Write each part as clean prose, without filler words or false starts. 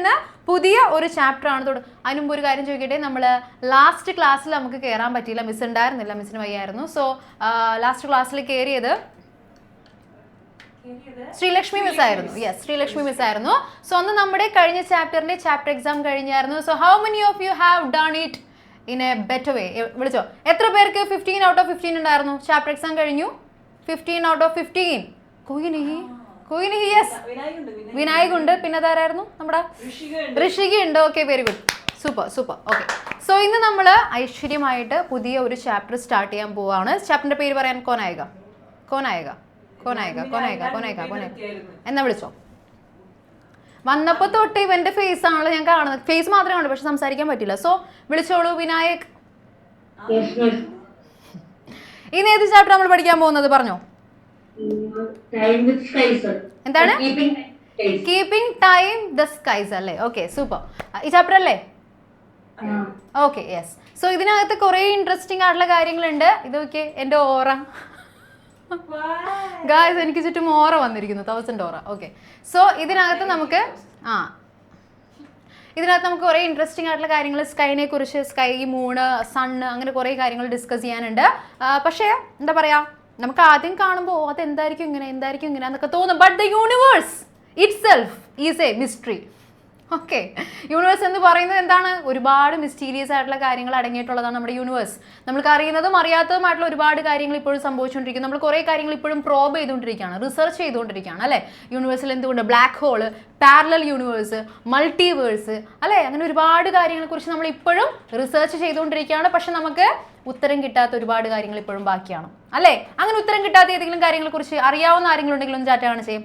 പറയുന്ന പുതിയ ഒരു ചാപ്റ്റർ ആണ്. അതിന് മുമ്പ് ഒരു കാര്യം ചോദിക്കട്ടെ, നമ്മൾ ലാസ്റ്റ് ക്ലാസ്സിൽ നമുക്ക് കയറാൻ പറ്റിയില്ല, മിസ് ഉണ്ടായിരുന്നില്ല, മിസ്സിന് വയ്യായിരുന്നു. സോ ലാസ്റ്റ് ക്ലാസ്സിൽ കയറിയത് ശ്രീലക്ഷ്മി മിസ് ആയിരുന്നു. യെസ്, ശ്രീലക്ഷ്മി മിസ് ആയിരുന്നു. സോ അന്ന് നമ്മുടെ കഴിഞ്ഞ ചാപ്റ്ററിന്റെ ചാപ്റ്റർ എക്സാം കഴിഞ്ഞായിരുന്നു. So how many of you have done it in a better way? വിളിച്ചോ, എത്ര പേർക്ക് 15 out of 15 ഉണ്ടായിരുന്നു? ചാപ്റ്റർ എക്സാം കഴിഞ്ഞു, 15 out of 15. കുയിനി യെസ്, വിനായക് ഉണ്ട്. പിന്നെ അതാരായിരുന്നു? നമ്മുടെ ഋഷിക ഉണ്ട്. Okay, very good, super super. Okay, so ഇന്ന് നമ്മൾ ഐശ്വര്യമായിട്ട് പുതിയ ഒരു ചാപ്റ്റർ സ്റ്റാർട്ട് ചെയ്യാൻ പോവാണ്. ചാപ്റ്ററിന്റെ പേര് പറയാൻ കോനായക എന്നാ വിളിച്ചോ. വന്നപ്പോ തൊട്ട് ഇവന്റെ ഫേസ് ആണല്ലോ ഞാൻ കാണുന്നത്. ഫേസ് മാത്രമേ കാണുള്ളൂ, പക്ഷെ സംസാരിക്കാൻ പറ്റില്ല. സോ വിളിച്ചോളൂ വിനായക്. ഇന്ന് ഏത് ചാപ്റ്റർ നമ്മൾ പഠിക്കാൻ പോകുന്നത് പറഞ്ഞോ? എന്താണ്? കീപ്പിംഗ് ടൈം ദ സ്കൈസ് അല്ലേ? Okay, super. ഈ ചാപ്റ്റർ അല്ലേ? Okay, yes. സോ ഇതിനകത്ത് കുറെ ഇൻട്രസ്റ്റിംഗ് ആയിട്ടുള്ള കാര്യങ്ങളുണ്ട്. ഇതൊക്കെ എന്റെ ഓറ ഗായ്സ്, എനിക്ക് ചുറ്റും ഓറ വന്നിരിക്കുന്നു, 1000 ഓറ. ഓക്കെ, സോ ഇതിനകത്ത് നമുക്ക് കുറേ ഇൻട്രസ്റ്റിംഗ് ആയിട്ടുള്ള കാര്യങ്ങൾ, സ്കൈനെ കുറിച്ച്, സ്കൈ, മൂണ്, സണ്ണ്, അങ്ങനെ കുറേ കാര്യങ്ങൾ ഡിസ്കസ് ചെയ്യാനുണ്ട്. പക്ഷേ എന്താ പറയാ, നമുക്ക് ആദ്യം കാണുമ്പോൾ അതെന്തായിരിക്കും ഇങ്ങനെ എന്നൊക്കെ തോന്നും. But the universe it self is A mystery. Okay, universe എന്ന് പറയുന്നത് എന്താണ്? ഒരുപാട് മിസ്റ്റീരിയസ് ആയിട്ടുള്ള കാര്യങ്ങൾ അടങ്ങിയിട്ടുള്ളതാണ് നമ്മുടെ യൂണിവേഴ്സ്. നമ്മൾക്ക് അറിയുന്നതും അറിയാത്തതുമായിട്ടുള്ള ഒരുപാട് കാര്യങ്ങൾ ഇപ്പോഴും സംഭവിച്ചുകൊണ്ടിരിക്കും. നമ്മൾ കുറേ കാര്യങ്ങൾ ഇപ്പോഴും പ്രോബ് ചെയ്തുകൊണ്ടിരിക്കുകയാണ്, റിസർച്ച് ചെയ്തുകൊണ്ടിരിക്കുകയാണ് അല്ലേ? യൂണിവേഴ്സിൽ എന്തുകൊണ്ട് black hole, parallel universe, multiverse അല്ലേ, അങ്ങനെ ഒരുപാട് കാര്യങ്ങളെക്കുറിച്ച് നമ്മൾ ഇപ്പോഴും റിസർച്ച് ചെയ്തുകൊണ്ടിരിക്കുകയാണ്. പക്ഷെ നമുക്ക് ഉത്തരം കിട്ടാത്ത ഒരുപാട് കാര്യങ്ങൾ ഇപ്പോഴും ബാക്കിയാണ് അല്ലേ? അങ്ങനെ ഉത്തരം കിട്ടാത്ത ഏതെങ്കിലും കാര്യങ്ങളെക്കുറിച്ച് അറിയാവുന്ന ആരെങ്കിലും ഉണ്ടെങ്കിലും ചാറ്റ് കാണിച്ചേ.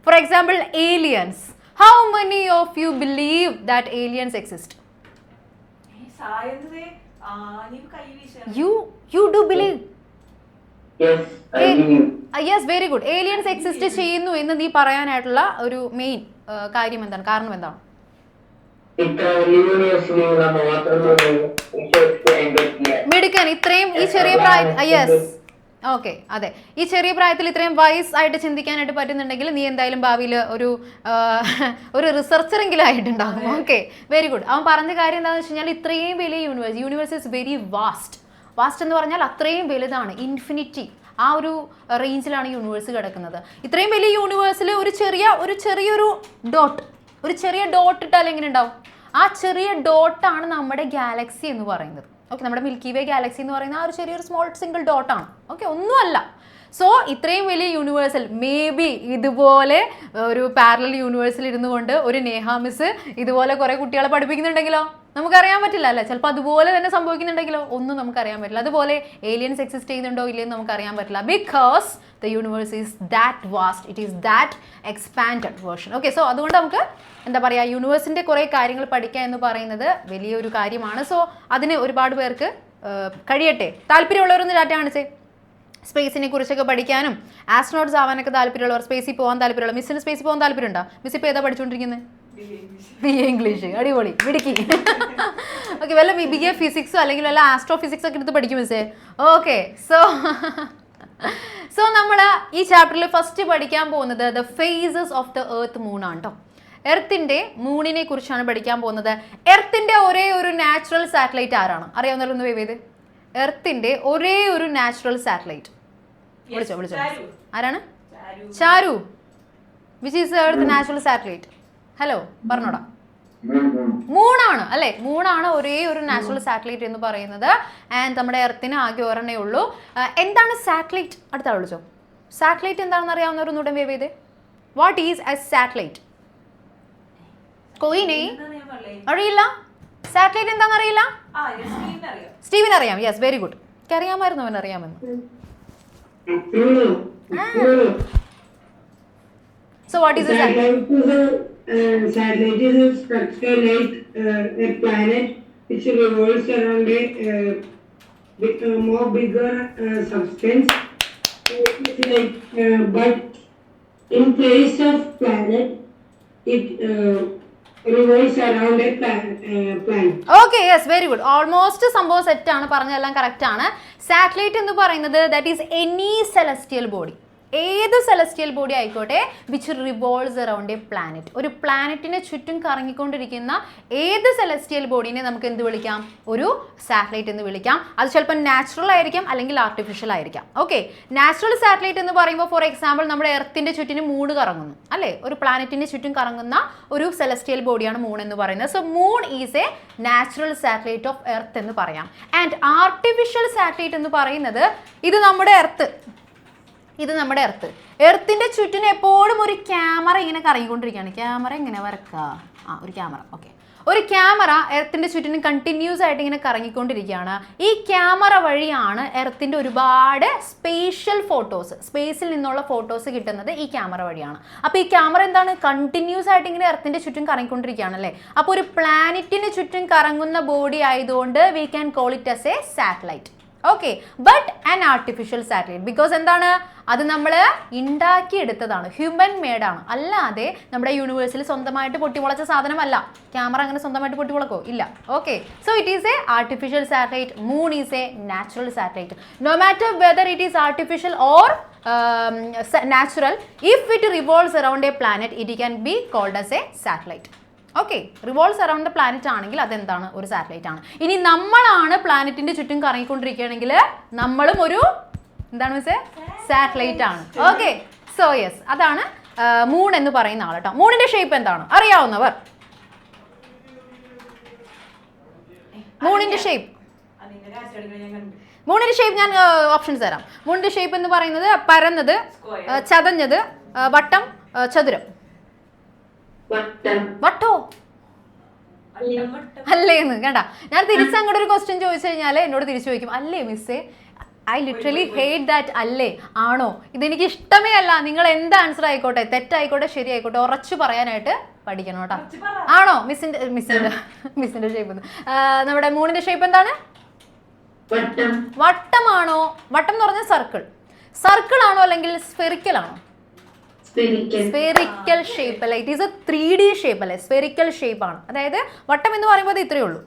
For example, aliens. How many of you believe that aliens exist? You do believe? Yes, I believe. Yes, very good. Aliens exist ചെയ്യുന്നു എന്ന് നീ പറയാനായിട്ടുള്ള ഒരു മെയിൻ കാര്യം എന്താണ്? കാരണം എന്താണ്? മിടുക്കൻ, ഇത്രയും ഈ ചെറിയ പ്രായത്തിൽ, യെസ്, ഓക്കെ, അതെ, ഈ ചെറിയ പ്രായത്തിൽ ഇത്രയും വൈസ് ആയിട്ട് ചിന്തിക്കാനായിട്ട് പറ്റുന്നുണ്ടെങ്കിൽ നീ എന്തായാലും ഭാവിയിൽ ഒരു റിസർച്ചറെങ്കിലും ആയിട്ടുണ്ടാകും. Okay, very good. അവൻ പറഞ്ഞ കാര്യം എന്താണെന്ന് വെച്ച് കഴിഞ്ഞാൽ ഇത്രയും വലിയ യൂണിവേഴ്സ് ഇസ് വെരി വാസ്റ്റ് എന്ന് പറഞ്ഞാൽ അത്രയും വലുതാണ്, ഇൻഫിനിറ്റി, ആ ഒരു റേഞ്ചിലാണ് യൂണിവേഴ്സ് കിടക്കുന്നത്. ഇത്രയും വലിയ യൂണിവേഴ്സിൽ ഒരു ചെറിയ ഡോട്ട് ഇട്ടാൽ എങ്ങനെ ഉണ്ടാവും? ആ ചെറിയ ഡോട്ടാണ് നമ്മുടെ ഗാലക്സി എന്ന് പറയുന്നത്. ഓക്കെ, നമ്മുടെ മിൽക്കി വേ ഗാലക്സി എന്ന് പറയുന്ന ആ ഒരു ചെറിയൊരു സ്മോൾ സിംഗിൾ ഡോട്ടാണ്. ഓക്കെ, ഒന്നുമല്ല. സോ ഇത്രയും വലിയ യൂണിവേഴ്സിൽ മേ ബി ഇതുപോലെ ഒരു പാരലൽ യൂണിവേഴ്സിൽ ഇരുന്നു കൊണ്ട് ഒരു നേഹ മിസ് ഇതുപോലെ കുറേ കുട്ടികളെ പഠിപ്പിക്കുന്നുണ്ടെങ്കിലോ നമുക്കറിയാൻ പറ്റില്ല അല്ലേ? ചിലപ്പോൾ അതുപോലെ തന്നെ സംഭവിക്കുന്നുണ്ടെങ്കിലോ ഒന്നും നമുക്കറിയാൻ പറ്റില്ല. അതുപോലെ ഏലിയൻസ് എക്സിസ്റ്റ് ചെയ്യുന്നുണ്ടോ ഇല്ലയെന്ന് നമുക്കറിയാൻ പറ്റില്ല. Because the universe is that vast, it is that expanded version. Okay, so അതുകൊണ്ട് നമുക്ക് എന്താ പറയുക, യൂണിവേഴ്സിൻ്റെ കുറേ കാര്യങ്ങൾ പഠിക്കുക എന്ന് പറയുന്നത് വലിയൊരു കാര്യമാണ്. സോ അതിന് ഒരുപാട് പേർക്ക് കഴിയട്ടെ. താല്പര്യമുള്ളവരൊന്ന് ഡാറ്റ കാണിച്ചേ. സ്പേസിനെ കുറിച്ചൊക്കെ പഠിക്കാനും ആസ്ട്രോണോട്ട്സ് ആവാനൊക്കെ താല്പര്യമുള്ളവർ, സ്പേസിൽ പോകാൻ താല്പര്യമുള്ള, മിസ്സിന് സ്പേസിൽ പോകാൻ താല്പര്യമുണ്ടോ? മിസ് ഇപ്പോൾ ഏതാ പഠിച്ചുകൊണ്ടിരിക്കുന്നത്? BA English. അടിപൊളി, മിടുക്കി. ഓക്കെ, വല്ല BA ഫിസിക്സോ അല്ലെങ്കിൽ വല്ല ആസ്ട്രോ ഫിസിക്സ് ഒക്കെ എടുത്ത് പഠിക്കും മിസ്സേ. ഓക്കെ, സോ നമ്മൾ ഈ ചാപ്റ്ററിൽ ഫസ്റ്റ് പഠിക്കാൻ പോകുന്നത് the phases of the earth, മൂണാണ് കേട്ടോ. എർത്തിന്റെ മൂണിനെ കുറിച്ചാണ് പഠിക്കാൻ പോകുന്നത്. എർത്തിന്റെ ഒരേ ഒരു നാച്ചുറൽ സാറ്റലൈറ്റ് ആരാണ്? അറിയാവുന്നവരൊന്ന് വേവ് ചെയ്ത്. എർത്തിന്റെ ഒരേ ഒരു നാച്ചുറൽ സാറ്റലൈറ്റ് വിളിച്ചോ. ആരാണ്? Charu. Which is earth natural satellite? Hello, പറഞ്ഞോടാ. മൂണാണ് അല്ലേ? മൂണാണ് ഒരേ ഒരു നാച്ചുറൽ സാറ്റലൈറ്റ് എന്ന് പറയുന്നത്. ആൻഡ് നമ്മുടെ എർത്തിന് ആകെ ഒരെണ്ണേ ഉള്ളൂ. എന്താണ് സാറ്റലൈറ്റ്? അടുത്ത വിളിച്ചോ. സാറ്റലൈറ്റ് എന്താണെന്ന് അറിയാവുന്നവരൊന്നുകൂടെ വേവ് ചെയ്തേ. What is a satellite? കോയിനെ അറിയില്ല? സാറ്റലൈറ്റ് എന്താണെന്ന് അറിയില്ല? സ്റ്റീവിന് അറിയാം. Yes, very good. എനിക്ക് അറിയാമായിരുന്നു അവൻ അറിയാമെന്ന്. So what is a satellite? Satellite is a structure like a planet which revolves around a more bigger substance. It's like, but in place of planet, it revolves around a planet. Okay, yes, very good. Almost സംഭവം set ആണ്, പറഞ്ഞതെല്ലാം correct ആണ്. Satellite എന്ന് പറയുന്നത് that is any celestial body. ഏത് celestial body ആയിക്കോട്ടെ which revolves around A planet. ഒരു പ്ലാനറ്റിനെ ചുറ്റും കറങ്ങിക്കൊണ്ടിരിക്കുന്ന ഏത് സെലസ്റ്റിയൽ ബോഡീനെ നമുക്ക് എന്ത് വിളിക്കാം? ഒരു സാറ്റലൈറ്റ് എന്ന് വിളിക്കാം. അത് ചിലപ്പോൾ നാച്ചുറൽ ആയിരിക്കാം അല്ലെങ്കിൽ ആർട്ടിഫിഷ്യൽ ആയിരിക്കാം. ഓക്കെ, നാച്ചുറൽ സാറ്റലൈറ്റ് എന്ന് പറയുമ്പോൾ ഫോർ എക്സാമ്പിൾ നമ്മുടെ എർത്തിന്റെ ചുറ്റിനും മൂൺ കറങ്ങുന്നു അല്ലേ, ഒരു പ്ലാനറ്റിന്റെ ചുറ്റും കറങ്ങുന്ന ഒരു സെലസ്റ്റിയൽ ബോഡിയാണ് മൂൺ എന്ന് പറയുന്നത്. So moon is a natural satellite of earth എന്ന് പറയാം. ആൻഡ് ആർട്ടിഫിഷ്യൽ സാറ്റലൈറ്റ് എന്ന് പറയുന്നത് ഇത് നമ്മുടെ എർത്ത്, എർത്തിന്റെ ചുറ്റിനും എപ്പോഴും ഒരു ക്യാമറ ഇങ്ങനെ കറങ്ങിക്കൊണ്ടിരിക്കുകയാണ്. ക്യാമറ ഇങ്ങനെ വരക്കുക, ഒരു ക്യാമറ. ഓക്കെ, ഒരു ക്യാമറ എർത്തിന്റെ ചുറ്റിനും കണ്ടിന്യൂസ് ആയിട്ട് ഇങ്ങനെ കറങ്ങിക്കൊണ്ടിരിക്കുകയാണ്. ഈ ക്യാമറ വഴിയാണ് എർത്തിന്റെ ഒരുപാട് സ്പേഷ്യൽ ഫോട്ടോസ്, സ്പേസിൽ നിന്നുള്ള ഫോട്ടോസ് കിട്ടുന്നത് ഈ ക്യാമറ വഴിയാണ്. അപ്പോൾ ഈ ക്യാമറ എന്താണ്? കണ്ടിന്യൂസ് ആയിട്ട് ഇങ്ങനെ എർത്തിന്റെ ചുറ്റും കറങ്ങിക്കൊണ്ടിരിക്കുകയാണ് അല്ലേ. അപ്പോൾ ഒരു പ്ലാനറ്റിന് ചുറ്റും കറങ്ങുന്ന ബോഡി ആയതുകൊണ്ട് we can call it as A satellite. Okay, but an artificial satellite because എന്താണ്? അത് നമ്മൾ ഉണ്ടാക്കിയെടുത്തതാണ്, ഹ്യൂമൻ മെയ്ഡ് ആണ്. അല്ലാതെ നമ്മുടെ യൂണിവേഴ്സിൽ സ്വന്തമായിട്ട് പൊട്ടിമുളച്ച സാധനമല്ല. ക്യാമറ അങ്ങനെ സ്വന്തമായിട്ട് പൊട്ടിമുളക്കോ? ഇല്ല. Okay, so it is a artificial satellite. Moon is a natural satellite. No matter whether it is artificial or natural, if it revolves around a planet it can be called as a satellite. Okay, revolves around the planet ആണെങ്കിൽ അതെന്താണ്? ഒരു satellite ആണ്. ഇനി നമ്മളാണ് പ്ലാനറ്റിന്റെ ചുറ്റും കറങ്ങിക്കൊണ്ടിരിക്കുകയാണെങ്കിൽ നമ്മളും ഒരു എന്താണ് മിസ്സേ? സാറ്റലൈറ്റ് ആണ്. ഓക്കെ, സോ യെസ്, അതാണ് മൂൺ എന്ന് പറയുന്ന ആൾ കേട്ടോ. മൂണിന്റെ ഷേപ്പ് എന്താണ് അറിയാവുന്നവർ? മൂണിന്റെ ഷേപ്പ് ഞാൻ ഓപ്ഷൻസ് തരാം. മൂണിന്റെ ഷേപ്പ് എന്ന് പറയുന്നത് പരന്നത്, ചതഞ്ഞത്, വട്ടം, ചതുരം. വട്ടോ അല്ലേന്ന് കണ്ട. ഞാൻ തിരിച്ചങ്ങോട്ട് ഒരു ക്വസ്റ്റ്യൻ ചോദിച്ചു കഴിഞ്ഞാൽ എന്നോട് തിരിച്ചു ചോദിക്കും, അല്ലേ മിസ്സേ? I literally hate that. അല്ലേ, ആണോ, ഇതെനിക്ക് ഇഷ്ടമേ അല്ല. നിങ്ങൾ എന്ത് ആൻസർ ആയിക്കോട്ടെ, തെറ്റായിക്കോട്ടെ ശരി ആയിക്കോട്ടെ, ഉറച്ചു പറയാനായിട്ട് പഠിക്കണം കേട്ടോ. ആണോ? മിസ്സിന്റെ ഷേപ്പ് നമ്മുടെ മൂണിന്റെ ഷേപ്പ് എന്താണ്? വട്ടമാണോ? വട്ടം എന്ന് പറഞ്ഞാൽ സർക്കിൾ ആണോ അല്ലെങ്കിൽ സ്ഫെറിക്കൽ ആണോ? സ്ഫെറിക്കൽ ഷേപ്പ് അല്ലേ, it is A 3D shape അല്ലേ, സ്ഫെറിക്കൽ ഷേപ്പ് ആണ്. അതായത് വട്ടം എന്ന് പറയുമ്പോൾ ഇത്രയേ ഉള്ളൂ,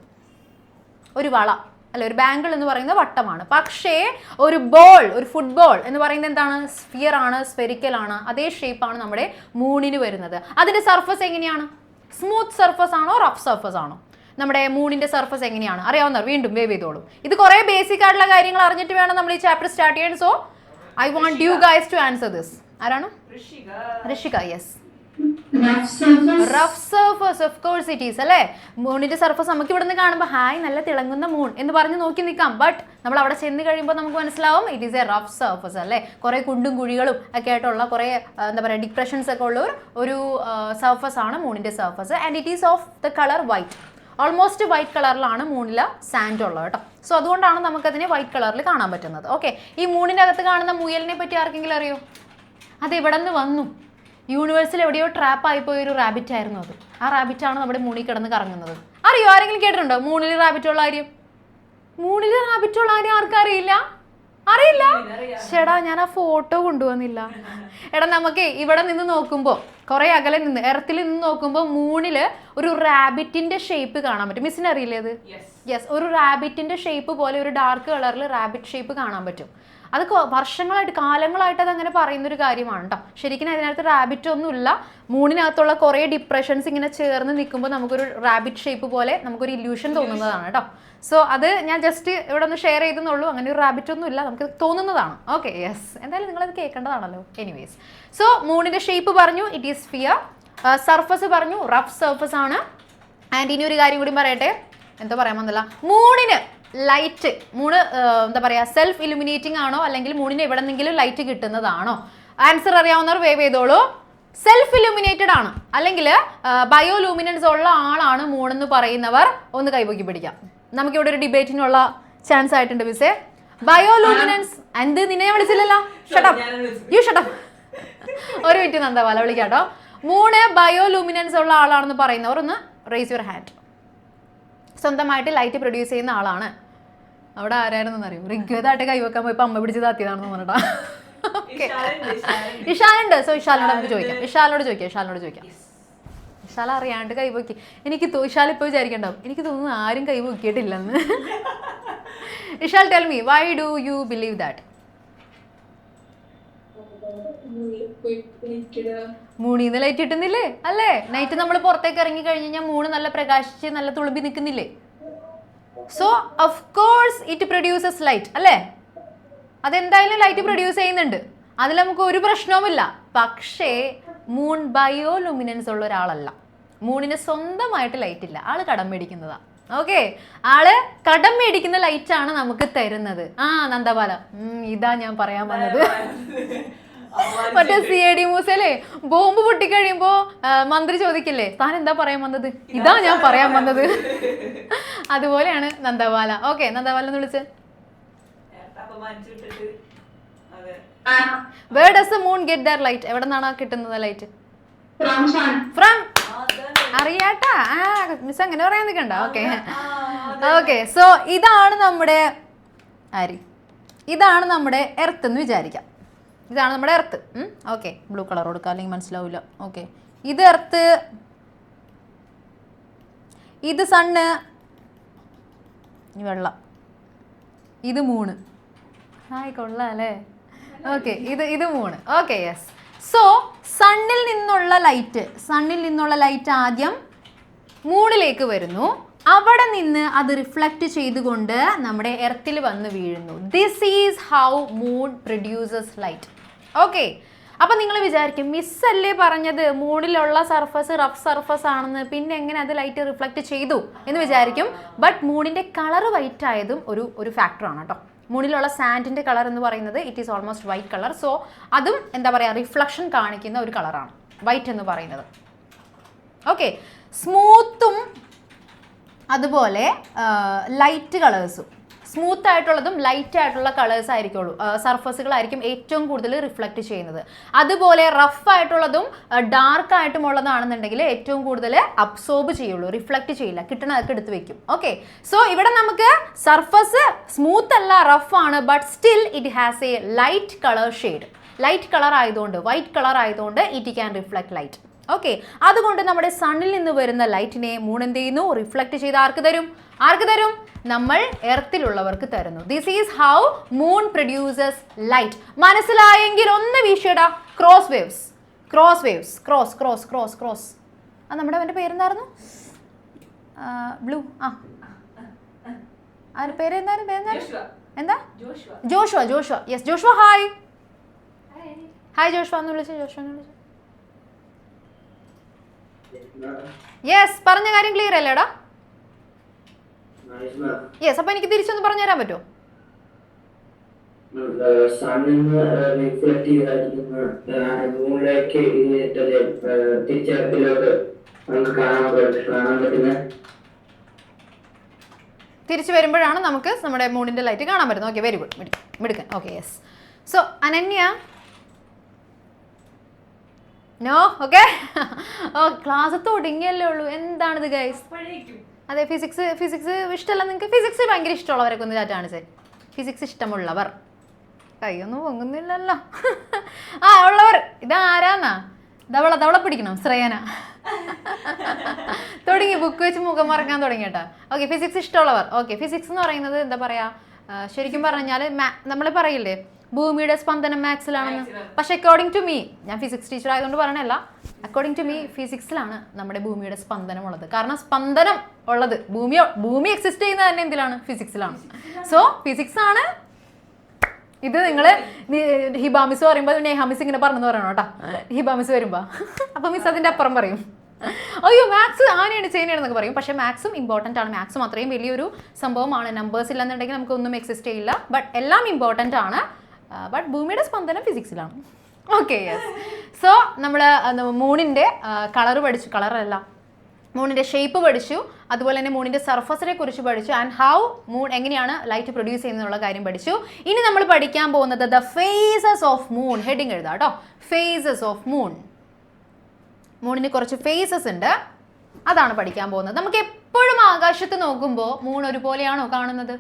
ഒരു വള അല്ലെ, ഒരു ബാങ്കിൾ എന്ന് പറയുന്നത് വട്ടമാണ്. പക്ഷേ ഒരു ബോൾ, ഒരു ഫുട്ബോൾ എന്ന് പറയുന്നത് എന്താണ്? സ്ഫിയർ ആണ്, സ്ഫെറിക്കൽ ആണ്. അതേ ഷേപ്പാണ് നമ്മുടെ മൂണിന് വരുന്നത്. അതിന്റെ സർഫസ് എങ്ങനെയാണ്? സ്മൂത്ത് സർഫസ് ആണോ റഫ് സർഫസ് ആണോ? നമ്മുടെ മൂണിന്റെ സർഫസ് എങ്ങനെയാണ് അറിയാവുന്നവർ വീണ്ടും വേവ് ചെയ്തോളൂ. ഇത് കുറേ ബേസിക് ആയിട്ടുള്ള കാര്യങ്ങൾ അറിഞ്ഞിട്ട് വേണം നമ്മൾ ഈ ചാപ്റ്റർ സ്റ്റാർട്ട് ചെയ്യാൻ. So I want you guys to answer this. ആരാണ്? Rishika. Yes, rough surface. Of course it is അല്ലേ. മൂണിന്റെ സർഫസ് നമുക്ക് ഇവിടെ നിന്ന് കാണുമ്പോൾ ഹായ് നല്ല തിളങ്ങുന്ന മൂൺ എന്ന് പറഞ്ഞ് നോക്കി നിൽക്കാം. ബട്ട് നമ്മൾ അവിടെ ചെന്ന് കഴിയുമ്പോൾ നമുക്ക് മനസ്സിലാവും it is A rough surface അല്ലേ. കുറേ കുണ്ടും കുഴികളും ഒക്കെ ആയിട്ടുള്ള കുറേ എന്താ പറയുക ഡിപ്രഷൻസ് ഒക്കെ ഉള്ള ഒരു സർഫസ് ആണ് മൂണിന്റെ surface. And it is of the colour white. Almost white കളറിലാണ് മൂണിൽ സാൻഡ് ഉള്ളത് കേട്ടോ. സോ അതുകൊണ്ടാണ് നമുക്കതിനെ വൈറ്റ് കളറിൽ കാണാൻ പറ്റുന്നത്. ഓക്കെ, ഈ മൂണിനകത്ത് കാണുന്ന മുയലിനെ പറ്റി ആർക്കെങ്കിലും അറിയോ? അത് ഇവിടെ നിന്ന് വന്നു, യൂണിവേഴ്സിൽ എവിടെയോ ട്രാപ്പ് ആയിപ്പോയ ഒരു റാബിറ്റ് ആയിരുന്നു അത്. ആ റാബിറ്റാണ് നമ്മുടെ മൂണിൽ കിടന്ന് കറങ്ങുന്നത്. അറിയോ? ആരെങ്കിലും കേട്ടിട്ടുണ്ടോ മൂണിൽ റാബിറ്റുള്ള കാര്യം? മൂണിൽ റാബിറ്റുള്ള കാര്യം ആർക്കറിയില്ല? അറിയില്ല? ചേടാ, ഞാൻ ആ ഫോട്ടോ കൊണ്ടുവന്നില്ല. എടാ, നമുക്ക് ഇവിടെ നിന്ന് നോക്കുമ്പോൾ, കുറെ അകലെ നിന്ന് എർത്തിൽ നിന്ന് നോക്കുമ്പോൾ മൂണില് ഒരു റാബിറ്റിന്റെ ഷേപ്പ് കാണാൻ പറ്റും. മിസ്സിന് അറിയില്ലേ അത്? യെസ്, ഒരു റാബിറ്റിന്റെ ഷേപ്പ് പോലെ ഒരു ഡാർക്ക് കളറിൽ റാബിറ്റ് ഷേപ്പ് കാണാൻ പറ്റും. അത് വർഷങ്ങളായിട്ട് കാലങ്ങളായിട്ട് അത് അങ്ങനെ പറയുന്നൊരു കാര്യമാണ് കേട്ടോ. ശരിക്കും അതിനകത്ത് റാബിറ്റ് ഒന്നുമില്ല. മൂണിനകത്തുള്ള കുറേ ഡിപ്രഷൻസ് ഇങ്ങനെ ചേർന്ന് നിൽക്കുമ്പോൾ നമുക്കൊരു റാബിറ്റ് ഷേപ്പ് പോലെ നമുക്കൊരു ഇല്യൂഷൻ തോന്നുന്നതാണ് കേട്ടോ. സോ അത് ഞാൻ ജസ്റ്റ് ഇവിടെ ഒന്ന് ഷെയർ ചെയ്തെന്നുള്ളൂ. അങ്ങനെ ഒരു റാബിറ്റ് ഒന്നും ഇല്ല, നമുക്ക് തോന്നുന്നതാണ്. ഓക്കെ, യെസ്, എന്തായാലും നിങ്ങളത് കേൾക്കേണ്ടതാണല്ലോ. എനിവേസ്, സോ മൂണിന്റെ ഷേപ്പ് പറഞ്ഞു, ഇറ്റ് ഈസ് സ്ഫിയർ. സർഫസ് പറഞ്ഞു, റഫ് സർഫസ് ആണ്. ആൻഡ് ഇനി ഒരു കാര്യം കൂടി പറയട്ടെ, എന്താ പറയാൻ വന്നില്ല. മൂണിന് ലൈറ്റ്, മൂണ് എന്താ പറയുക, സെൽഫ് ഇലുമിനേറ്റിംഗ് ആണോ അല്ലെങ്കിൽ മൂണിന് എവിടെ നിന്നെങ്കിലും ലൈറ്റ് കിട്ടുന്നതാണോ? ആൻസർ അറിയാവുന്നവർ വേവ് ചെയ്തോളൂ. സെൽഫ് ഇലുമിനേറ്റഡ് ആണ് അല്ലെങ്കിൽ ബയോലൂമിനൻസ് ഉള്ള ആളാണ് മൂണെന്ന് പറയുന്നവർ ഒന്ന് കൈപൊക്കി പിടിക്കാം. നമുക്കിവിടെ ഒരു ഡിബേറ്റിനുള്ള ചാൻസ് ആയിട്ടുണ്ട് മിസ്സേ. ബയോലൂമിനൻസ് എന്ത്, നിന്നെ വിളിച്ചില്ലല്ലോ? Shut up, you shut up. ഒരു മിനിറ്റ് നന്ദവാല വിളിക്കാട്ടോ. മൂണ് ബയോലൂമിനൻസ് ഉള്ള ആളാണെന്ന് പറയുന്നവർ ഒന്ന് റേസ് യുവർ ഹാൻഡ്. സ്വന്തമായിട്ട് ലൈറ്റ് പ്രൊഡ്യൂസ് ചെയ്യുന്ന ആളാണ്. അവിടെ ആരായിരുന്നെന്ന് അറിയും? ഋഗ്വേദായിട്ട് കൈവെക്കാൻ പോയപ്പോൾ അമ്മ പിടിച്ച് താത്തിയതാണെന്ന് പറഞ്ഞിട്ടാ. ഇഷാലുണ്ട്. സോ ഇഷാലിനോട് നമുക്ക് ചോദിക്കാം. ഇഷാലിനോട് ചോദിക്കാം. ഇഷാൽ അറിയാണ്ട് കൈവക്കി. എനിക്ക് ഇഷാൽ ഇപ്പോൾ വിചാരിക്കണ്ടാവും, എനിക്ക് തോന്നുന്നു ആരും കൈവക്കിയിട്ടില്ലെന്ന്. Ishal, tell me, why do you believe that? മൂണിന്ന് ലൈറ്റ് കിട്ടുന്നില്ലേ അല്ലേ? നൈറ്റ് നമ്മൾ പുറത്തേക്ക് ഇറങ്ങി കഴിഞ്ഞ് കഴിഞ്ഞാൽ മൂണ് നല്ല പ്രകാശിച്ച് നല്ല തുളുമ്പി നിൽക്കുന്നില്ലേ? So of course it produces light അല്ലേ? അതെന്തായാലും ലൈറ്റ് പ്രൊഡ്യൂസ് ചെയ്യുന്നുണ്ട്, അതിൽ നമുക്ക് ഒരു പ്രശ്നവുമില്ല. പക്ഷേ മൂൺ ബയോലുമിനൻസ് ഉള്ള ഒരാളല്ല. മൂണിന് സ്വന്തമായിട്ട് ലൈറ്റ് ഇല്ല, ആള് കടം മേടിക്കുന്നതാ. ഓക്കെ, ആള് കടം മേടിക്കുന്ന ലൈറ്റ് ആണ് നമുക്ക് തരുന്നത്. നന്ദബാല, ഇതാ ഞാൻ പറയാൻ വന്നത്. മറ്റേ CID മൂസയിലെ ബോംബ് പൊട്ടിക്കഴിയുമ്പോ മന്ത്രി ചോദിക്കില്ലേ താൻ എന്താ പറയാൻ വന്നത്, ഇതാ ഞാൻ പറയാൻ വന്നത്. അതുപോലെയാണ് നന്ദബാല. ഓക്കെ, നന്ദബാല എന്ന് വിളിച്ച്. Where does the moon get their light? എവിടെ നിന്നാണ് കിട്ടുന്നത് ലൈറ്റ്? ഫ്രം അറിയാട്ടാ, മിസ് അങ്ങനെ പറയാൻ നിൽക്കണ്ട. ഓക്കെ ഓക്കെ, സോ ഇതാണ് നമ്മുടെ ഇതാണ് നമ്മുടെ എർത്ത് എന്ന് വിചാരിക്കാം. ഇതാണ് നമ്മുടെ എർത്ത്. ഓക്കെ, ബ്ലൂ കളർ കൊടുക്കുക അല്ലെങ്കിൽ മനസ്സിലാവില്ല. ഓക്കെ, ഇത് എർത്ത്, ഇത് സണ്ണ്, വെള്ളം, ഇത് മൂണ്. കൊള്ളാം അല്ലേ? ഓക്കെ, ഇത് മൂണ്. Okay, yes. സോ സണ്ണിൽ നിന്നുള്ള ലൈറ്റ് ആദ്യം മൂണിലേക്ക് വരുന്നു, അവിടെ നിന്ന് അത് റിഫ്ലക്റ്റ് ചെയ്തുകൊണ്ട് നമ്മുടെ എർത്തിൽ വന്ന് വീഴുന്നു. This is how moon produces light. Okay, അപ്പം നിങ്ങൾ വിചാരിക്കും മിസ്സല്ലേ പറഞ്ഞത് മൂണിലുള്ള സർഫസ് റഫ് സർഫസ് ആണെന്ന്, പിന്നെ എങ്ങനെ അത് ലൈറ്റ് റിഫ്ലക്റ്റ് ചെയ്തു എന്ന് വിചാരിക്കും. ബട്ട് മൂണിൻ്റെ കളർ വൈറ്റ് ആയതും ഒരു ഫാക്ടറാണ് കേട്ടോ. മൂണിലുള്ള സാൻഡിൻ്റെ കളർ എന്ന് പറയുന്നത് it is almost white colour. So അതും എന്താ പറയുക, റിഫ്ലക്ഷൻ കാണിക്കുന്ന ഒരു കളറാണ് വൈറ്റ് എന്ന് പറയുന്നത്. ഓക്കെ, സ്മൂത്തും അതുപോലെ ലൈറ്റ് കളേഴ്സും, സ്മൂത്ത് ആയിട്ടുള്ളതും ലൈറ്റ് ആയിട്ടുള്ള കളേഴ്സ് ആയിരിക്കുള്ളൂ, സർഫസുകളായിരിക്കും ഏറ്റവും കൂടുതൽ റിഫ്ലക്റ്റ് ചെയ്യുന്നത്. അതുപോലെ റഫ് ആയിട്ടുള്ളതും ഡാർക്ക് ആയിട്ടുമുള്ളതാണെന്നുണ്ടെങ്കിൽ ഏറ്റവും കൂടുതൽ അബ്സോർബ് ചെയ്യുള്ളൂ, റിഫ്ലക്റ്റ് ചെയ്യില്ല, കിട്ടണതൊക്കെ എടുത്ത് വെക്കും. ഓക്കെ, സോ ഇവിടെ നമുക്ക് സർഫസ് സ്മൂത്ത് അല്ല, റഫ് ആണ്, but still it has A light colour shade. Light colour ആയതുകൊണ്ട്, വൈറ്റ് കളർ ആയതുകൊണ്ട് it can reflect light. Okay, അതുകൊണ്ട് നമ്മുടെ സണ്ണിൽ നിന്ന് വരുന്ന ലൈറ്റിനെ മൂൺ എന്ത് ചെയ്യുന്നു, റിഫ്ലക്റ്റ് ചെയ്ത് ആർക്ക് തരും? നമ്മൾ എർത്തിലുള്ളവർക്ക് തരുന്നു. This is how moon produces light. മനസ്സിലായെങ്കിൽ ഒന്ന് വീശിടാ. Cross waves. നമ്മുടെ അവൻ്റെ പേരെന്തായിരുന്നു? ബ്ലൂ. പേര് എന്താ? Joshua. Yes, Joshua. Hi Joshua എന്ന് വിളിച്ചു. യെസ്, പറഞ്ഞ കാര്യം ക്ലിയർ അല്ലേടാ? യെസ്, അപ്പൊ എനിക്ക് തിരിച്ചൊന്ന് പറഞ്ഞു തരാൻ പറ്റുമോ? തിരിച്ചു വരുമ്പോഴാണ് നമുക്ക് നമ്മുടെ മൂണിന്റെ ലൈറ്റ് കാണാൻ പറ്റുന്നത്. ഓക്കെ, വെരി ഗുഡ്, മിടുക്കൻ. Okay, yes. So Ananya, no. Okay, class തുടങ്ങിയല്ലേ ഉള്ളൂ, എന്താണിത് ഗൈസ്? അതെ, ഫിസിക്സ് ഇഷ്ടമല്ല നിങ്ങൾക്ക്? ഫിസിക്സ് ഭയങ്കര ഇഷ്ടമുള്ളവരൊക്കെ ഒന്ന് ചാറ്റാണ് സാർ. ഫിസിക്സ് ഇഷ്ടമുള്ളവർ കൈയൊന്നും പൊങ്ങുന്നില്ലല്ലോ. ഉള്ളവർ ഇതാരാന്നാ? ധവള പിടിക്കണം, ശ്രേയന. തുടങ്ങി, ബുക്ക് വെച്ച് മുഖം മറക്കാൻ തുടങ്ങി കേട്ടോ. ഓക്കെ, ഫിസിക്സ് ഇഷ്ടമുള്ളവർ. ഓക്കെ, ഫിസിക്സ് എന്ന് പറയുന്നത് എന്താ പറയുക, ശരിക്കും പറഞ്ഞാൽ നമ്മൾ പറയില്ലേ ഭൂമിയുടെ സ്പന്ദനം മാത്സിലാണെന്ന്. പക്ഷെ അക്കോർഡിംഗ് ടു മീ, ഞാൻ ഫിസിക്സ് ടീച്ചർ ആയതുകൊണ്ട് പറയണല്ല, അക്കോർഡിംഗ് ടു മീ ഫിസിക്സിലാണ് നമ്മുടെ ഭൂമിയുടെ സ്പന്ദനം ഉള്ളത്. കാരണം സ്പന്ദനം ഉള്ളത് ഭൂമി എക്സിസ്റ്റ് ചെയ്യുന്നത് തന്നെ എന്തിലാണ്? ഫിസിക്സിലാണ്. സോ ഫിസിക്സ് ആണ് ഇത്. നിങ്ങൾ ഹിബാമിസ് പറയുമ്പോൾ നെഹാമിസ് ഇങ്ങനെ പറഞ്ഞെന്ന് പറയണം കേട്ടോ, ഹിബാമിസ് വരുമ്പോൾ. അപ്പം മിസ് അതിൻ്റെ അപ്പുറം പറയും, അയ്യോ മാത്സ് ആനയാണ് ചെയ്യുന്നതെന്നൊക്കെ പറയും. പക്ഷേ മാത്സും ഇമ്പോർട്ടൻ്റ് ആണ്. മാത്സും അത്രയും വലിയൊരു സംഭവമാണ്. നമ്പേഴ്സ് ഇല്ലെന്നുണ്ടെങ്കിൽ നമുക്കൊന്നും എക്സിസ്റ്റ് ചെയ്യില്ല. ബട്ട് എല്ലാം ഇമ്പോർട്ടൻ്റ് ആണ്. ബട്ട് ഭൂമിയുടെ സ്പന്ദനം ഫിസിക്സിലാണ്. Okay, yes. സോ നമ്മൾ മൂണിൻ്റെ കളറ് പഠിച്ചു, കളറല്ല മൂണിൻ്റെ ഷേപ്പ് പഠിച്ചു, അതുപോലെ തന്നെ മൂണിൻ്റെ സർഫസിനെ കുറിച്ച് പഠിച്ചു, ആൻഡ് ഹൗ മൂൺ എങ്ങനെയാണ് ലൈറ്റ് പ്രൊഡ്യൂസ് ചെയ്യുന്നുള്ള കാര്യം പഠിച്ചു. ഇനി നമ്മൾ പഠിക്കാൻ പോകുന്നത് the phases of moon. Heading എഴുതാം കേട്ടോ, ഫേസസ് ഓഫ് മൂൺ. മൂണിന് കുറച്ച് ഫേസസ് ഉണ്ട്, അതാണ് പഠിക്കാൻ പോകുന്നത്. നമുക്ക് എപ്പോഴും ആകാശത്ത് നോക്കുമ്പോൾ മൂൺ ഒരുപോലെയാണോ കാണുന്നത്?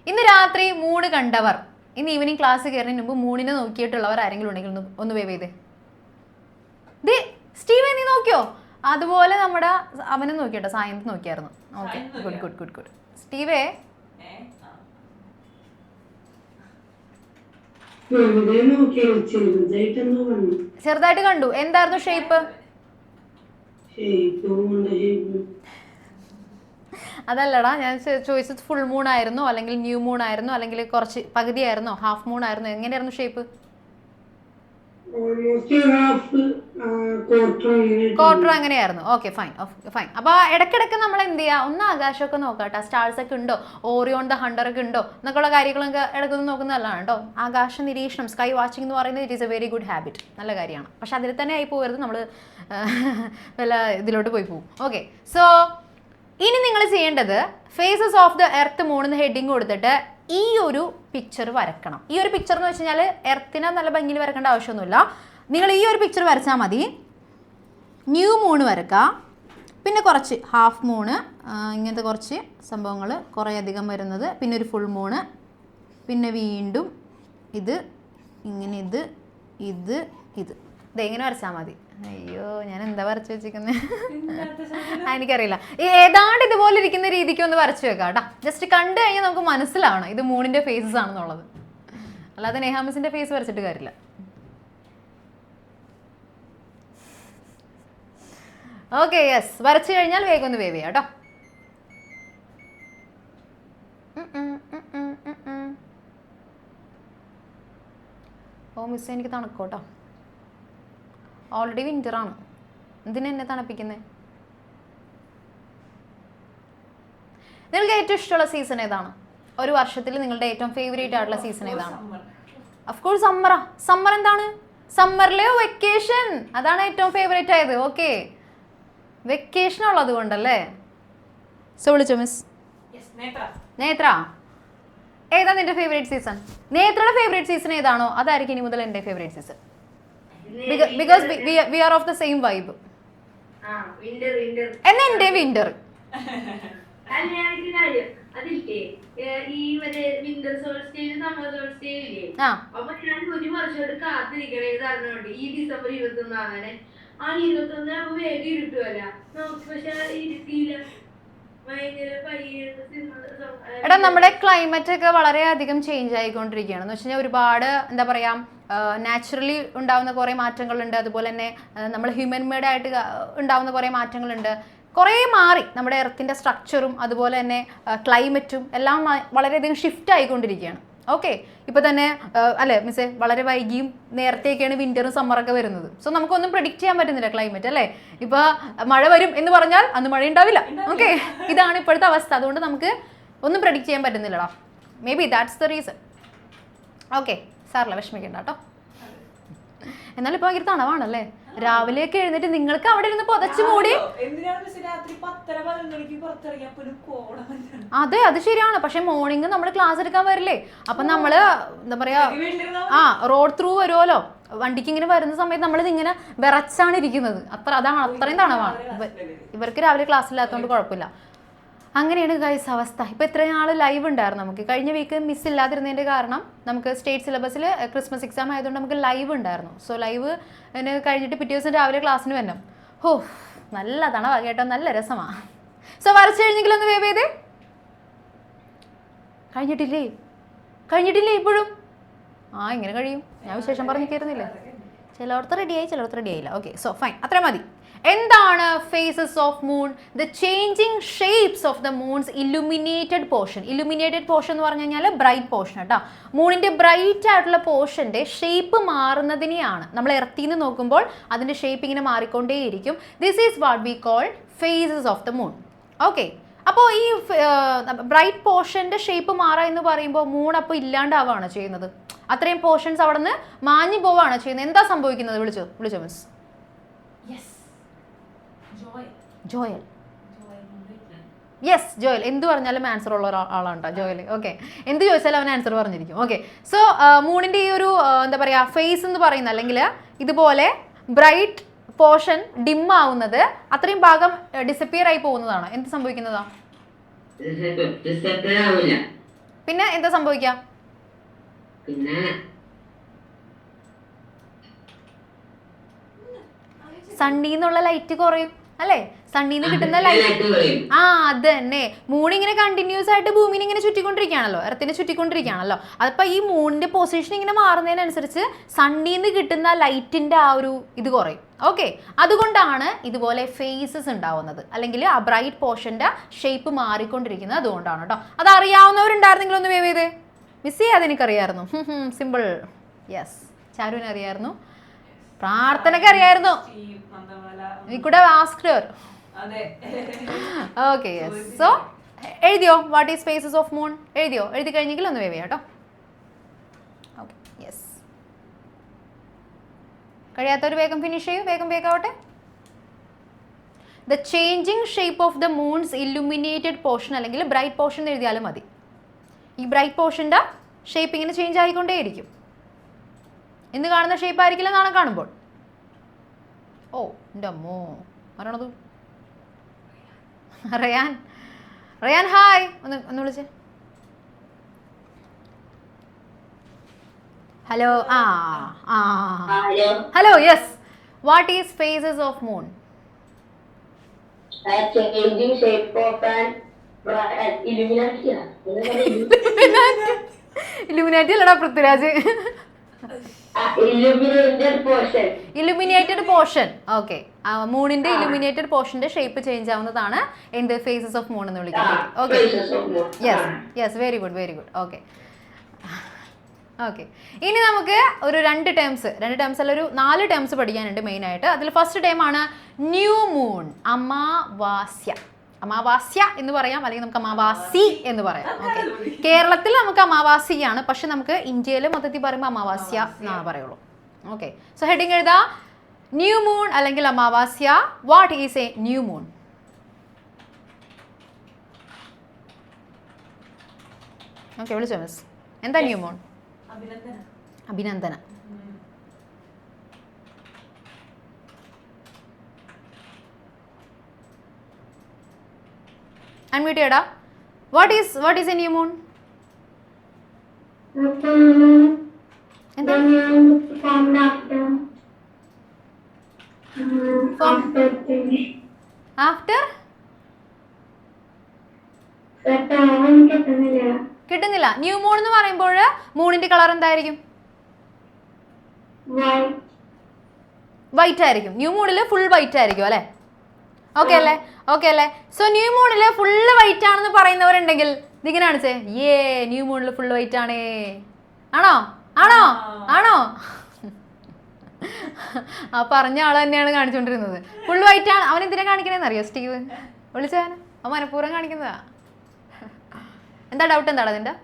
ഇന്ന് രാത്രി മൂണ് കണ്ടവർ, ഇന്ന് ഈവനിങ് ക്ലാസ് കയറുന്നതിന് മുമ്പ് മൂണിനെ നോക്കിയിട്ടുള്ളവർ ആരെങ്കിലും ഉണ്ടെങ്കിൽ ഒന്ന് വേവ് ചെയ്തേ. സ്റ്റീവൻ നീ നോക്കിയോ? അതുപോലെ നമ്മുടെ അവനും നോക്കിയോട്ടോ, സായന്ത് നോക്കിയായിരുന്നു. Okay, good. സ്റ്റീവേ വെറുതെ നോക്കിയാൽ ചെറുതായിട്ടൊന്ന് വന്നു. ചെറുതായിട്ട് കണ്ടു. എന്തായിരുന്നു ഷേപ്പ്? ഷേപ്പ് ഷേപ്പ് അതല്ലടാ ഞാൻ ചോദിച്ചത്, ഫുൾ മൂൺ ആയിരുന്നോ അല്ലെങ്കിൽ ന്യൂ മൂൺ ആയിരുന്നോ അല്ലെങ്കിൽ കുറച്ച് പകുതിയായിരുന്നോ ഹാഫ് മൂൺ ആയിരുന്നോ, എങ്ങനെയായിരുന്നു ഷേപ്പ്? ഓൾമോസ്റ്റ് ഹാഫ് ക്വാർട്ടർ അങ്ങനെയായിരുന്നു. Okay, fine fine. അപ്പോൾ ഇടയ്ക്കിടയ്ക്ക് നമ്മൾ എന്ത് ചെയ്യുക, ഒന്ന് ആകാശമൊക്കെ നോക്കാട്ടോ, സ്റ്റാർസ് ഒക്കെ ഉണ്ടോ, ഓറിയോൺ ദ ഹണ്ടർ ഒക്കെ ഉണ്ടോ എന്നൊക്കെയുള്ള കാര്യങ്ങളൊക്കെ ഇടയ്ക്കൊന്ന് നോക്കുന്നതല്ലാണ് കേട്ടോ. ആകാശ നിരീക്ഷണം, സ്കൈ വാച്ചിങ് എന്ന് പറയുന്നത് it is A very good habit, നല്ല കാര്യമാണ്. പക്ഷെ അതിൽ തന്നെ ആയി പോകരുത്, നമ്മൾ വല്ല ഇതിലോട്ട് പോയി പോകും. ഓക്കെ, സോ ഇനി നിങ്ങൾ ചെയ്യേണ്ടത് phases of the earth moon എന്ന് ഹെഡിങ് കൊടുത്തിട്ട് ഈ ഒരു പിക്ചർ വരക്കണം. ഈ ഒരു പിക്ചർ എന്ന് വെച്ച് കഴിഞ്ഞാൽ എർത്തിനെ നല്ല ഭംഗിയിൽ വരക്കേണ്ട ആവശ്യമൊന്നുമില്ല. നിങ്ങൾ ഈ ഒരു പിക്ചർ വരച്ചാൽ മതി. ന്യൂ മൂൺ വരക്കുക, പിന്നെ കുറച്ച് ഹാഫ് മൂണ്, ഇങ്ങനത്തെ കുറച്ച് സംഭവങ്ങൾ കുറേ അധികം വരുന്നത്, പിന്നെ ഒരു ഫുൾ മൂണ്, പിന്നെ വീണ്ടും ഇത് ഇങ്ങനെ, ഇത് ഇത് ഇത് ഇതെങ്ങനെ വരച്ചാൽ മതി. അയ്യോ, ഞാൻ എന്താ വരച്ച് വെച്ചിരിക്കുന്നത് എനിക്കറിയില്ല. ഏതാണ്ട് ഇതുപോലെ ഇരിക്കുന്ന രീതിക്ക് ഒന്ന് വരച്ചു വെക്കാം കേട്ടോ. ജസ്റ്റ് കണ്ടു കഴിഞ്ഞാൽ നമുക്ക് മനസ്സിലാവണം ഇത് മൂണിൻ്റെ ഫേസസ് ആണെന്നുള്ളത്. അല്ലാതെ നെഹാമിസിൻ്റെ ഫേസ് വരച്ചിട്ട് കാര്യമില്ല. ഓക്കെ, യെസ്, വരച്ചു കഴിഞ്ഞാൽ വേഗം ഒന്ന് വേവ് ചെയ്യാം കേട്ടോ. ഓ മിസ്, എനിക്ക് തണുക്കോട്ടോ. ഓൾറെഡി വിൻ്ററാണ്, എന്തിനാ എന്നെ തണുപ്പിക്കുന്നത്? നിങ്ങൾക്ക് ഏറ്റവും ഇഷ്ടമുള്ള സീസൺ ഏതാണ്? ഒരു വർഷത്തിൽ നിങ്ങളുടെ ഏറ്റവും ഫേവറേറ്റ് ആയിട്ടുള്ള സീസൺ ഏതാണ്? അഫ്കോഴ്സ് സമ്മറാ. സമ്മർ എന്താണ്? സമ്മറിലെ വെക്കേഷൻ, അതാണ് ഏറ്റവും ഫേവറേറ്റ് ആയത്. ഓക്കെ, വെക്കേഷൻ ഉള്ളത് കൊണ്ടല്ലേ. സോ വിളിച്ചോ മിസ്? നേത്ര, ഏതാ നിന്റെ ഫേവറേറ്റ് സീസൺ? നേത്രയുടെ ഫേവറേറ്റ് സീസൺ ഏതാണോ അതായിരിക്കും ഇനി മുതൽ എൻ്റെ favourite season. Because we are of the same vibe. എന്നാ എൻ്റെ വിന്റർ. അപ്പൊ ഞാൻ ഒരു വർഷമായിട്ട് കാത്തിരിക്കണേ കാരണമുണ്ട് ഈ ഡിസംബർ 21 അങ്ങനെ. ആ 21 ആകുമ്പോ വേഗം ഇരുട്ടുമല്ല നമുക്ക്, പക്ഷെ ഇരുട്ടിയില്ല, ഭയങ്കര എടാ നമ്മുടെ ക്ലൈമറ്റ് ഒക്കെ വളരെയധികം ചേഞ്ച് ആയിക്കൊണ്ടിരിക്കുകയാണ്. എന്ന് വെച്ച് കഴിഞ്ഞാൽ ഒരുപാട് എന്താ പറയുക, നാച്ചുറലി ഉണ്ടാവുന്ന കുറേ മാറ്റങ്ങളുണ്ട്. അതുപോലെ തന്നെ നമ്മൾ ഹ്യൂമൻ മെയ്ഡ് ആയിട്ട് ഉണ്ടാവുന്ന കുറേ മാറ്റങ്ങളുണ്ട്. കുറേ മാറി നമ്മുടെ എർത്തിൻ്റെ സ്ട്രക്ചറും അതുപോലെ തന്നെ ക്ലൈമറ്റും എല്ലാം വളരെയധികം ഷിഫ്റ്റ് ആയിക്കൊണ്ടിരിക്കുകയാണ്. ഓക്കെ, ഇപ്പോൾ തന്നെ അല്ലേ മിസ്സേ, വളരെ വൈകിയും നേരത്തെയൊക്കെയാണ് വിൻ്ററും സമ്മറൊക്കെ വരുന്നത്. സോ നമുക്കൊന്നും പ്രെഡിക്റ്റ് ചെയ്യാൻ പറ്റുന്നില്ല ക്ലൈമറ്റ് അല്ലേ. ഇപ്പോൾ മഴ വരും എന്ന് പറഞ്ഞാൽ അന്ന് മഴ ഉണ്ടാവില്ല. ഓക്കെ, ഇതാണ് ഇപ്പോഴത്തെ അവസ്ഥ. അതുകൊണ്ട് നമുക്ക് ഒന്നും പ്രെഡിക്റ്റ് ചെയ്യാൻ പറ്റുന്നില്ലടാ. Maybe that's the reason. Okay, സാറില്ല, വിഷമിക്കണ്ട കേട്ടോ. എന്നാലും ഇപ്പോൾ ഭയങ്കര തണവാണല്ലേ. രാവിലെയൊക്കെ എഴുന്നേറ്റ് നിങ്ങൾക്ക് അവിടെ ഇരുന്ന് പുതച്ചു മൂടി. അതെ, അത് ശരിയാണ്. പക്ഷെ മോർണിംഗ് നമ്മൾ ക്ലാസ് എടുക്കാൻ വരില്ലേ, അപ്പം നമ്മൾ എന്താ പറയാ, റോഡ് ത്രൂ വരുമല്ലോ, വണ്ടിക്ക് ഇങ്ങനെ വരുന്ന സമയത്ത് നമ്മളിത് ഇങ്ങനെ വിറച്ചാണ് ഇരിക്കുന്നത്. അതാണ്, അത്രയും തണവാണ്. ഇവർക്ക് രാവിലെ ക്ലാസ് ഇല്ലാത്തതുകൊണ്ട് കുഴപ്പമില്ല. അങ്ങനെയാണ് ഗൈസ് അവസ്ഥ. ഇപ്പോൾ ഇത്രയും നാൾ ലൈവ് ഉണ്ടായിരുന്നു നമുക്ക്. കഴിഞ്ഞ വീക്ക് മിസ് ഇല്ലാതിരുന്നതിൻ്റെ കാരണം നമുക്ക് സ്റ്റേറ്റ് സിലബസിൽ ക്രിസ്മസ് എക്സാം ആയതുകൊണ്ട് നമുക്ക് ലൈവ് ഉണ്ടായിരുന്നു. സോ ലൈവ് കഴിഞ്ഞിട്ട് പിറ്റേ ദിവസം രാവിലെ ക്ലാസ്സിന് വരണം. ഹോ, നല്ല തണവാ കേട്ടോ, നല്ല രസമാണ്. സോ വരച്ച് കഴിഞ്ഞെങ്കിലും ഒന്ന് വേവ് ചെയ്തേ. കഴിഞ്ഞിട്ടില്ലേ ഇപ്പോഴും? ഇങ്ങനെ കഴിയും. ഞാൻ വിശേഷം പറഞ്ഞു കയറുന്നില്ലേ. ചിലവർക്ക് റെഡിയായി, ചിലവർക്ക് റെഡി ആയില്ല. ഓക്കെ, സോ ഫൈൻ, അത്ര മതി. എന്താണ് phases of moon? The changing shapes of the moon's illuminated portion. Illuminated portion എന്ന് പറഞ്ഞു കഴിഞ്ഞാൽ ബ്രൈറ്റ് പോർഷൻ കേട്ടോ. മൂണിൻ്റെ ബ്രൈറ്റ് ആയിട്ടുള്ള പോർഷൻ്റെ ഷേപ്പ് മാറുന്നതിനെയാണ് നമ്മൾ എർത്തിൽ നിന്ന് നോക്കുമ്പോൾ അതിൻ്റെ ഷേപ്പ് ഇങ്ങനെ മാറിക്കൊണ്ടേയിരിക്കും. This is what we call phases of the moon. Okay, അപ്പോൾ ഈ ബ്രൈറ്റ് പോർഷൻ്റെ ഷേപ്പ് മാറുക എന്ന് പറയുമ്പോൾ മൂൺ അപ്പോൾ ഇല്ലാണ്ടാവുകയാണ് ചെയ്യുന്നത്. അത്രയും പോർഷൻസ് അവിടെ നിന്ന് മാഞ്ഞു പോവുകയാണ് ചെയ്യുന്നത്. എന്താ സംഭവിക്കുന്നത്? വിളിച്ചോ മിസ്? ജോയൽ. Yes, Joel. എന്ത് പറഞ്ഞാലും ആൻസർ ഉള്ള ഒരാളാണ് ജോയൽ. ഓക്കെ, എന്ത് ചോദിച്ചാലും അവൻ ആൻസർ പറഞ്ഞിരിക്കും. ഓക്കെ, സോ മൂണിൻ്റെ ഈ ഒരു എന്താ പറയുക ഫേസ് എന്ന് പറയുന്നത്, അല്ലെങ്കിൽ ഇതുപോലെ ബ്രൈറ്റ് പോർഷൻ ഡിം ആവുന്നത്, അത്രയും ഭാഗം ഡിസപ്പിയർ ആയി പോകുന്നതാണ്. എന്ത് സംഭവിക്കുന്നതാ? പിന്നെ എന്താ സംഭവിക്കുക? സണ്ണിൽ നിന്നുള്ള ലൈറ്റ് കുറയും അല്ലേ. സണ്ണിൽ നിന്ന് കിട്ടുന്ന ലൈറ്റ്. ആ അത് തന്നെ. മൂൺ ഇങ്ങനെ കണ്ടിന്യൂസ് ആയിട്ട് ഭൂമിനെ ഇങ്ങനെ ചുറ്റിക്കൊണ്ടിരിക്കുകയാണല്ലോ, എർത്തിനെ ചുറ്റിക്കൊണ്ടിരിക്കുകയാണല്ലോ. അതിപ്പോൾ ഈ മൂണിന്റെ പൊസിഷൻ ഇങ്ങനെ മാറുന്നതിനനുസരിച്ച് സണ്ണിൽ നിന്ന് കിട്ടുന്ന ലൈറ്റിന്റെ ആ ഒരു ഇത് കുറയും. ഓക്കെ, അതുകൊണ്ടാണ് ഇതുപോലെ ഫേസസ് ഉണ്ടാവുന്നത്, അല്ലെങ്കിൽ ആ ബ്രൈറ്റ് പോർഷന്റെ ഷേപ്പ് മാറിക്കൊണ്ടിരിക്കുന്നത് അതുകൊണ്ടാണ് കേട്ടോ. അത് അറിയാവുന്നവരുണ്ടായിരുന്നെങ്കിൽ ഒന്ന് വേവ് ചെയ്തേ. മിസ് ചെയ്യാതെ എനിക്കറിയായിരുന്നു. സിമ്പിൾ. യെസ്, ചാരുവിനെ അറിയായിരുന്നു, പ്രാർത്ഥനയ്ക്ക് അറിയായിരുന്നു. We could have asked her. Okay, yes. So, എഴുതിയോ what is phases of moon? എഴുതിയോ? എഴുതി കഴിഞ്ഞെങ്കിൽ ഒന്ന് വേവ് ചെയ്യാം കേട്ടോ. Okay, yes. കഴിയാത്തവർ വേഗം ഫിനിഷ് ചെയ്യൂ, വേഗം ആവട്ടെ. The changing shape of the moons illuminated portion അല്ലെങ്കിൽ ബ്രൈറ്റ് പോർഷൻ എഴുതിയാലും മതി. ഈ ബ്രൈറ്റ് പോർഷൻ്റെ ഷേപ്പ് ഇങ്ങനെ ചേഞ്ച് ആയിക്കൊണ്ടേയിരിക്കും. ഇന്ന് കാണുന്ന ഷേപ്പ് ആയിരിക്കില്ല നാളെ കാണുമ്പോൾ. ഓ എൻ്റെ അമ്മോ, ആരാണത്? റയാൻ ഹായ്, ഒന്ന് വിളിച്ചേ. Hello. Hello, yes. What is phases of moon? changing shape of an illuminati. Illuminati അല്ലടാ പൃഥ്വിരാജ്. Illuminated portion. ഓക്കെ, മൂണിന്റെ ഇലുമിനേറ്റഡ് പോർഷന്റെ ഷേപ്പ് ചേഞ്ച് ആവുന്നതാണ് എന്ത്? ഫേസസ് ഓഫ് മൂൺ എന്ന് വിളിക്കുന്നത്. Okay, yes, very good. Okay, ഇനി നമുക്ക് ഒരു രണ്ട് ടേംസ് അല്ല ഒരു 4 ടേംസ് പഠിക്കാനുണ്ട് മെയിൻ ആയിട്ട്. അതിൽ ഫസ്റ്റ് ടൈം ആണ് ന്യൂ മൂൺ, അമാവാസ്യ എന്ന് പറയാം, അല്ലെങ്കിൽ നമുക്ക് അമാവാസി എന്ന് പറയാം. ഓക്കെ, കേരളത്തിൽ നമുക്ക് അമാവാസിയാണ്, പക്ഷെ നമുക്ക് ഇന്ത്യയിൽ മൊത്തത്തിൽ പറയുമ്പോൾ അമാവാസ്യ എന്നാണ് പറയുള്ളൂ. ഓക്കെ, സോ ഹെഡിങ് എഴുതാ ന്യൂ മൂൺ അല്ലെങ്കിൽ അമാവാസ്യ. What is a new moon? Okay, വിളിച്ചോ മിസ്. എന്താ ന്യൂ മൂൺ? അഭിനന്ദന. അൺമ്യൂട്ട് ചെയ്യടാ. What is a new moon? After കിട്ടുന്നില്ല. ന്യൂ മൂൺ എന്ന് പറയുമ്പോൾ മൂണിന്റെ കളർ എന്തായിരിക്കും? വൈറ്റ് ആയിരിക്കും. ന്യൂ മൂണിൽ ഫുൾ വൈറ്റ് ആയിരിക്കും അല്ലേ? ഓക്കെ അല്ലേ? സോ ന്യൂ മൂണിൽ ഫുള്ള് വൈറ്റ് ആണെന്ന് പറയുന്നവരുണ്ടെങ്കിൽ ഇതിങ്ങനെ കാണിച്ചേ. ന്യൂ മൂണിൽ ഫുൾ വൈറ്റ് ആണേ. ആണോ? ആ പറഞ്ഞ ആൾ തന്നെയാണ് കാണിച്ചുകൊണ്ടിരുന്നത്. ഫുൾ വൈറ്റ് ആണ്. അവൻ എന്തിനാ കാണിക്കണേന്ന് അറിയോ സ്റ്റീവ്? വിളിച്ചാൻ അവൻ മനഃപൂർവ്വം കാണിക്കുന്നതാ. എന്താ ഡൗട്ട്? എന്താണ് അതിന്റെ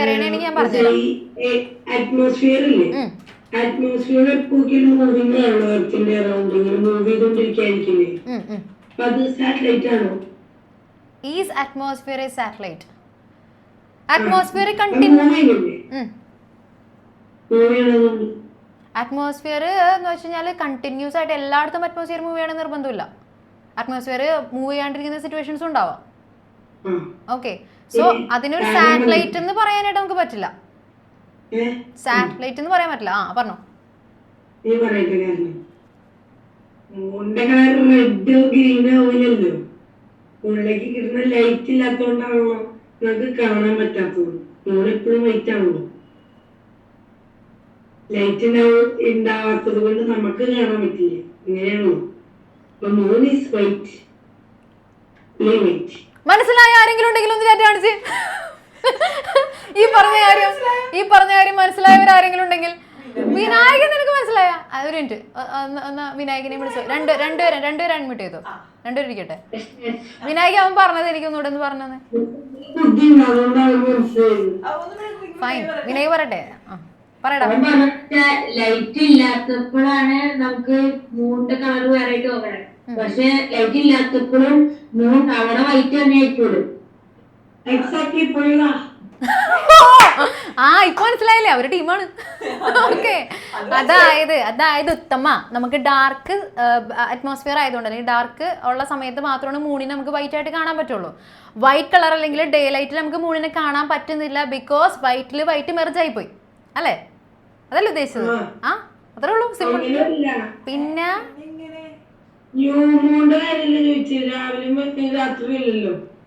അറിയണെങ്കിൽ ഞാൻ പറഞ്ഞുതരാം. അറ്റ്മോസ്ഫിയർ ഇല്ലേ, അറ്റ്മോസ്ഫിയർ എപ്പോഴും മൂവിംഗ് ആണോ? എർത്തിന്റെ അറൗണ്ട് ഇങ്ങനെ മൂവ് ചെയ്തോണ്ടിരിക്കായിരിക്കില്ലേ? അത് സാറ്റലൈറ്റ് ആണോ? Is atmosphere A satellite? Atmosphere atmosphere എന്ന് വെച്ച് കഴിഞ്ഞാൽ കണ്ടിന്യൂസ് ആയിട്ട് എല്ലായിടത്തും അറ്റ്മോസ്ഫിയർ മൂവ് ചെയ്യണമെന്ന് നിർബന്ധമില്ല. അറ്റ്മോസ്ഫിയർ മൂവ് ചെയ്യാണ്ടിരിക്കുന്ന സിറ്റുവേഷൻസ് ഉണ്ടാവാം. ഓക്കെ, സോ അതിനൊരു സാറ്റലൈറ്റ് എന്ന് പറയാനായിട്ട് നമുക്ക് പറ്റില്ല. സാറ്റലൈറ്റ് എന്ന് പറയാൻ പറ്റില്ല. പറഞ്ഞോ. ഉള്ളിലേക്ക് കിട്ടുന്ന ലൈറ്റ് ഇല്ലാത്തോണ്ടാണല്ലോ നമുക്ക് കാണാൻ പറ്റാത്തത്. എപ്പോഴും വൈറ്റ് ആണല്ലോ. ലൈറ്റ് ഉണ്ടാവാത്തത് കൊണ്ട് നമുക്ക് കാണാൻ പറ്റില്ല. ഇങ്ങനെയാണോ? Moon is white. മനസ്സിലായ ആരെങ്കിലും ഉണ്ടെങ്കിൽ ഒന്ന് ചാറ്റ് കാണിച്ച്. ഈ പറഞ്ഞ കാര്യം മനസ്സിലായവരാരെങ്കിലും ഉണ്ടെങ്കിൽ. വിനായകൻ നിനക്ക് മനസ്സിലായ? ഒരു മിനിറ്റ്, ഒന്ന് വിനായകനെ വിളിച്ചോ. രണ്ടുപേരും അൺമ്യൂട്ട് ചെയ്തോ. രണ്ടുപേരും ഇരിക്കട്ടെ. വിനായകൻ അവൻ പറഞ്ഞത് എനിക്കൊന്നുകൂടെ ഒന്ന് പറഞ്ഞത്. ഫൈൻ, വിനായക് പറയട്ടെ. പറയടാ. ലൈറ്റ് ഇല്ലാത്തപ്പോഴാണ് നമുക്ക് മൂണിന്റെ കളർ വേറെ തോന്നണേ. പക്ഷെ ലൈറ്റ് ഇല്ലാത്തപ്പോഴും മൂൺ അവിടെ വൈറ്റ് തന്നെ ആയിക്കോളും. എക്സാക്ട്ലി ഇപ്പോഴും ഇപ്പൊ മനസ്സിലായില്ലേ? അവരുടെ ടീമാണ്. ഓക്കെ, അതായത് ഉത്തമ നമുക്ക് ഡാർക്ക് അറ്റ്മോസ്ഫിയർ ആയതുകൊണ്ട് അല്ലെങ്കിൽ ഡാർക്ക് ഉള്ള സമയത്ത് മാത്രമാണ് മൂണിനെ നമുക്ക് വൈറ്റ് ആയിട്ട് കാണാൻ പറ്റുള്ളൂ. വൈറ്റ് കളർ അല്ലെങ്കിൽ ഡേ ലൈറ്റിൽ നമുക്ക് മൂണിനെ കാണാൻ പറ്റുന്നില്ല. ബിക്കോസ് വൈറ്റിൽ വൈറ്റ് മെർജ് ആയിപ്പോയി അല്ലേ? അതല്ലേ ഉദ്ദേശിച്ചത്? ആ അത്രേ ഉള്ളൂ, സിമ്പിൾ. പിന്നെ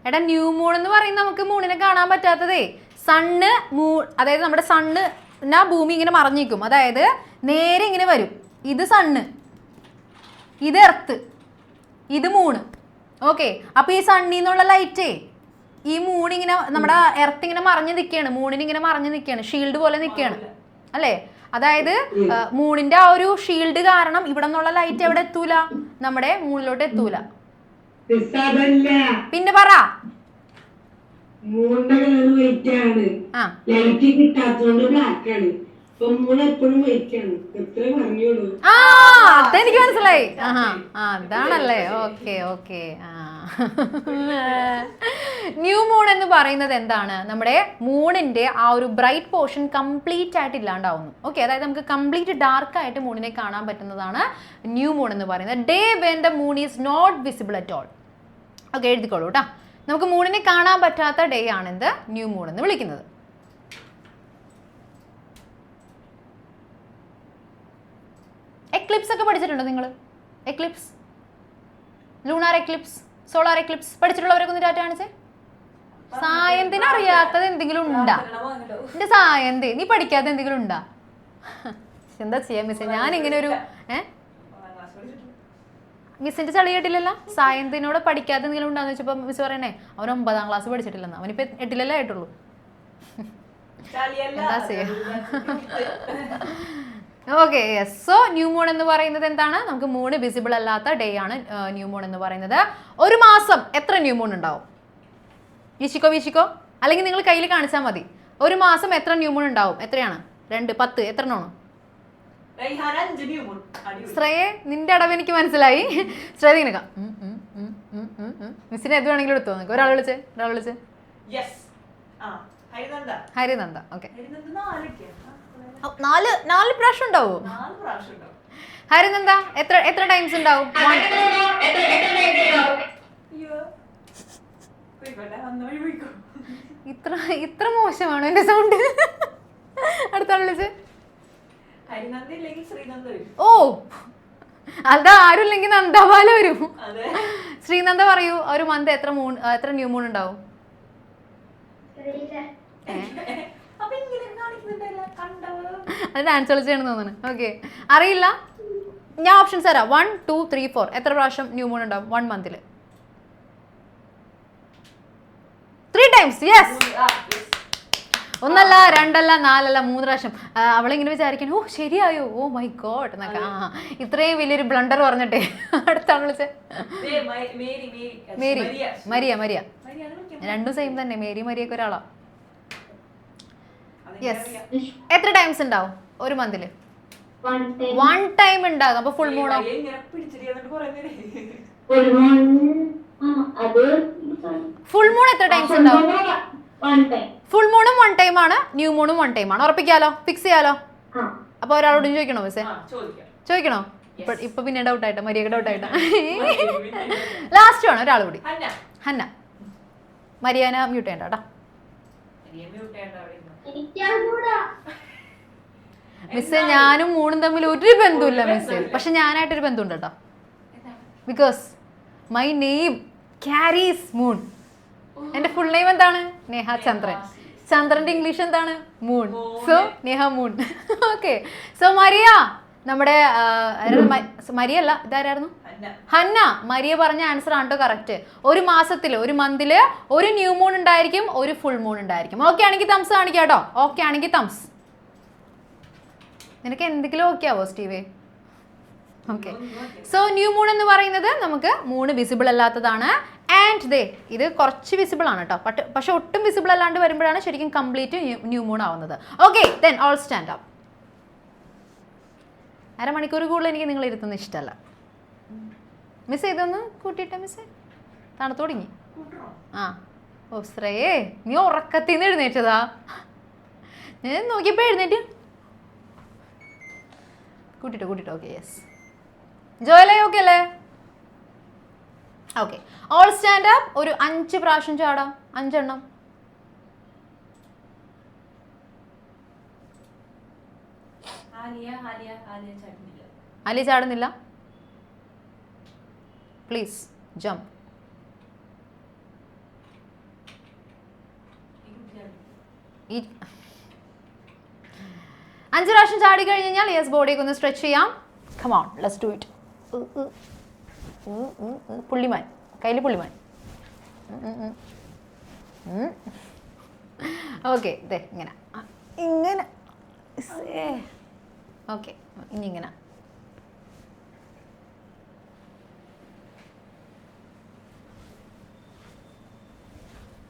എടാ ന്യൂ മൂൺ എന്ന് പറയുന്നത് നമുക്ക് മൂണിനെ കാണാൻ പറ്റാത്തതേ സണ്ണ് അതായത് നമ്മുടെ സണ്ണ് ഭൂമി ഇങ്ങനെ മറഞ്ഞിരിക്കും, അതായത് നേരെ ഇങ്ങനെ വരും. ഇത് സണ്ണ്, ഇത് എർത്ത്, ഇത് മൂണ്. ഓക്കെ, അപ്പൊ ഈ സണ്ണിൽ നിന്നുള്ള ലൈറ്റേ ഈ മൂണിങ്ങനെ നമ്മുടെ എർത്ത് ഇങ്ങനെ മറഞ്ഞു നിൽക്കുകയാണ്, മൂണിന് ഇങ്ങനെ മറഞ്ഞു നിൽക്കുകയാണ്, ഷീൽഡ് പോലെ നിൽക്കുകയാണ് അല്ലേ? അതായത് മൂണിന്റെ ആ ഒരു ഷീൽഡ് കാരണം ഇവിടെ നിന്നുള്ള ലൈറ്റ് എവിടെ എത്തൂല, നമ്മുടെ മൂണിലോട്ട് എത്തൂല. പിന്നെ പറ. അതെനിക്ക് മനസ്സിലായി. അതാണല്ലേ. Okay okay. ന്യൂ മൂൺ എന്ന് പറയുന്നത് എന്താണ്? നമ്മുടെ മൂണിന്റെ ആ ഒരു ബ്രൈറ്റ് പോർഷൻ കംപ്ലീറ്റ് ആയിട്ട് ഇല്ലാണ്ടാവുന്നു. ഓക്കെ, അതായത് നമുക്ക് കംപ്ലീറ്റ് ഡാർക്ക് ആയിട്ട് മൂണിനെ കാണാൻ പറ്റുന്നതാണ് ന്യൂ മൂൺ എന്ന് പറയുന്നത്. Day when the moon is not visible at all. Okay, എഴുതിക്കോളൂ കേട്ടോ. നമുക്ക് മൂണിനെ കാണാൻ പറ്റാത്ത ഡേ ആണ് എന്ത്? ന്യൂ മൂൺ എന്ന് വിളിക്കുന്നത്. എക്ലിപ്സ് ഒക്കെ പഠിച്ചിട്ടുണ്ടോ നിങ്ങൾ? Eclipse, lunar eclipse, solar eclipse പഠിച്ചിട്ടുള്ളവരൊക്കെ ഒന്ന് ടാറ്റ കാണിച്ചേ. സായന്തിന് അറിയാത്തത് എന്തെങ്കിലും ഉണ്ടാ? എന്റെ സായന്തി, നീ പഠിക്കാത്ത എന്തെങ്കിലും ഉണ്ടാ? എന്താ ചെയ്യാ മിസ്സേ, ഞാൻ ഇങ്ങനെ ഒരു മിസ്സിന്റെ ചളി കേട്ടില്ലല്ലോ. സായന്തിനോട് പഠിക്കാത്ത എന്തെങ്കിലും ഉണ്ടാന്ന് വെച്ചപ്പോ മിസ് പറയണേ അവൻ 9ാം ക്ലാസ് പഠിച്ചിട്ടില്ലെന്ന്. അവനിപ്പോ 8ലല്ലേ ആയിട്ടുള്ളൂ. എന്താ ചെയ്യാ? Okay, yes. So new moon എന്ന് പറയുന്നത് എന്താണ്? നമുക്ക് മൂൺ വിസിബിൾ അല്ലാത്ത ഡേ ആണ് ന്യൂ മൂൺ എന്ന് പറയുന്നത്. ഒരു മാസം എത്ര ന്യൂ മൂൺ ഉണ്ടാവും? വീശിക്കോ, അല്ലെങ്കിൽ നിങ്ങൾ കയ്യിൽ കാണിച്ചാൽ മതി. ഒരു മാസം എത്ര ന്യൂ മൂൺ ഉണ്ടാവും? എത്രയാണ്? 2, 10, എത്ര എണ്ണമാണ്? ശ്രേയെ, നിന്റെ അടവ് എനിക്ക് മനസ്സിലായി. ശ്രേയ ഇങ്ങനെ മിസ്സിനെ എന്ത് വേണമെങ്കിലും എടുത്തോ. നോക്ക്, ഒരാൾ വിളിച്ചേ. ഹരിനന്ദ. ഓക്കെ, 4 പ്രാവശ്യം ഉണ്ടാവോ? ഹരിനന്ദ എത്ര ടൈംസ് ഉണ്ടാവും? ഇത്ര മോശമാണോ എന്റെ സൗണ്ട്? അടുത്ത വിളിച്ച്. ഓ, അതാ ആരും ഇല്ലെങ്കിൽ നന്ദാപാല വരും. ശ്രീനന്ദ പറയൂ, ഒരു മന്ത് എത്ര ന്യൂ മൂൺ ഉണ്ടാവും? അത് ഡാൻസ് കളിച്ചാണ് തോന്നുന്നു. ഓക്കെ, അറിയില്ല. ഞാൻ ഓപ്ഷൻസ് തരാം. 1, 2, 3, 4. എത്ര പ്രാവശ്യം ന്യൂ മൂൺ ഉണ്ടാവും 1 മന്തിൽ? 3 times. യെസ്. 1 അല്ല 2 അല്ല 4 അല്ല 3 പ്രാവശ്യം. അവളിങ്ങനെ വിചാരിക്കണം, ഓ ശരിയായോ, ഓ മൈ ഗോഡ് എന്നൊക്കെ. ഇത്രയും വലിയൊരു ബ്ലണ്ടർ പറഞ്ഞിട്ടേ. അടുത്താണ് വിളിച്ചത് മരിയ. രണ്ടും സെയിം തന്നെ, മരിയൊക്കെ ഒരാളാ. യെസ്. എത്ര ടൈംസ് ഉണ്ടാവും ഒരു മന്തില്? 1 ടൈം ഉണ്ടാകും. അപ്പൊ ഫുൾ മൂണോ? ഫുൾ മൂൺ എത്ര ടൈംസ് ഉണ്ടാവും? ഫുൾ മൂണും 1 ടൈം ആണ്, ന്യൂ മൂണും 1 ടൈം ആണ്. ഉറപ്പിക്കാലോ? ഫിക്സ് ചെയ്യാലോ? അപ്പൊ ഒരാളോട് ചോദിക്കണോ മിസ്സേ? ചോദിക്കണോ? ഇപ്പൊ പിന്നെ ഡൗട്ട് ആയിട്ടാ, മരിയൊക്കെ ഡൗട്ട് ആയിട്ടാ. ലാസ്റ്റ് ആണ് ഒരാൾ കൂടി. ഹന്ന. മരിയാന മ്യൂട്ട് ചെയ്യണ്ട കേട്ടോ. മിസ്സേ, ഞാനും മൂണും തമ്മിൽ ഒരു ബന്ധമില്ല മിസ്സേ. പക്ഷെ ഞാനായിട്ടൊരു ബന്ധമുണ്ട് കേട്ടോ. Because my name carries moon. എന്റെ ഫുൾ നെയിം എന്താണ്? നേഹ ചന്ദ്രൻ. ചന്ദ്രന്റെ ഇംഗ്ലീഷ് എന്താണ്? Moon. So Neha moon. Okay, so Maria, നമ്മുടെ മരിയ അല്ല, ഇതാരായിരുന്നു? ഹന്ന. മരിയ പറഞ്ഞ ആൻസർ ആണ് കേട്ടോ കറക്റ്റ്. ഒരു മാസത്തില്, ഒരു മന്തില് ഒരു ന്യൂ മൂൺ ഉണ്ടായിരിക്കും, ഒരു ഫുൾ മൂൺ ഉണ്ടായിരിക്കും. ഓക്കെ ആണെങ്കിൽ തംസ് കാണിക്കാം കേട്ടോ. ഓക്കെ ആണെങ്കിൽ തംസ്. നിനക്ക് എന്തെങ്കിലും ഓക്കെ ആവോ സ്റ്റീവേ? ഓക്കെ, സോ ന്യൂ മൂൺ എന്ന് പറയുന്നത് നമുക്ക് മൂണ് വിസിബിൾ അല്ലാത്തതാണ്. ആൻഡ് ദേ ഇത് കുറച്ച് വിസിബിൾ ആണ് കേട്ടോ, പക്ഷെ ഒട്ടും വിസിബിൾ അല്ലാണ്ട് വരുമ്പോഴാണ് ശരിക്കും കംപ്ലീറ്റ് ന്യൂ മൂൺ ആവുന്നത്. Okay, then all stand up. അരമണിക്കൂർ കൂടുതൽ എനിക്ക് നിങ്ങൾ ഇരുത്തുന്ന ഇഷ്ടമല്ല. മിസ് ഇതൊന്ന് കൂട്ടിയിട്ടേ മിസ്സേ, തണുത്തു തുടങ്ങി. ഓ ശ്രേയേ, നീ ഉറക്കത്തിൽ നിന്ന് എഴുന്നേറ്റതാ? ഞാൻ നോക്കിയപ്പോ എഴുന്നേറ്റ്. കൂട്ടിട്ടോ. Okay, yes. ജോയലേ ഓക്കെ അല്ലേ? Okay, all stand up. ഒരു 5 പ്രാവശ്യം ചാടാം. 5 എണ്ണം. ആലിയ ചാടുന്നില്ല. Please jump. ഈ 5 പ്രാവശ്യം ചാടി കഴിഞ്ഞ് കഴിഞ്ഞാൽ യെസ് ബോഡിയൊക്കെ ഒന്ന് സ്ട്രെച്ച് ചെയ്യാം. Come on, let's do it. പുള്ളിമാൻ, കയ്യിൽ പുള്ളിമാൻ. ഓക്കെ, ഇതേ ഇങ്ങനെ ഇങ്ങനെ. ഓക്കെ, ഇനി ഇങ്ങനെ.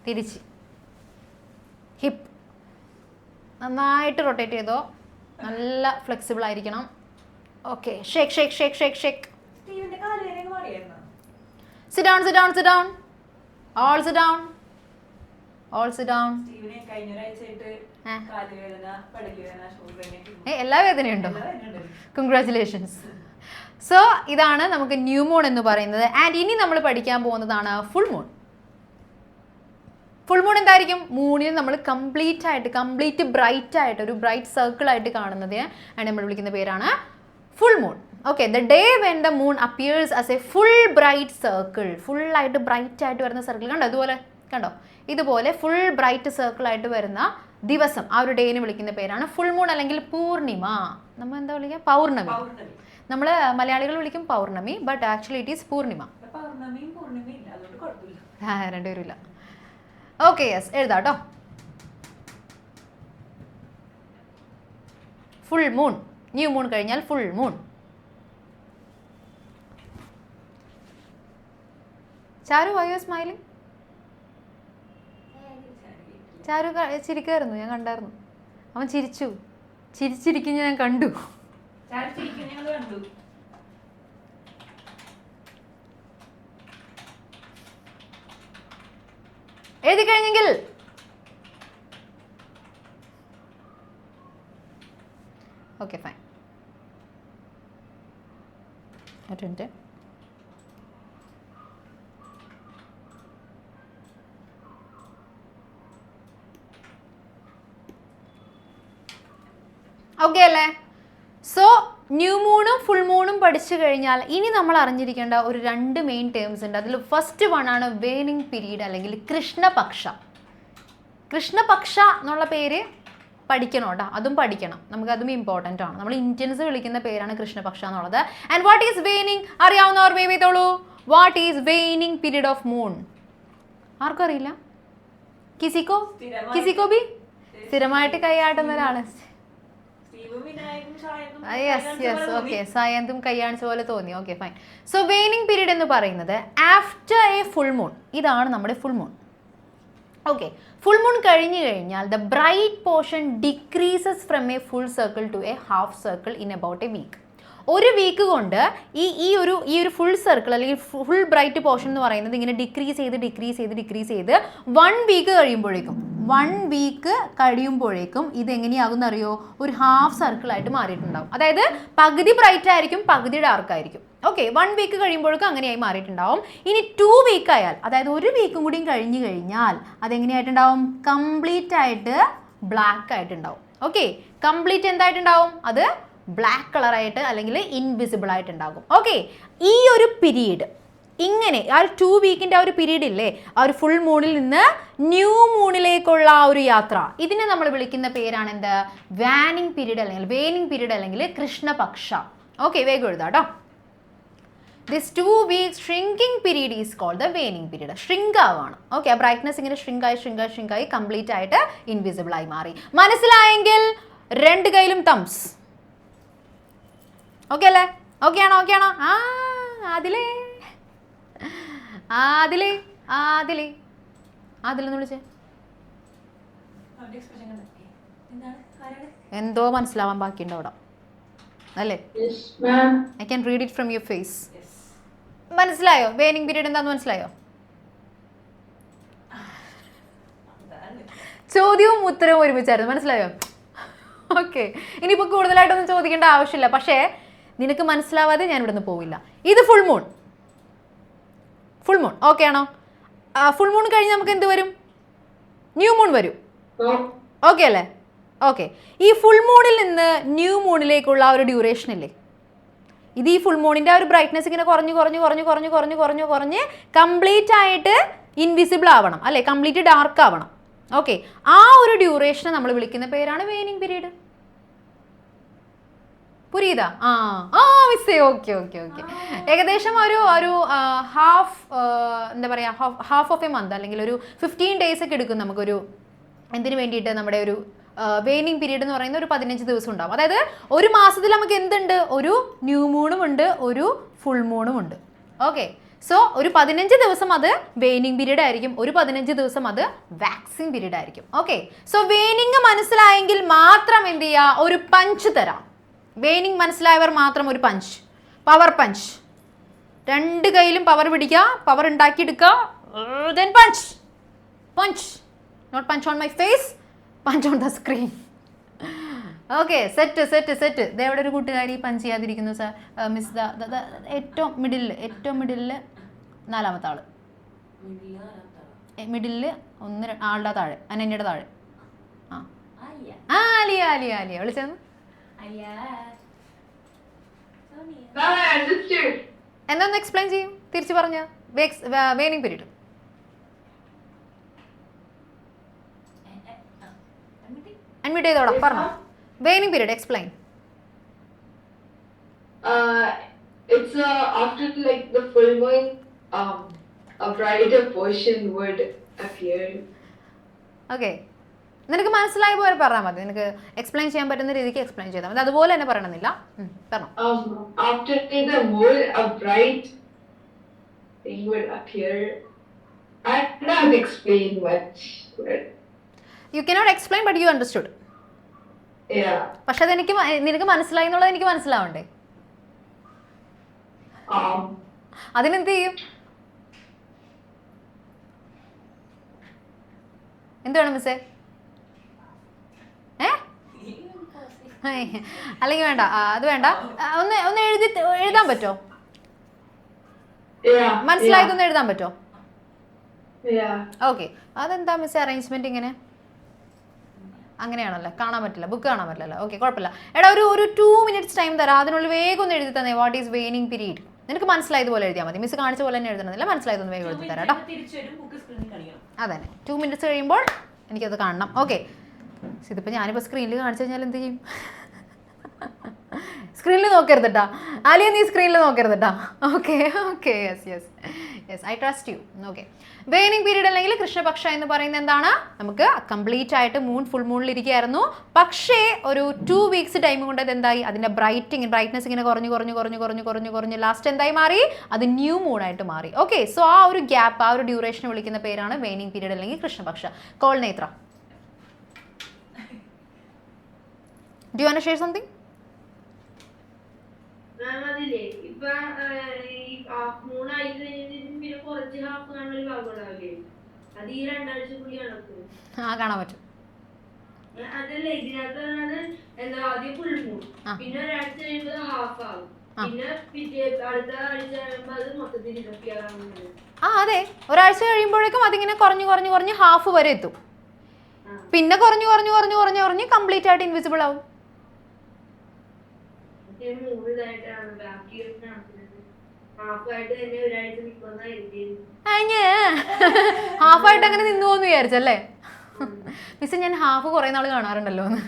തിരിച്ച് ഹിപ്പ് നന്നായിട്ട് റൊട്ടേറ്റ് ചെയ്തോ. നല്ല ഫ്ലെക്സിബിൾ ആയിരിക്കണം. Okay, shake shake shake shake shake. Sit down sit down sit down. All sit down. All sit down. എല്ലാ വേദനയുണ്ടോ? കൺഗ്രാറ്റുലേഷൻസ്. സോ ഇതാണ് നമുക്ക് ന്യൂ മൂൺ എന്ന് പറയുന്നത്. ആൻഡ് ഇനി നമ്മൾ പഠിക്കാൻ പോകുന്നതാണ് ഫുൾ മൂൺ. ഫുൾ മൂൺ എന്തായിരിക്കും? മൂണിന് നമ്മൾ കംപ്ലീറ്റ് ബ്രൈറ്റ് ആയിട്ട് ഒരു ബ്രൈറ്റ് സർക്കിൾ ആയിട്ട് കാണുന്നത് ആണ് നമ്മൾ വിളിക്കുന്ന പേരാണ് full moon. Okay, the day when the moon appears as A full bright circle. ഫുള്ളായിട്ട് ബ്രൈറ്റ് ആയിട്ട് വരുന്ന സർക്കിൾ കണ്ടോ? അതുപോലെ കണ്ടോ? ഇതുപോലെ ഫുൾ ബ്രൈറ്റ് സർക്കിൾ ആയിട്ട് വരുന്ന ദിവസം, ആ ഒരു ഡേനെ വിളിക്കുന്ന പേരാണ് ഫുൾ മൂൺ അല്ലെങ്കിൽ പൂർണിമ. നമ്മൾ എന്താ വിളിക്കുക? പൗർണമി. നമ്മൾ മലയാളികൾ വിളിക്കും പൗർണമി, ബട്ട് ആക്ച്വലി ഇറ്റ് ഈസ് പൂർണിമ. രണ്ടുപേരും ഇല്ല. ഓക്കെ, യെസ്, എഴുതാട്ടോ. Full moon. ന്യൂ മൂൺ കഴിഞ്ഞാൽ full moon. Charu, why you smiling? Charu ചിരിക്കായിരുന്നു, ഞാൻ കണ്ടായിരുന്നു. അവൻ ചിരിച്ചിരിക്കുന്ന ഞാൻ കണ്ടു. എഴുതി കഴിഞ്ഞെങ്കിൽ ഓക്കെ, ഫൈൻ. അറ്റൻഡ്. ഓക്കെ അല്ലേ? സോ ന്യൂ മൂണും ഫുൾ മൂണും പഠിച്ചു കഴിഞ്ഞാൽ ഇനി നമ്മൾ അറിഞ്ഞിരിക്കേണ്ട ഒരു 2 മെയിൻ ടേംസ് ഉണ്ട്. അതിൽ ഫസ്റ്റ് വൺ ആണ് വേനിങ് പീരീഡ് അല്ലെങ്കിൽ കൃഷ്ണപക്ഷ. കൃഷ്ണപക്ഷ എന്നുള്ള പേര് പഠിക്കണം കേട്ടോ, അതും പഠിക്കണം. നമുക്കതും ഇമ്പോർട്ടൻ്റ് ആണ്. നമ്മൾ ഇന്ത്യൻസ് വിളിക്കുന്ന പേരാണ് കൃഷ്ണപക്ഷ എന്നുള്ളത്. And what is waning? അറിയാവുന്നവർ വേവ് ചെയ്തോളൂ. What is waning period of moon? ആർക്കും അറിയില്ല? കിസിക്കോ ബി? സ്ഥിരമായിട്ട് കൈയാട്ടുന്ന ഒരാള്. യെസ് ഓക്കെ, സായന്തും കൈയാണിച്ച പോലെ തോന്നി. Okay, fine. So waning period എന്ന് പറയുന്നത് ആഫ്റ്റർ എ ഫുൾ മൂൺ. ഇതാണ് നമ്മുടെ full moon. Okay, full moon കഴിഞ്ഞു കഴിഞ്ഞാൽ the bright portion decreases from a full circle to a half circle in about a week. ഒരു വീക്ക് കൊണ്ട് ഈ ഒരു ഫുൾ സർക്കിൾ അല്ലെങ്കിൽ ഫുൾ ബ്രൈറ്റ് പോർഷൻ എന്ന് പറയുന്നത് ഇങ്ങനെ ഡിക്രീസ് ചെയ്ത് 1 വീക്ക് കഴിയുമ്പോഴേക്കും ഇതെങ്ങനെയാകുന്ന അറിയോ? ഒരു ഹാഫ് സർക്കിളായിട്ട് മാറിയിട്ടുണ്ടാവും. അതായത് പകുതി ബ്രൈറ്റ് ആയിരിക്കും, പകുതി ഡാർക്ക് ആയിരിക്കും. ഓക്കെ, 1 വീക്ക് കഴിയുമ്പോഴേക്കും അങ്ങനെയായി മാറിയിട്ടുണ്ടാവും. ഇനി 2 വീക്ക് ആയാൽ, അതായത് ഒരു വീക്കും കൂടിയും കഴിഞ്ഞു കഴിഞ്ഞാൽ അതെങ്ങനെയായിട്ടുണ്ടാവും? കംപ്ലീറ്റ് ആയിട്ട് ബ്ലാക്ക് ആയിട്ടുണ്ടാവും. ഓക്കെ, കംപ്ലീറ്റ് എന്തായിട്ടുണ്ടാവും? അത് ബ്ലാക്ക് കളറായിട്ട് അല്ലെങ്കിൽ ഇൻവിസിബിൾ ആയിട്ടുണ്ടാകും. ഓക്കെ, ഈ ഒരു പീരീഡ് ഇങ്ങനെ ആ ഒരു 2 വീക്കിൻ്റെ ആ ഒരു പീരീഡ് ഇല്ലേ, ആ ഒരു ഫുൾ മൂണിൽ നിന്ന് ന്യൂ മൂണിലേക്കുള്ള ആ ഒരു യാത്ര, ഇതിനെ നമ്മൾ വിളിക്കുന്ന പേരാണ് എന്ത്? വാനിങ് പീരീഡ് അല്ലെങ്കിൽ കൃഷ്ണപക്ഷ. ഓക്കെ, വേഗം എഴുതാട്ടോ. This 2 weeks shrinking period is called the waning period. Shrink ആവാണ്. ഓക്കെ, ആ ബ്രൈറ്റ്നസ് ഇങ്ങനെ ഷ്രിങ്കായി കംപ്ലീറ്റ് ആയിട്ട് ഇൻവിസിബിൾ ആയി മാറി. മനസ്സിലായെങ്കിൽ 2 കൈയിലും തംസ്. ഓക്കെ അല്ലേ? ഓക്കെ ആണോ? ആദിലെന്ന് വിളിച്ചേ. എന്തോ മനസ്സിലാവാൻ ബാക്കിയുണ്ടോ അവിടെ അല്ലേ? I can read it from your face. മനസ്സിലായോ? വേനിങ് പീരീഡ് എന്താന്ന് മനസ്സിലായോ? ചോദ്യവും ഉത്തരവും ഒരുമിച്ചായിരുന്നു. മനസ്സിലായോ? ഓക്കെ, ഇനിയിപ്പോൾ കൂടുതലായിട്ടൊന്നും ചോദിക്കേണ്ട ആവശ്യമില്ല. പക്ഷേ നിനക്ക് മനസ്സിലാവാതെ ഞാൻ ഇവിടുന്ന് പോവില്ല. ഇത് ഫുൾ മൂൺ. ഓക്കെ ആണോ? ഫുൾ മൂൺ കഴിഞ്ഞ് നമുക്ക് എന്ത് വരും? ന്യൂ മൂൺ വരും. ഓക്കെ അല്ലേ? ഓക്കെ, ഈ ഫുൾ മൂണിൽ നിന്ന് ന്യൂ മൂണിലേക്കുള്ള ആ ഒരു ഡ്യൂറേഷൻ ഇല്ലേ, ഇത് ഈ ഫുൾ മൂണിൻ്റെ ആ ഒരു ബ്രൈറ്റ്നസ് ഇങ്ങനെ കുറഞ്ഞ് കംപ്ലീറ്റ് ആയിട്ട് ഇൻവിസിബിൾ ആവണം അല്ലേ, കംപ്ലീറ്റ് ഡാർക്ക് ആവണം. ഓക്കെ, ആ ഒരു ഡ്യൂറേഷനെ നമ്മൾ വിളിക്കുന്ന പേരാണ് വേനിങ് പീരീഡ്. പുരിയതാ? മിസ്സേ, ഓക്കെ. ഏകദേശം ഒരു ഹാഫ് എന്താ പറയുക, ഹാഫ് ഓഫ് എ മന്ത് അല്ലെങ്കിൽ ഒരു 15 days ഒക്കെ എടുക്കും നമുക്കൊരു എന്തിനു വേണ്ടിയിട്ട് നമ്മുടെ ഒരു വെയിനിങ് പീരീഡ് എന്ന് പറയുന്ന ഒരു 15 ദിവസം ഉണ്ടാവും. അതായത് ഒരു മാസത്തിൽ നമുക്ക് എന്തുണ്ട്, ഒരു ന്യൂ മൂണും ഉണ്ട്, ഒരു ഫുൾ മൂണും ഉണ്ട്. ഓക്കെ, സോ ഒരു 15 ദിവസം അത് വെയിനിങ് പീരീഡ് ആയിരിക്കും, ഒരു 15 ദിവസം അത് വാക്സിങ് പീരീഡ് ആയിരിക്കും. ഓക്കെ, സോ വെയിനിങ് മനസ്സിലായെങ്കിൽ മാത്രം എന്ത് ചെയ്യുക, ഒരു പഞ്ച് തരാം. വെയിനിങ് മനസ്സിലായവർ മാത്രം ഒരു പഞ്ച്, പവർ പഞ്ച്. 2 കൈയിലും പവർ പിടിക്കുക, പവർ ഉണ്ടാക്കിയെടുക്കുക, then punch, not punch on my face, punch on the screen. Okay, set. ഇതെവിടെ ഒരു കൂട്ടുകാരി പഞ്ച് ചെയ്യാതിരിക്കുന്നു സാർ മിസ്. ഏറ്റവും മിഡിലിൽ 4ാമത്തെ ആള്, മിഡിലിൽ ആളുടെ താഴെ, അനന്യയുടെ താഴെ. ആലിയ വിളിച്ചെന്ന് എന്താന്ന് എക്സ്പ്ലെയിൻ ചെയ്യും, തിരിച്ചു പറഞ്ഞ വെയിനിങ് പീരീഡ്. അഡ്മിറ്റ് ചെയ്തോടാ, പറഞ്ഞോ. Waning period explain. It's after like the full moon, a brighter portion would appear. Okay, നിനക്ക് മനസ്സിലായ പോലെ പറഞ്ഞാൽ മതി, നിനക്ക് എക്സ്പ്ലെയിൻ ചെയ്യാൻ പറ്റുന്ന രീതിക്ക് എക്സ്പ്ലെയിൻ ചെയ്താൽ മതി, അതുപോലെ തന്നെ പറയണമെന്നില്ല. പറഞ്ഞോ. After the moon, a bright thing would appear. I cannot explain much. You cannot explain, but you understood. Yeah. പക്ഷെ അതെനിക്ക് നിനക്ക് മനസ്സിലായി എന്നുള്ളത് എനിക്ക് മനസ്സിലാവണ്ടേ, അതിനെന്ത് ചെയ്യും, എന്ത് വേണം മിസ്സേ? അല്ലെങ്കിൽ വേണ്ട, അത് വേണ്ട, ഒന്ന് എഴുതാൻ പറ്റോ? മനസ്സിലായതൊന്ന് എഴുതാൻ പറ്റോ? ഓക്കെ, അതെന്താ മിസ്സേ അറേഞ്ച്മെന്റ് ഇങ്ങനെ? അങ്ങനെയാണല്ലോ, കാണാൻ പറ്റില്ല, ബുക്ക് കാണാൻ പറ്റില്ലല്ലോ. ഓക്കെ, കുഴപ്പമില്ല. എടാ ഒരു 2 minutes ടൈം തരാം, അതിനുള്ളിൽ വേഗം ഒന്ന് എഴുതി തന്നെ. What is waning period? നിനക്ക് മനസ്സിലായതുപോലെ എഴുതിയാൽ മതി, മിസ് കാണിച്ച പോലെ തന്നെ എഴുതണമെന്നില്ല, മനസ്സിലായതൊന്ന് വേഗം എഴുതി തരാം കേട്ടോ. അതെ, 2 minutes കഴിയുമ്പോൾ എനിക്കത് കാണണം. ഓക്കെ, ഇതിപ്പോൾ ഞാനിപ്പോൾ സ്ക്രീനിൽ കാണിച്ചു കഴിഞ്ഞാൽ എന്ത് ചെയ്യും? സ്ക്രീനിൽ നോക്കരുതട്ടാ ആലിയ, നീ സ്ക്രീനിൽ നോക്കരുതട്ടാ. Okay, yes I trust you. Okay, waning period അല്ലെങ്കിൽ കൃഷ്ണപക്ഷ എന്ന് പറയുന്നത് എന്താണ്? നമുക്ക് കംപ്ലീറ്റ് ആയിട്ട് ഫുൾ മൂണിൽ ഇരിക്കുകയായിരുന്നു, പക്ഷേ ഒരു 2 weeks ടൈം കൊണ്ട് അത് എന്തായി, അതിൻ്റെ ബ്രൈറ്റ്നസ് ഇങ്ങനെ കുറഞ്ഞ് ലാസ്റ്റ് എന്തായി മാറി, അത് ന്യൂ മൂണായിട്ട് മാറി. ഓക്കെ, സോ ആ ഒരു ഗ്യാപ്പ്, ആ ഒരു ഡ്യൂറേഷനെ വിളിക്കുന്ന പേരാണ് വെയിനിങ് പീരീഡ് അല്ലെങ്കിൽ കൃഷ്ണപക്ഷ. Call Netra, do you want to share something? അതില്ലേ ഇപ്പൊ ഈ ഹാഫ് മൂൺ ആയി കഴിഞ്ഞിട്ട് പിന്നെ കുറച്ച് ഹാഫ് കാണുന്ന ഒരു ഭാഗം ഉണ്ടാവില്ലേ, അത് ഈ 2 ആഴ്ചക്കുള്ളിൽ നടക്കും. കാണാൻ പറ്റും. അതല്ലേ ഇതിനകത്ത് പറഞ്ഞത്, എന്താ ആദ്യം ഫുൾ മൂൺ, പിന്നെ ഒരാഴ്ച കഴിയുമ്പോൾ ഹാഫ് ആവും, പിന്നെ അടുത്ത ആഴ്ച കഴിയുമ്പോൾ അത് മൊത്തത്തിൽ ഇരട്ടിയാകുന്നത്. അതെ, ഒരാഴ്ച കഴിയുമ്പോഴേക്കും അതിങ്ങനെ കുറഞ്ഞ് ഹാഫ് വരെ എത്തും, പിന്നെ കുറഞ്ഞ് കംപ്ലീറ്റ് ആയിട്ട് ഇൻവിസിബിൾ ആവും. ഹാഫായിട്ട് അങ്ങനെ നിന്നു പോന്ന് വിചാരിച്ചല്ലേ മിസ്? ഞാൻ ഹാഫ് കുറേ നാൾ കാണാറുണ്ടല്ലോ എന്ന്.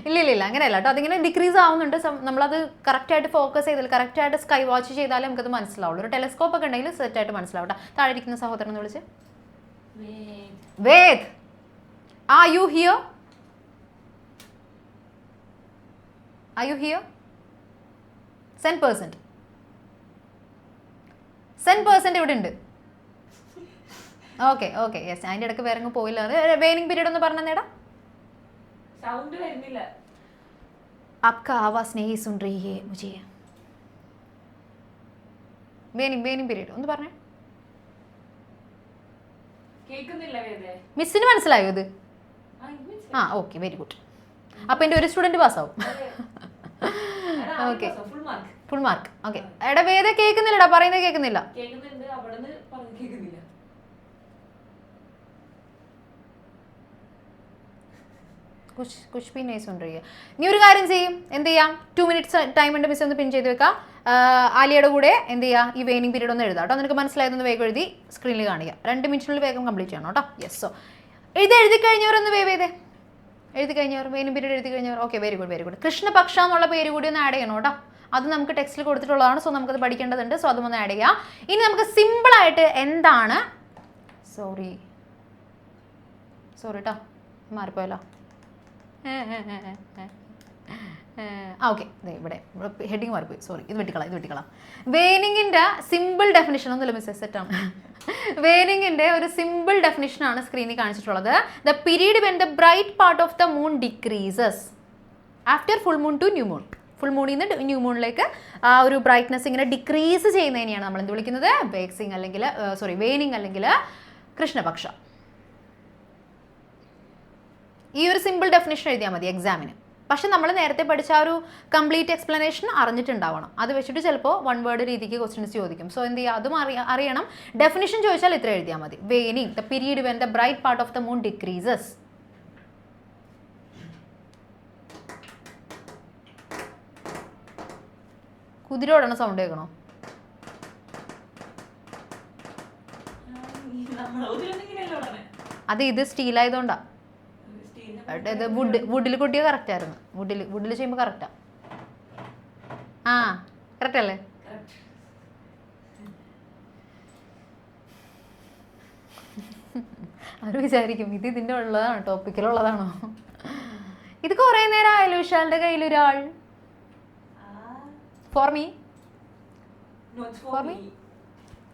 ഇല്ല അങ്ങനെയല്ല കേട്ടോ, അതിങ്ങനെ ഡിക്രീസ് ആവുന്നുണ്ട്. നമ്മളത് കറക്റ്റായിട്ട് ഫോക്കസ് ചെയ്താൽ, കറക്റ്റായിട്ട് സ്കൈ വാച്ച് ചെയ്താലേ നമുക്കത് മനസ്സിലാവുള്ളൂ. ഒരു ടെലസ്കോപ്പ് ഒക്കെ ഉണ്ടെങ്കിൽ സെറ്റായിട്ട് മനസ്സിലാവും കേട്ടോ. താഴെ ഇരിക്കുന്ന സഹോദരൻ എന്ന് വിളിച്ച് Ved, are you here? Send percent ഇവിടെ ഉണ്ട്. ഓക്കെ യെസ്, അതിൻ്റെ ഇടയ്ക്ക് വേറെ പോയില്ല. അത് വെയിനിങ് പീരീഡ് ഒന്ന് പറഞ്ഞേടാ. സൗണ്ട് വരുന്നില്ല. आपका आवाज नहीं सुन रही है मुझे. വെയിനിങ് പീരീഡ് ഒന്ന് പറഞ്ഞേ. കേൾക്കുന്നില്ല വേദേ. മിസ്സിന് മനസ്സിലായോ ഇത്? Okay, very good. അപ്പോൾ എൻ്റെ ഒരു സ്റ്റുഡൻറ്റ് പാസ്സാവും. Okay, full mark. ഓക്കെ, എടാ വേദ കേൾക്കുന്നില്ലടാ, പറയുന്നത് കേൾക്കുന്നില്ല. കുച്ച് भी नहीं सुन रही है. നീ ഒരു കാര്യം ചെയ്യും, എന്ത് ചെയ്യാം, 2 minutes ടൈം ഉണ്ട് മിസ് ഒന്ന് പിൻ ചെയ്ത് വെക്കാം. ആലിയയുടെ കൂടെ എന്ത് ചെയ്യുക, ഈ വെയിനിങ് പീരീഡ് ഒന്ന് എഴുതാം കേട്ടോ. നിനക്ക് മനസ്സിലായതൊന്ന് വേഗം എഴുതി സ്ക്രീനിൽ കാണിക്കുക. 2 മിനിറ്റിനുള്ളിൽ വേഗം കംപ്ലീറ്റ് ചെയ്യണം കേട്ടോ. യെസ്. സോ എഴുതി കഴിഞ്ഞവരൊന്ന് വേവ് ചെയ്തേ. എഴുതി കഴിഞ്ഞവർ, വെയിനിങ് പീരീഡ് എഴുതി കഴിഞ്ഞവർ. Okay, very good. കൃഷ്ണപക്ഷ എന്നുള്ള പേര് കൂടി ഒന്ന് ആഡ് ചെയ്യണം കേട്ടോ. അത് നമുക്ക് ടെക്സ്റ്റിൽ കൊടുത്തിട്ടുള്ളതാണ്. സോ നമുക്കത് പഠിക്കേണ്ടതുണ്ട്. സോ അതും ഒന്ന് ആഡ് ചെയ്യാം. ഇനി നമുക്ക് സിമ്പിളായിട്ട് എന്താണ്, സോറി കേട്ടോ, മാറിപ്പോയല്ലോ. ഓക്കെ, ഇവിടെ ഹെഡിങ് മാറിപ്പോയി, സോറി. ഇത് വെട്ടിക്കളാം. വെയിനിങ്ങിൻ്റെ സിമ്പിൾ ഡെഫിനിഷൻ ഒന്നുമില്ല മിസ്സേ, സെറ്റാണ്. വെയിനിങ്ങിൻ്റെ ഒരു സിമ്പിൾ ഡെഫിനിഷനാണ് സ്ക്രീനിൽ കാണിച്ചിട്ടുള്ളത്. The period when the bright part of the moon decreases after full moon to new moon. Full മൂണിൽ നിന്ന് ന്യൂ മൂണിലേക്ക് ആ ഒരു ബ്രൈറ്റ്നസ് ഇങ്ങനെ ഡിക്രീസ് ചെയ്യുന്നതിനെയാണ് നമ്മൾ എന്ത് വിളിക്കുന്നത്, വേക്സിങ് അല്ലെങ്കിൽ വെയിനിങ് അല്ലെങ്കിൽ കൃഷ്ണപക്ഷ. ഈ ഒരു സിമ്പിൾ ഡെഫിനിഷൻ എഴുതിയാൽ മതി എക്സാമിന്. പക്ഷെ നമ്മൾ നേരത്തെ പഠിച്ച ആ ഒരു കംപ്ലീറ്റ് എക്സ്പ്ലനേഷൻ അറിഞ്ഞിട്ടുണ്ടാവണം. അത് വെച്ചിട്ട് ചിലപ്പോൾ 1 വേർഡ് രീതിക്ക് ക്വസ്റ്റ്യൻസ് ചോദിക്കും. സോ എന്ത് ചെയ്യുക, അതും അറിയണം. ഡെഫിനിഷൻ ചോദിച്ചാൽ ഇത്ര എഴുതിയാൽ മതി. Waning, the period when the bright part of the moon decreases. കുതിരോടാണ് സൗണ്ട് കേൾക്കണോ? അത് ഇത് സ്റ്റീലായതുകൊണ്ടാ. ഇത് വുഡിൽ കൊട്ടിയോ കറക്റ്റ് ആയിരുന്നു. വുഡിൽ ചെയ്യുമ്പോൾ കറക്റ്റാ. ആ കറക്റ്റ് അല്ലേ? അവർ വിചാരിക്കും ഇത് ഇതിൻ്റെ ഉള്ളതാണോ, ടോപ്പിക്കിലുള്ളതാണോ. ഇത് കുറേ നേരം ആയല്ലോ വിശാലിന്റെ കയ്യിലൊരാൾ. For me,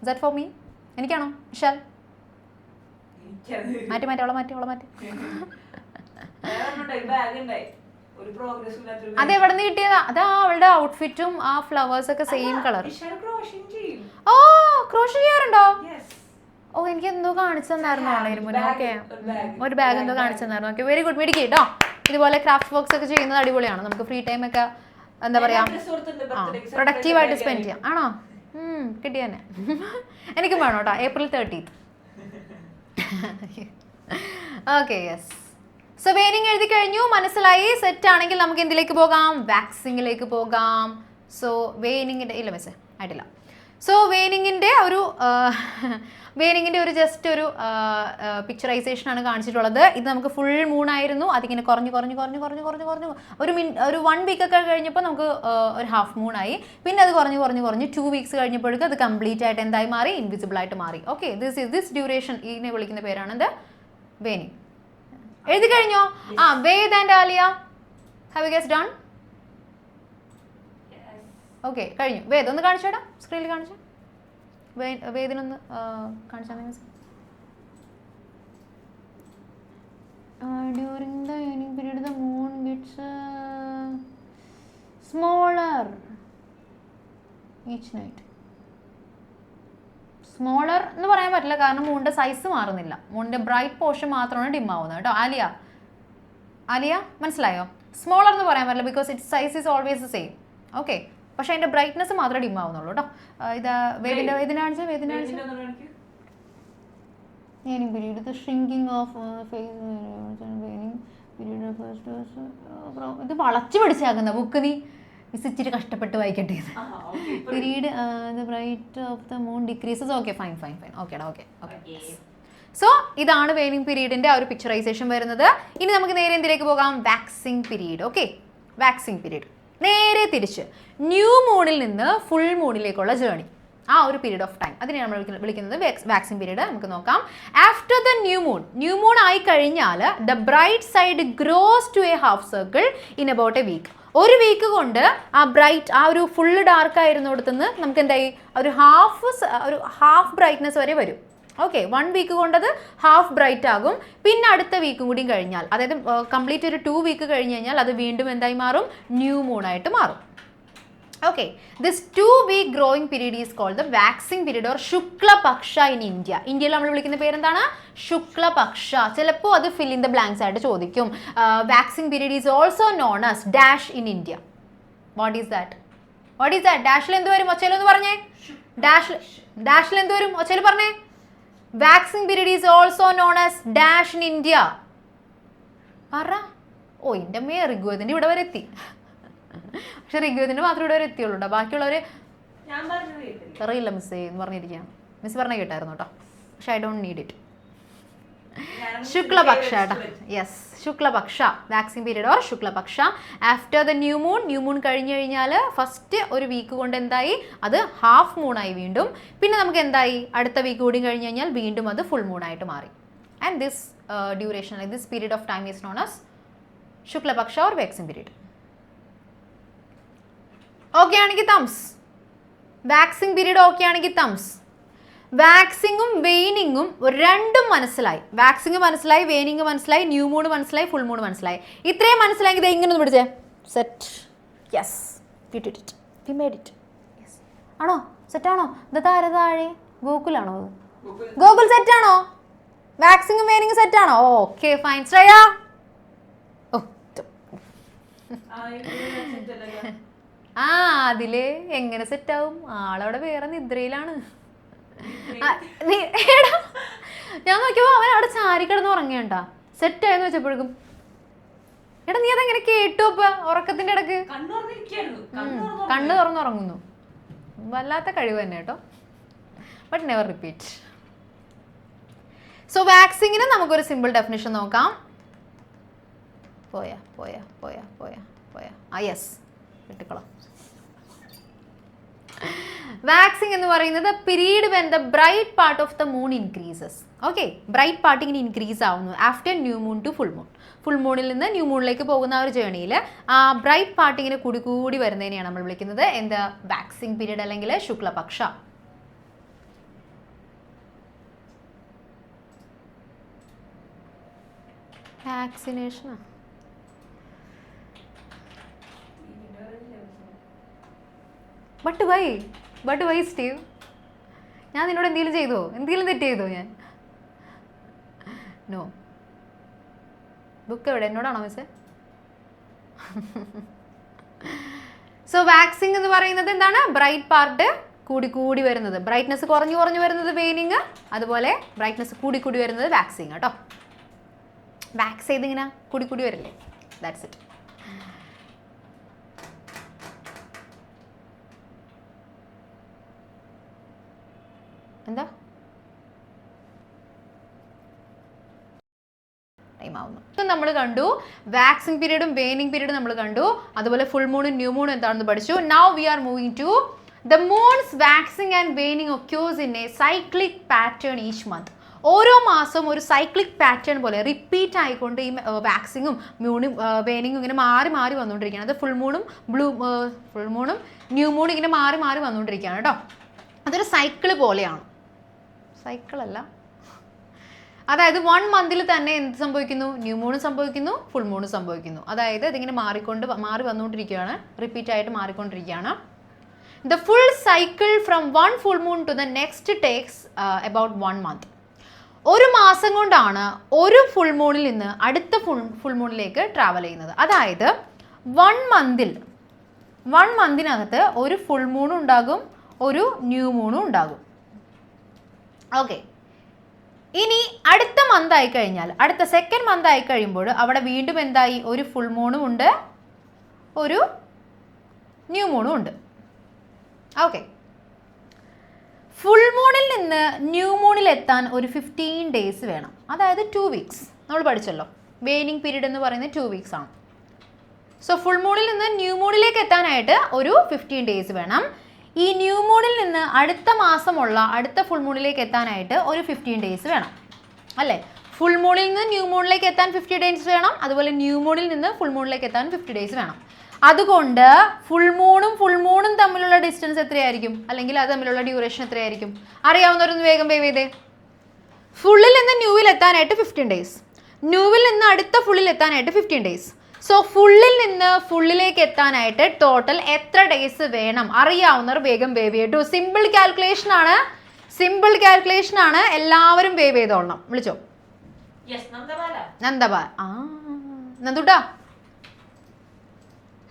that for me. എനിക്കാണോ വിശാൽ? മാറ്റി അവളെ മാറ്റി. അത് എവിടെ നിന്ന് കിട്ടിയതാ? അതാ അവളുടെ ഔട്ട്ഫിറ്റും ആ ഫ്ലവേഴ്സ് ഒക്കെ സെയിം കളർ. ഓ, ക്രോഷ് ചെയ്യാറുണ്ടോ? ഓ, എനിക്ക് എന്തോ കാണിച്ചു തന്നായിരുന്നു ഓൺലൈനിൽ മുന്നേ. ഓക്കെ, ഒരു ബാഗ് എന്തോ കാണിച്ചു തന്നായിരുന്നു. Okay, very good. മേടിക്കുക കേട്ടോ. ഇതുപോലെ ക്രാഫ്റ്റ് വർക്ക്സ് ഒക്കെ ചെയ്യുന്നത് അടിപൊളിയാണ്. നമുക്ക് ഫ്രീ ടൈം ഒക്കെ എന്താ പറയാ, പ്രൊഡക്റ്റീവായിട്ട് സ്പെൻഡ് ചെയ്യാം. ആണോ? കിട്ടിയ തന്നെ. എനിക്കും വേണം കേട്ടോ. April 13th. Okay, yes. So waning എഴുതി കഴിഞ്ഞു, മനസ്സിലായി. സെറ്റ് ആണെങ്കിൽ നമുക്ക് എന്തിലേക്ക് പോകാം, വാക്സിങ്ങിലേക്ക് പോകാം. സോ വെയിനിങ്ങിൻ്റെ ഇല്ല മിസ്സേ ആയിട്ടില്ല. സോ വെയിനിങ്ങിൻ്റെ ഒരു ജസ്റ്റ് ഒരു പിക്ചറൈസേഷനാണ് കാണിച്ചിട്ടുള്ളത്. ഇത് നമുക്ക് ഫുൾ മൂൺ ആയിരുന്നു. അതിങ്ങനെ കുറഞ്ഞ് ഒരു 1 വീക്ക് ഒക്കെ കഴിഞ്ഞപ്പോൾ നമുക്ക് ഒരു ഹാഫ് മൂണായി. പിന്നെ അത് കുറഞ്ഞ് 2 വീക്സ് കഴിഞ്ഞപ്പോഴേക്കും അത് കംപ്ലീറ്റ് ആയിട്ട് എന്തായി മാറി, ഇൻവിസിബിൾ ആയിട്ട് മാറി. ഓക്കെ, ദിസ് ഡ്യൂറേഷൻ ഇതിനെ വിളിക്കുന്ന പേരാണ് എന്ത്, വെയിനിങ്. എഴുതി കഴിഞ്ഞോ? Ved and Aaliya, have you guys done? Okay, കഴിഞ്ഞു. വേദ് ഒന്ന് കാണിച്ചോടാ, സ്ക്രീനിൽ കാണിച്ചു. വേദിനൊന്ന് കാണിച്ചാൽ means during the evening period the moon gets smaller each night. Smaller എന്ന് പറയാൻ പറ്റില്ല, കാരണം മൂണിൻ്റെ സൈസ് മാറുന്നില്ല. മൂണിൻ്റെ ബ്രൈറ്റ് പോർഷൻ മാത്രമാണ് ഡിം ആവുന്നത് കേട്ടോ. ആലിയ മനസ്സിലായോ? സ്മോളർ എന്ന് പറയാൻ പറ്റില്ല, because it size is always the same. Okay, പക്ഷെ അതിൻ്റെ ബ്രൈറ്റ്നസ് മാത്രമേ ഡിം ആവുന്നുള്ളൂ കേട്ടോ. ഇത് വേദിനാഴ്ച പീരീഡ് ദ ഷ്രിങ്കിങ് ഓഫ് ഇത് വളച്ചു പിടിച്ചാക്കുന്ന ബുക്ക്. നീ മിസ് ഇച്ചിരി കഷ്ടപ്പെട്ട് വായിക്കട്ടെ. Period the bright of the moon decreases. Okay, fine. ഓക്കേടാ, ഓക്കെ. സോ ഇതാണ് വെയിനിങ് പീരീഡിൻ്റെ ആ ഒരു പിക്ചറൈസേഷൻ വരുന്നത്. ഇനി നമുക്ക് നേരെ എന്തിലേക്ക് പോകാം, waxing period. Okay, waxing period നേരെ തിരിച്ച് ന്യൂ മൂണിൽ നിന്ന് ഫുൾ മൂണിലേക്കുള്ള ജേണി, ആ ഒരു പീരീഡ് ഓഫ് ടൈം, അതിനെ നമ്മൾ വിളിക്കുന്നത് വാക്സിങ് പീരീഡ്. നമുക്ക് നോക്കാം. ആഫ്റ്റർ ദ ന്യൂ മൂൺ ആയി കഴിഞ്ഞാൽ the bright side grows to a half circle in about a week. ഒരു വീക്ക് കൊണ്ട് ആ ഒരു ഫുള്ള് ഡാർക്ക് ആയിരുന്നിടത്തുനിന്ന് നമുക്ക് എന്തായി, ഒരു ഹാഫ് ബ്രൈറ്റ്നസ് വരെ വരും. ഓക്കെ, 1 വീക്ക് കൊണ്ടത് ഹാഫ് ബ്രൈറ്റ് ആകും. പിന്നെ അടുത്ത വീക്കും കൂടി കഴിഞ്ഞാൽ, അതായത് കംപ്ലീറ്റ് ഒരു 2 വീക്ക് കഴിഞ്ഞ് കഴിഞ്ഞാൽ അത് വീണ്ടും എന്തായി മാറും, ന്യൂ മൂണായിട്ട് മാറും. Okay, this 2-week growing period is called the waxing period or ശുക്ലപക്ഷ ഇൻ ഇന്ത്യ. ഇന്ത്യയിൽ നമ്മൾ വിളിക്കുന്ന പേരെന്താണ്, ശുക്ലപക്ഷ. ചിലപ്പോൾ അത് ഫിൽ ഇൻ ദ ബ്ലാങ്ക്സ് ആയിട്ട് ചോദിക്കും. Waxing period is also known as dash in India. What is that? ഡാഷിൽ എന്ത് വരും, ഒച്ചയിലൊന്ന് പറഞ്ഞേ. ഡാഷിൽ എന്ത് വരും, ഒച്ചയിൽ പറഞ്ഞേ. Waxing period is also known as dash in India. പറ, ഓ എൻ്റെ അമ്മയെ ഋഗ്വേദിൻ്റെ ഇവിടെ വരെ എത്തി. പക്ഷെ ഋഗ്വേദിൻ്റെ മാത്രം ഇവിടെ വരെ എത്തിയുള്ളൂ കേട്ടോ. ബാക്കിയുള്ളവർ ഞാൻ പറഞ്ഞത് കേട്ടില്ല. അറിയില്ല മിസ്സേ എന്ന് പറഞ്ഞിരിക്കുകയാണ്. മിസ് പറഞ്ഞ കേട്ടായിരുന്നു കേട്ടോ. പക്ഷെ ഐ ഡോണ്ട് നീഡ് ഇറ്റ്. ശുക്ലപക്ഷ കേട്ടോ. Yes, Shukla Paksha waxing period or Shukla Paksha after the new moon കഴിഞ്ഞ് കഴിഞ്ഞാൽ ഫസ്റ്റ് ഒരു വീക്ക് കൊണ്ട് എന്തായി, അത് ഹാഫ് മൂണായി വീണ്ടും. പിന്നെ നമുക്ക് എന്തായി, അടുത്ത വീക്ക് കൂടി കഴിഞ്ഞ് കഴിഞ്ഞാൽ വീണ്ടും അത് ഫുൾ മൂണായിട്ട് മാറി. And this duration, this period of time is known as Shukla Paksha or waxing period. Okay ആണെങ്കിൽ തംസ്. വാക്സിൻ പീരീഡ് ഓക്കെ ആണെങ്കിൽ തംസ്. വാക്സിങ്ങും വെയിനിങ്ങും രണ്ടും മനസ്സിലായി. വാക്സിങ് മനസ്സിലായി, വെയിനിങ് മനസ്സിലായി, ന്യൂ മൂൺ മനസ്സിലായി, ഫുൾ മൂൺ മനസ്സിലായി. ഇത്രയും മനസ്സിലായെങ്കിൽ ഇത് ഇങ്ങനെ ഒന്ന് പിടിച്ചേ. Set. Yes, we did it, we made it. Yes ആണോ, സെറ്റാണോ? ഇത് താഴെ ഗോകുലാണോ? ഗോകുൽ സെറ്റാണോ? വാക്സിങ്ങും വെയിനിങ്ങും സെറ്റാണോ? Okay fine. ശ്രേയ ഓ ആ അതില് എങ്ങനെ സെറ്റാവും? ആളവിടെ വേറെ നിദ്രയിലാണ്. ഞാൻ നോക്കിയപ്പോ അവൻ അവിടെ ചാരി കിടന്ന് ഉറങ്ങിയണ്ടാ. സെറ്റായെന്ന് വെച്ചപ്പോഴേക്കും എടാ നീ അതെങ്ങനെ കേട്ടു? ഇപ്പൊ ഉറക്കത്തിന്റെ ഇടക്ക് കണ്ണ് തുറന്നുറങ്ങുന്നു. വല്ലാത്ത കഴിവ് തന്നെ കേട്ടോ. But never repeat. സോ വാക്സിങ്ങിന് നമുക്കൊരു സിമ്പിൾ ഡെഫിനിഷൻ നോക്കാം. പോയാ പോയാ പോയാ പോയാ പോയാ ആ യെസ് കിട്ടിക്കോളാം. വാക്സിങ് എന്ന് പറയുന്നത് period when the bright part of the moon increases. Okay, bright part ഇങ്ങനെ ഇൻക്രീസ് ആവുന്നു after new moon to full moon. Full മൂണിൽ നിന്ന് ന്യൂ മൂണിലേക്ക് പോകുന്ന ആ ഒരു ജേണിയിൽ ആ ബ്രൈറ്റ് പാർട്ട് ഇങ്ങനെ കൂടി വരുന്നതിനെയാണ് നമ്മൾ വിളിക്കുന്നത് എന്താ, വാക്സിങ് പീരീഡ് അല്ലെങ്കിൽ ശുക്ലപക്ഷ. വാക്സിനേഷനാ ബട്ട് വൈ സ്റ്റീവ്? ഞാൻ നിന്നോട് എന്തെങ്കിലും തെറ്റ് ചെയ്തോ ഞാൻ? നോ. ബുക്ക് എവിടെ? എന്നോടാണോ മിസ്സേ? സോ വാക്സിങ് എന്ന് പറയുന്നത് എന്താണ്, ബ്രൈറ്റ് പാർട്ട് കൂടി വരുന്നത്, ബ്രൈറ്റ്നസ് കുറഞ്ഞു വരുന്നത് വെയിനിങ്, അതുപോലെ ബ്രൈറ്റ്നസ് കൂടി വരുന്നത് വാക്സിങ് കേട്ടോ. വാക്സ് ചെയ്തിങ്ങനെ കൂടി വരില്ലേ, ദാറ്റ്സ് ഇറ്റ്. എന്താ ടൈം ആവുന്നു. നമ്മൾ കണ്ടു വാക്സിങ് പീരീഡും വെയിനിങ് പീരീഡും നമ്മൾ കണ്ടു. അതുപോലെ ഫുൾ മൂണും ന്യൂ മൂണും എന്താണെന്ന് പഠിച്ചു. Now we are moving to the moon's waxing and waning occurs in a cyclic pattern each month. ഓരോ മാസവും ഒരു സൈക്ലിക് പാറ്റേൺ പോലെ റിപ്പീറ്റ് ആയിക്കൊണ്ട് ഈ വാക്സിങ്ങും മൂണും വെയിനിങ്ങും ഇങ്ങനെ മാറി വന്നുകൊണ്ടിരിക്കുകയാണ്. അത് ഫുൾ മൂണും ന്യൂ മൂണും ഇങ്ങനെ മാറി വന്നുകൊണ്ടിരിക്കുകയാണ് കേട്ടോ. അതൊരു സൈക്കിള് പോലെയാണ്. സൈക്കിളല്ല, അതായത് 1 മന്തിൽ തന്നെ എന്ത് സംഭവിക്കുന്നു, ന്യൂ മൂണും സംഭവിക്കുന്നു, ഫുൾ മൂണും സംഭവിക്കുന്നു. അതായത് ഇതിങ്ങനെ മാറി വന്നുകൊണ്ടിരിക്കുകയാണ്, റിപ്പീറ്റ് ആയിട്ട് മാറിക്കൊണ്ടിരിക്കുകയാണ്. The full cycle from 1 full moon to the next takes about 1 month. ഒരു മാസം കൊണ്ടാണ് ഒരു ഫുൾ മൂണിൽ നിന്ന് അടുത്ത ഫുൾ മൂണിലേക്ക് ട്രാവൽ ചെയ്യുന്നത്. അതായത് 1 മന്തിനകത്ത് ഒരു ഫുൾ മൂണും ഉണ്ടാകും, ഒരു ന്യൂ മൂണും ഉണ്ടാകും. ഓക്കെ, ഇനി അടുത്ത മന്ത് ആയി കഴിഞ്ഞാൽ, അടുത്ത സെക്കൻഡ് മന്ത് ആയി കഴിയുമ്പോൾ അവിടെ വീണ്ടും എന്തായി, ഒരു ഫുൾ മൂണും ഉണ്ട്, ഒരു ന്യൂ മൂണും ഉണ്ട്. ഓക്കെ, ഫുൾ മൂണിൽ നിന്ന് ന്യൂ മൂണിൽ എത്താൻ ഒരു 15 ഡേയ്സ് വേണം. അതായത് 2 വീക്സ്. നമ്മൾ പഠിച്ചല്ലോ വെയിനിങ് പീരീഡ് എന്ന് പറയുന്നത് 2 വീക്സ് ആണ്. സോ ഫുൾ മൂണിൽ നിന്ന് ന്യൂ മൂണിലേക്ക് എത്താനായിട്ട് ഒരു 15 ഡേയ്സ് വേണം. ഈ ന്യൂ മൂണിൽ നിന്ന് അടുത്ത മാസമുള്ള അടുത്ത ഫുൾ മൂണിലേക്ക് എത്താനായിട്ട് ഒരു 15 ഡേയ്സ് വേണം അല്ലേ? ഫുൾ മൂണിൽ നിന്ന് ന്യൂ മൂണിലേക്ക് എത്താൻ 50 ഡേയ്സ് വേണം, അതുപോലെ ന്യൂ മൂണിൽ നിന്ന് ഫുൾ മൂണിലേക്ക് എത്താൻ 50 ഡേയ്സ് വേണം. അതുകൊണ്ട് ഫുൾ മൂണും തമ്മിലുള്ള ഡിസ്റ്റൻസ് എത്രയായിരിക്കും, അല്ലെങ്കിൽ അത് തമ്മിലുള്ള ഡ്യൂറേഷൻ എത്രയായിരിക്കും? അറിയാവുന്നവരൊന്ന് വേഗം വേവ് ചെയ്തേ. ഫുള്ളിൽ നിന്ന് ന്യൂവിൽ എത്താനായിട്ട് 15 ഡേയ്സ്, ന്യൂവിൽ നിന്ന് അടുത്ത ഫുള്ളിൽ എത്താനായിട്ട് 15 ഡേയ്സ്. സോ ഫുള്ളിൽ നിന്ന് ഫുള്ളിലേക്ക് എത്താനായിട്ട് ടോട്ടൽ എത്ര ഡേയ്സ് വേണം? അറിയാവുന്നവർ വേഗം വേവ് ചെയ്തു. സിമ്പിൾ കാൽക്കുലേഷൻ ആണ്, എല്ലാവരും വേവ് ചെയ്തോളണം. വിളിച്ചോ നന്ദബാൽ. ആ നന്ദുട്ടാ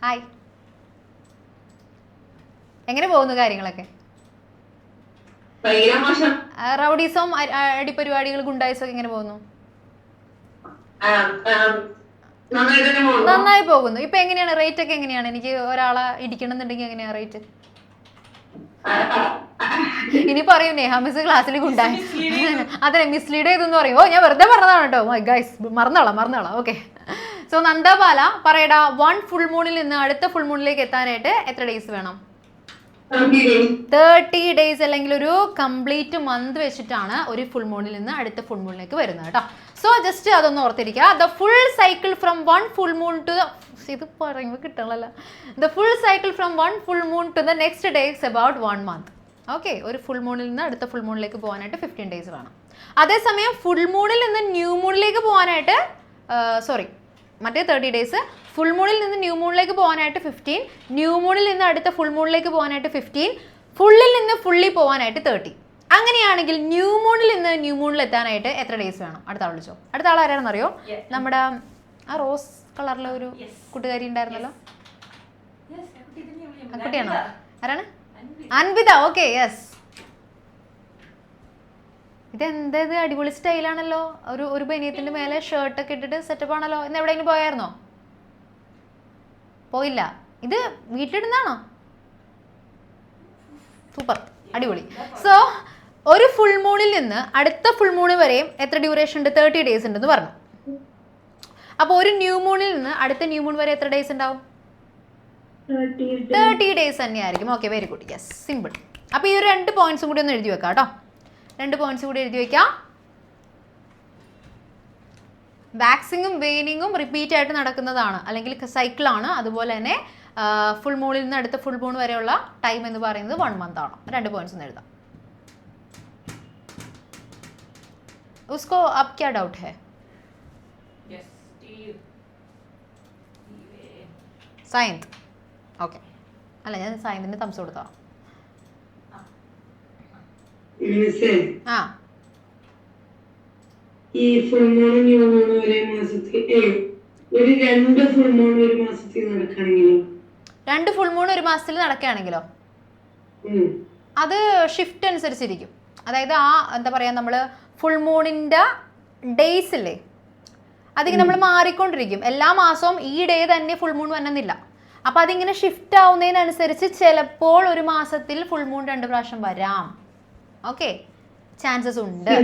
ഹായ്, എങ്ങനെ പോകുന്നു കാര്യങ്ങളൊക്കെ? റൗഡീസവും അടിപരിപാടികൾ ഗുണ്ടായിസൊക്കെ എങ്ങനെ പോകുന്നു? നന്നായി പോകുന്നു. ഇപ്പൊ എങ്ങനെയാണ് റേറ്റ് ഒക്കെ എങ്ങനെയാണ്? എനിക്ക് ഒരാളെ ഇടിക്കണമെന്നുണ്ടെങ്കിൽ എങ്ങനെയാ റേറ്റ്? ഇനി പറയൂ നേഹ മിസ് ക്ലാസ്സിൽ കൊണ്ടായി അതെ മിസ്ലീഡ് ചെയ്തെന്ന് പറയും. ഓ ഞാൻ വെറുതെ പറഞ്ഞതാണ് കേട്ടോ ഗൈസ്, മറന്നോളാം. ഓക്കെ, സോ നന്ദബാല പറയടാ, 1 ഫുൾ മൂണിൽ നിന്ന് അടുത്ത ഫുൾ മൂണിലേക്ക് എത്താനായിട്ട് എത്ര ഡേയ്സ് വേണം? 30 ഡേയ്സ് അല്ലെങ്കിൽ ഒരു കംപ്ലീറ്റ് മന്ത് വെച്ചിട്ടാണ് ഒരു ഫുൾ മൂണിൽ നിന്ന് അടുത്ത ഫുൾ മൂണിലേക്ക് വരുന്നത് കേട്ടോ. സോ ജസ്റ്റ് അതൊന്ന് ഓർത്തിരിക്കുക. The full cycle from 1 full moon to ഇത് പറയുമ്പോൾ കിട്ടണല്ലോ. The full cycle from 1 full moon to the next days about 1 month. Okay, ഒരു ഫുൾ മൂണിൽ നിന്ന് അടുത്ത ഫുൾ മൂണിലേക്ക് പോകാനായിട്ട് 15 ഡേയ്സ് വേണം. അതേസമയം ഫുൾ മൂണിൽ നിന്ന് ന്യൂ മൂണിലേക്ക് പോകാനായിട്ട് മറ്റേ 30 ഡേയ്സ്, ഫുൾ മൂണിൽ നിന്ന് ന്യൂ മൂണിലേക്ക് പോകാനായിട്ട് 15, ന്യൂ മൂണിൽ നിന്ന് അടുത്ത ഫുൾ മൂണിലേക്ക് പോകാനായിട്ട് 15, ഫുള്ളിൽ നിന്ന് ഫുള്ളി പോകാനായിട്ട് 30. അങ്ങനെയാണെങ്കിൽ ന്യൂ മൂണിൽ നിന്ന് ന്യൂ മൂണിൽ എത്താനായിട്ട് എത്ര ഡേയ്സ് വേണം? അടുത്ത ആൾ വിളിച്ചോ. അടുത്ത ആൾ ആരാണെന്നറിയോ? നമ്മുടെ ആ റോസ് കളറിലെ ഒരു കൂട്ടുകാരി ഉണ്ടായിരുന്നല്ലോ, ആ കുട്ടിയാണോ? ആരാണ്? അൻവിത. Okay, yes. ഇതെന്തത് അടിപൊളി സ്റ്റൈലാണല്ലോ. ഒരു ബനിയത്തിന്റെ മേലെ ഷർട്ടൊക്കെ ഇട്ടിട്ട് സെറ്റപ്പ് ആണല്ലോ. ഇന്ന് എവിടെയെങ്കിലും പോയായിരുന്നോ? പോയില്ല. ഇത് വീട്ടിലിടുന്നാണോ? സൂപ്പർ, അടിപൊളി. സോ ഒരു ഫുൾ മൂണിൽ നിന്ന് അടുത്ത ഫുൾ മൂണ് വരെയും എത്ര ഡ്യൂറേഷൻ ഉണ്ട്? 30 ഡേയ്സ് ഉണ്ടെന്ന് പറഞ്ഞു. അപ്പോൾ ഒരു ന്യൂ മൂണിൽ നിന്ന് അടുത്ത ന്യൂ മൂൺ വരെ എത്ര ഡേയ്സ് ഉണ്ടാവും? 30 ഡേയ്സ് തന്നെയായിരിക്കും. Okay, very good, yes, simple. അപ്പോൾ ഈ ഒരു 2 പോയിന്റ്സും കൂടി ഒന്ന് എഴുതി വെക്കാം കേട്ടോ. 2 പോയിന്റ്സ് കൂടി എഴുതി വെക്കാം. വാക്സിങ്ങും വെയിനിങ്ങും റിപ്പീറ്റ് ആയിട്ട് നടക്കുന്നതാണ്, അല്ലെങ്കിൽ സൈക്കിളാണ്. അതുപോലെ തന്നെ ഫുൾ മൂണിൽ നിന്ന് അടുത്ത ഫുൾ മൂൺ വരെയുള്ള ടൈം എന്ന് പറയുന്നത് 1 മന്ത് ആണ്. 2 പോയിന്റ്സ് ഒന്ന് എഴുതാം. उसको अब क्या डाउट है? സയന്ത്. ഓക്കെ, അല്ല ഞാൻ സയന്തിന് തംസ് കൊടുത്താ. ആ, ഈ ഫുൾ മൂൺ ന്യൂ മൂൺ ഒരേ മാസത്തിൽ ഒരു 2 ഫുൾ മൂൺ ഒരു മാസത്തിൽ നടക്കുകയാണെങ്കിലോ? 2 ഫുൾ മൂൺ ഒരു മാസത്തിൽ നടക്കുകയാണെങ്കിലോ? അത് ഷിഫ്റ്റ് അനുസരിച്ചിരിക്കും. അതായത് എന്താ പറയാ, നമ്മൾ ഫുൾ മൂണിൻ്റെ ഡേയ്സ് ഇല്ലേ, അതിങ്ങനെ നമ്മൾ മാറിക്കൊണ്ടിരിക്കും. എല്ലാ മാസവും ഈ ഡേ തന്നെ ഫുൾ മൂൺ വന്നെന്നില്ല. അപ്പം അതിങ്ങനെ ഷിഫ്റ്റ് ആവുന്നതിനനുസരിച്ച് ചിലപ്പോൾ ഒരു മാസത്തിൽ ഫുൾ മൂൺ 2 പ്രാവശ്യം വരാം. ഓക്കെ, ചാൻസസ് ഉണ്ട്.